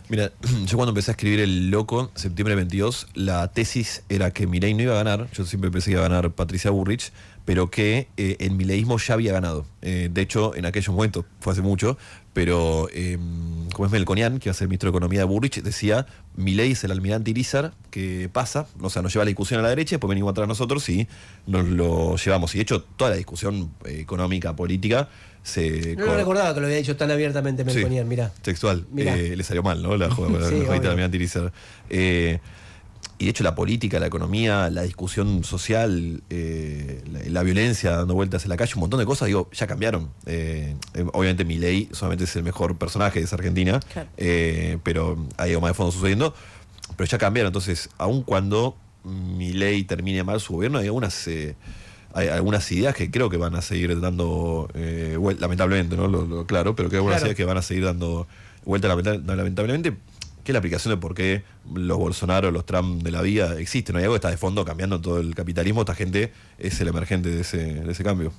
Mira, yo cuando empecé a escribir El Loco, septiembre 22, la tesis era que Milei no iba a ganar, yo siempre pensé que iba a ganar Patricia Bullrich, pero que el mileísmo ya había ganado. De hecho, en aquellos momentos, fue hace mucho, pero como es Melconian, que va a ser ministro de Economía de Bullrich, decía, Milei es el almirante Irizar que pasa, o sea, nos lleva la discusión a la derecha, después venimos atrás nosotros y nos lo llevamos. Y de hecho, toda la discusión económica, política, no lo recordaba que lo había dicho tan abiertamente Melconian, mirá. Textual. Le salió mal, ¿no? La jugada sí, del almirante Irizar. Y de hecho la política, la economía, la discusión social, la violencia dando vueltas en la calle, un montón de cosas, digo, ya cambiaron. Obviamente Milei solamente es el mejor personaje de esa Argentina, claro. Pero hay algo más de fondo sucediendo, pero ya cambiaron. Entonces, aun cuando Milei termine mal su gobierno, hay algunas ideas que creo que van a seguir dando vuelta, lamentablemente, ¿no? Claro, pero que hay algunas ideas que van a seguir dando vuelta lamentablemente, que es la aplicación de por qué los Bolsonaro, los Trump de la vida existen. ¿No? Hay algo que está de fondo cambiando todo el capitalismo. Esta gente es el emergente de ese cambio.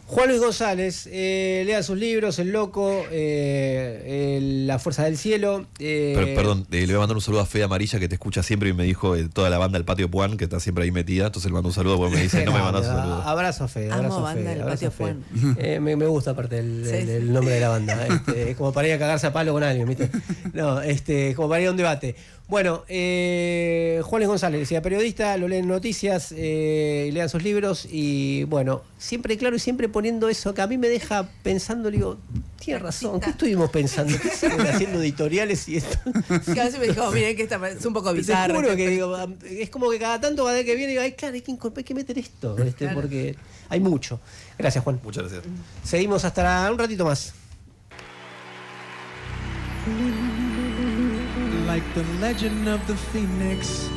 Juan Luis González, lea sus libros, El Loco, La Fuerza del Cielo. Perdón, le voy a mandar un saludo a Fe Amarilla, que te escucha siempre y me dijo toda la banda del Patio Puan, que está siempre ahí metida. Entonces le mando un saludo porque me dice, no me mandas un saludo. Abrazo a Fe, abrazo a Fe. Banda del Patio Puan. Me gusta aparte el nombre de la banda. Es como para ir a cagarse a palo con alguien, ¿viste? No, como para ir a un debate. Bueno, Juan Luis González, decía periodista, lo leen noticias, lean sus libros y bueno, siempre claro y siempre poniendo eso que a mí me deja pensando, digo, tiene razón, ¿qué estuvimos pensando? ¿Qué estuvimos haciendo editoriales y esto? Que a veces me dijo, miren que es un poco bizarro. Te juro que digo, es como que cada tanto que viene digo, ay, claro, hay que meter esto, claro. Porque hay mucho. Gracias, Juan. Muchas gracias. Seguimos hasta un ratito más. Like the legend of the phoenix,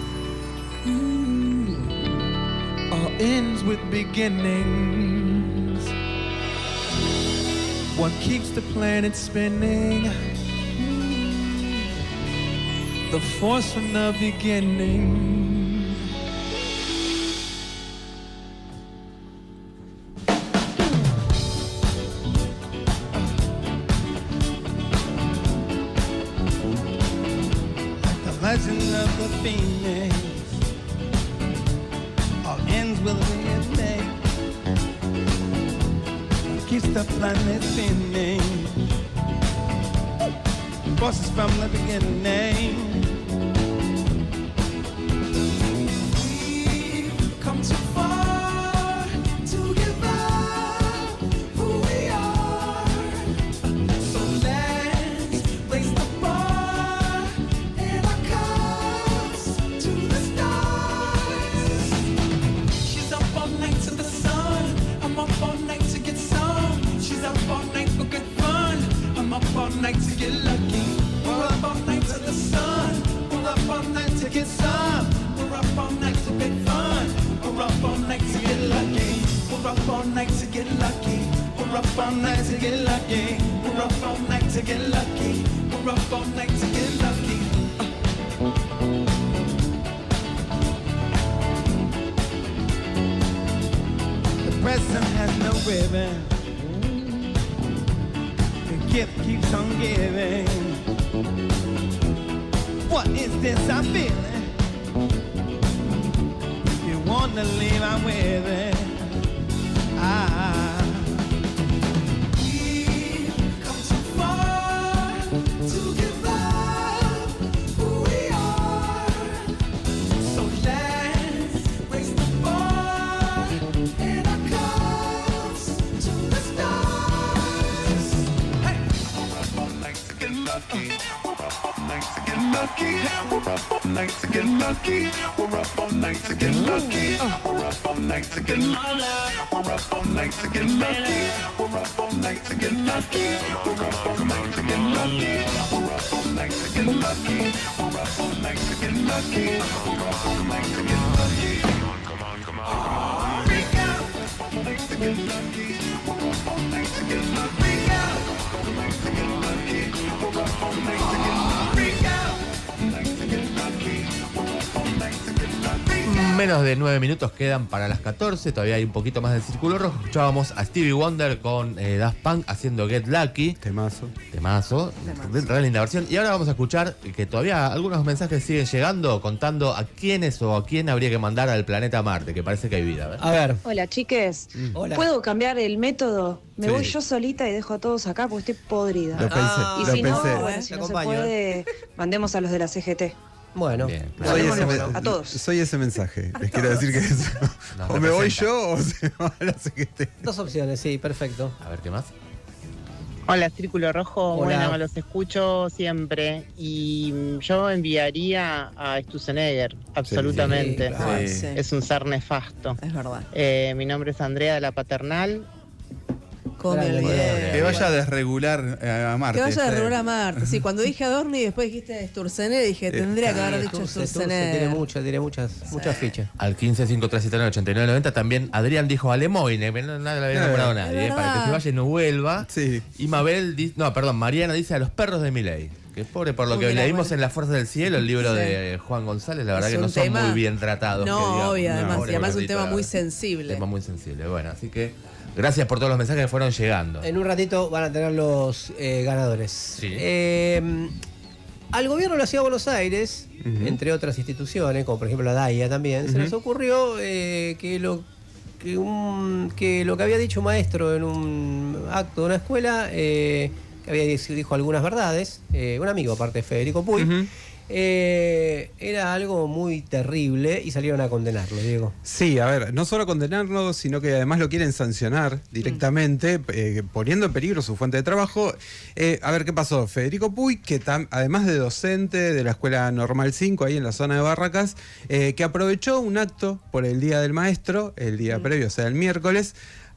all ends with beginnings. What keeps the planet spinning? The force from the beginning. Legend of the phoenix, all ends with a beginning. Keeps the planet spinning. Forces from the beginning. We've come too far to give up who we are. So let's raise the bar. She's up all night to the sun. I'm up all night to get some. She's up all night for good fun. I'm up all night to get lucky. We're up all night to the sun. We're up all night to get some. We're up all night to get fun. We're up all night to get lucky. We're up all night to get lucky. We're up all night to get lucky. We're up all night to get lucky. We're up all night to get lucky. Present has no ribbon. The gift keeps on giving. What is this I'm feeling? If you want to leave, I'm with it. We've come too far to give up who we are. So let's raise the bar and our cups to the stars. Hey! We're up all night to get lucky. We're up all night to get lucky. lucky. We're up all night to get lucky. We're up all night to get lucky. We're up all night to get lucky. We're up all night to get lucky. We're up all night to get lucky. We're up all night to get lucky. We're up all night to get lucky. We're up all night to get lucky. We're up all night to get lucky. Come on, come on, come on. Freak out. We're up all night to get lucky. We're up all night to get lucky. Freak out. We're up all night to get lucky. We're up all night to get lucky. Freak out. Night to get lucky. We're up all night to get lucky. Menos de 9 minutos quedan para las 14. Todavía hay un poquito más del Círculo Rojo. Escuchábamos a Stevie Wonder con Daft Punk haciendo Get Lucky. Temazo. Re linda versión. Y ahora vamos a escuchar que todavía algunos mensajes siguen llegando contando a quiénes o a quién habría que mandar al planeta Marte, que parece que hay vida. A ver. Hola, chiques. Hola. ¿Puedo cambiar el método? Me Sí. voy yo solita y dejo a todos acá porque estoy podrida. Lo pensé, Y lo si no, pensé. bueno, si Te no se acompaño, puede, mandemos a los de la CGT. Bueno, A todos. Soy ese mensaje. Les quiero decir que eso. O me voy yo o se va a la CGT. dos opciones, sí, perfecto. A ver, ¿qué más? Hola, Círculo Rojo. Hola. Bueno, los escucho siempre. Y yo enviaría a Sturzenegger, absolutamente. Sí, claro. Sí. Es un ser nefasto. Es verdad. Mi nombre es Andrea de la Paternal. Come Grande, el Andrea. bien. Que vaya a desregular a Marte. Que vaya a regular a Marte. Sí, cuando dije Adorni y después dijiste Sturzenegger, dije, tendría que haber dicho Turce Sturzenegger. tiene muchas fichas. Al 15-5379-8990 también Adrián dijo a Lemoyne, que nadie le había nombrado nadie, verdad. para que se vaya y no vuelva. Sí. Y Mabel dice, Mariana dice a los perros de Milei. Que pobre, por lo que Mira, leímos bueno. en La Fuerza del Cielo, el libro Sí. de Juan González, la verdad Es que no un son tema- muy bien tratados. No, que digamos. obvio, además. Pobre Y además es un gordito, tema la muy verdad. sensible. Tema muy sensible. Bueno, así que gracias por todos los mensajes que fueron llegando. En un ratito van a tener los ganadores. Sí. Al gobierno de la Ciudad de Buenos Aires, entre otras instituciones, como por ejemplo la DAIA también, se les ocurrió que lo que había dicho un maestro en un acto de una escuela, que dijo algunas verdades, un amigo aparte de Federico Puy, era algo muy terrible y salieron a condenarlo, Diego. Sí, a ver, no solo condenarlo, sino que además lo quieren sancionar directamente, poniendo en peligro su fuente de trabajo. A ver, ¿qué pasó? Federico Puy, que además de docente de la Escuela Normal 5, ahí en la zona de Barracas, que aprovechó un acto por el Día del Maestro, el día previo, o sea, el miércoles,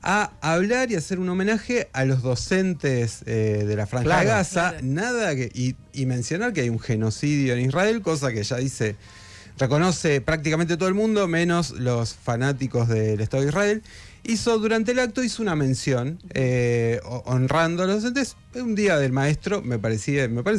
a hablar y hacer un homenaje a los docentes de la Franja de Gaza, y mencionar que hay un genocidio en Israel, cosa que ya reconoce prácticamente todo el mundo, menos los fanáticos del Estado de Israel. Durante el acto hizo una mención honrando a los docentes. Un día del maestro, me parece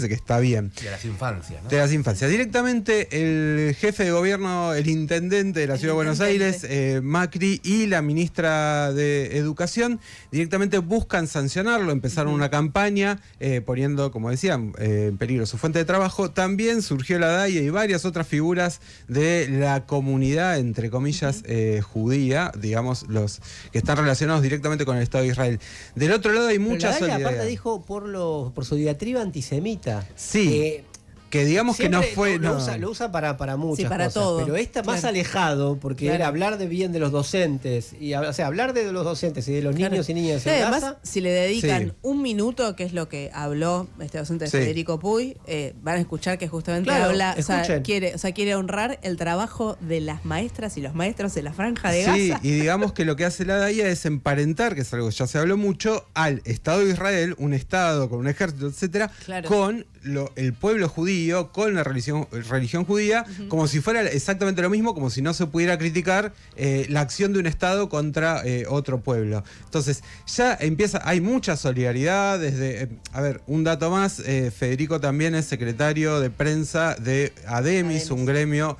que está bien. De las infancias, ¿no? De las infancias. Directamente el jefe de gobierno, el intendente de la Ciudad de Buenos Aires, Macri, y la ministra de Educación, directamente buscan sancionarlo. Empezaron una campaña poniendo, como decían, en peligro su fuente de trabajo. También surgió la DAIA y varias otras figuras de la comunidad, entre comillas, judía, digamos, los que están relacionados directamente con el Estado de Israel. Del otro lado hay mucha Pero la DAIA solidaridad. aparte dijo por su diatriba antisemita. Sí. Que digamos que no fue. Lo usa para muchas Sí, para cosas. todo. Pero esta más Claro. alejado, porque Claro. era hablar de bien de los docentes. O sea, hablar de los docentes y de los niños y niñas Sí, en además, Gaza. si le dedican Sí. un minuto, que es lo que habló este docente de Sí. Federico Puy, van a escuchar que justamente Claro, habla, escuchen. quiere honrar el trabajo de las maestras y los maestros de la Franja de Sí, Gaza. y digamos que lo que hace la DAIA es emparentar, que es algo que ya se habló mucho, al Estado de Israel, un Estado con un ejército, etcétera, Claro. con el pueblo judío, con la religión judía, como si fuera exactamente lo mismo, como si no se pudiera criticar la acción de un Estado contra otro pueblo. Entonces, ya hay mucha solidaridad desde, a ver, un dato más, Federico también es secretario de prensa de ADEMIS, un gremio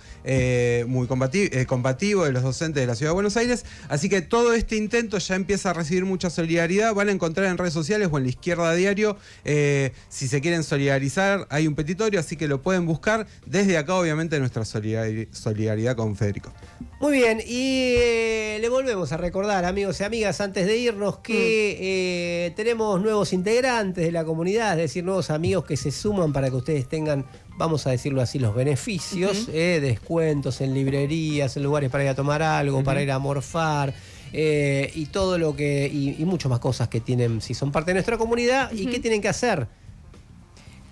muy combativo de los docentes de la Ciudad de Buenos Aires, así que todo este intento ya empieza a recibir mucha solidaridad. Van a encontrar en redes sociales o en La Izquierda Diario, si se quieren solidarizar, hay un petitorio, así que lo pueden buscar. Desde acá, obviamente, nuestra solidaridad con Federico. Muy bien, y le volvemos a recordar, amigos y amigas, antes de irnos, que tenemos nuevos integrantes de la comunidad, es decir, nuevos amigos que se suman para que ustedes tengan, vamos a decirlo así, los beneficios, descuentos en librerías, en lugares para ir a tomar algo, para ir a morfar. Y todo lo que. Y muchas más cosas que tienen, si son parte de nuestra comunidad. ¿Y qué tienen que hacer?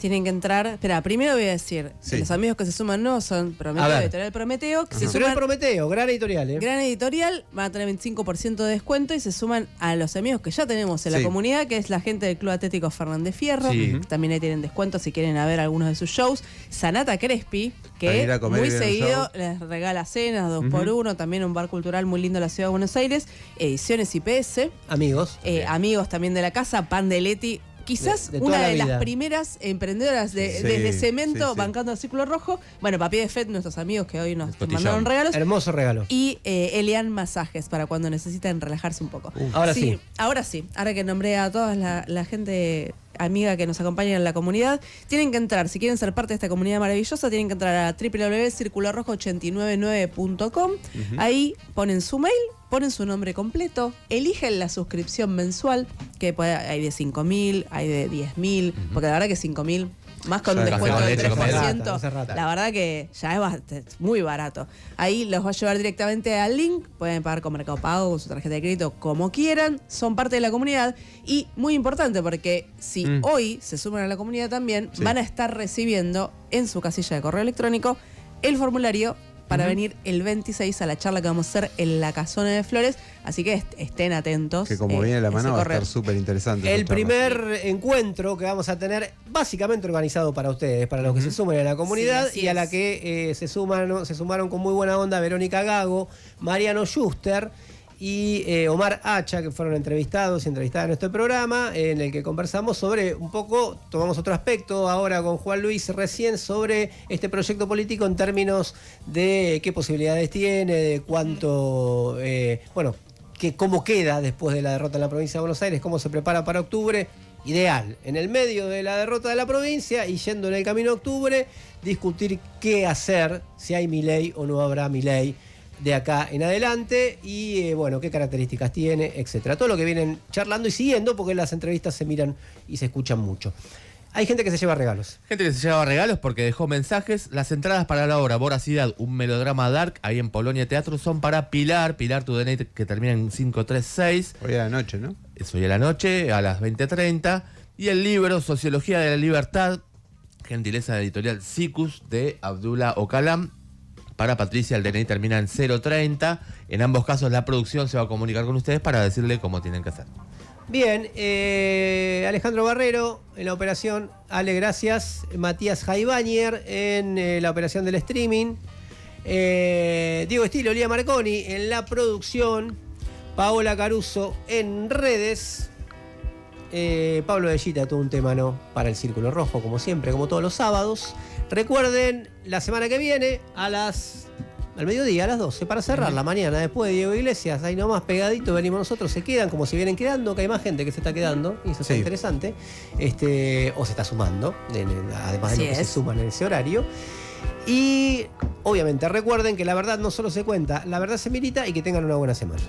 tienen que entrar. Espera, primero voy a decir, Sí. los amigos que se suman no son A Prometeo, ver. Editorial Prometeo, que se Editorial suman. Prometeo, gran editorial, ¿eh? Gran editorial, van a tener 25% de descuento y se suman a los amigos que ya tenemos en la Sí. comunidad, que es la gente del Club Atlético Fernández Fierro. Sí. También ahí tienen descuento si quieren a ver algunos de sus shows. Sanata Crespi, Para ir que a comer muy y ver un seguido show. les regala cenas 2x1, también un bar cultural muy lindo en la ciudad de Buenos Aires. Ediciones IPS. Amigos. Amigos también de la casa, Pan de Leti. Quizás De toda una la de vida. las primeras emprendedoras Sí, desde Cemento, sí, sí. bancando el Círculo Rojo. Bueno, Papi de Fed, nuestros amigos que hoy nos Cotillón. mandaron regalos. Hermoso regalo. Y Elian Masajes para cuando necesiten relajarse un poco. Ahora sí. Ahora sí. Ahora que nombré a toda la gente amiga que nos acompaña en la comunidad, tienen que entrar, si quieren ser parte de esta comunidad maravillosa, tienen que entrar a www.circulorrojo899.com. Ahí ponen su mail, ponen su nombre completo, eligen la suscripción mensual, que hay de 5.000, hay de 10.000, porque la verdad que 5.000, más con un Ya, descuento café del con leche, 3%, hace rata. la verdad que ya es muy barato. Ahí los va a llevar directamente al link, pueden pagar con Mercado Pago, con su tarjeta de crédito, como quieran, son parte de la comunidad y muy importante porque si hoy se suman a la comunidad también, van a estar recibiendo en su casilla de correo electrónico el formulario para venir el 26 a la charla que vamos a hacer en la Casona de Flores, así que estén atentos. Que como viene la ese mano va a correo. estar súper interesante. El primer encuentro que vamos a tener básicamente organizado para ustedes, para los que se sumen a la comunidad Sí, así y a la es. que se sumaron con muy buena onda Verónica Gago, Mariano Schuster y Omar Hacha, que fueron entrevistadas en este programa, en el que conversamos sobre un poco, tomamos otro aspecto ahora con Juan Luis recién sobre este proyecto político en términos de qué posibilidades tiene, de cuánto, cómo queda después de la derrota en la provincia de Buenos Aires, cómo se prepara para octubre. Ideal, en el medio de la derrota de la provincia y yendo en el camino a octubre, discutir qué hacer, si hay Milei o no habrá Milei de acá en adelante y qué características tiene, etcétera. Todo lo que vienen charlando y siguiendo porque las entrevistas se miran y se escuchan mucho. Hay gente que se lleva regalos. Gente que se lleva regalos porque dejó mensajes. Las entradas para la obra Voracidad, un melodrama dark, ahí en Polonia Teatro, son para Pilar Tudenate, que termina en 536. Hoy a la noche, ¿no? Es hoy a la noche, a las 20:30. Y el libro Sociología de la Libertad, gentileza de la editorial Sicus, de Abdullah Ocalam, para Patricia. El DNI termina en 030. En ambos casos la producción se va a comunicar con ustedes para decirle cómo tienen que hacer. Bien, Alejandro Barrero en la operación, Ale, gracias. Matías Jaibañer en la operación del streaming. Diego Estilo, Lía Marconi en la producción. Paola Caruso en redes. Pablo Bellita, todo un tema, ¿no? Para el Círculo Rojo, como siempre, como todos los sábados. Recuerden, la semana que viene, al mediodía, a las 12, para cerrar la mañana, después de Diego Iglesias, ahí nomás pegadito venimos nosotros, se quedan como si vienen quedando, que hay más gente que se está quedando, y eso es interesante, o se está sumando, además de Así lo que se es. suman en ese horario. Y obviamente recuerden que la verdad no solo se cuenta, la verdad se milita y que tengan una buena semana.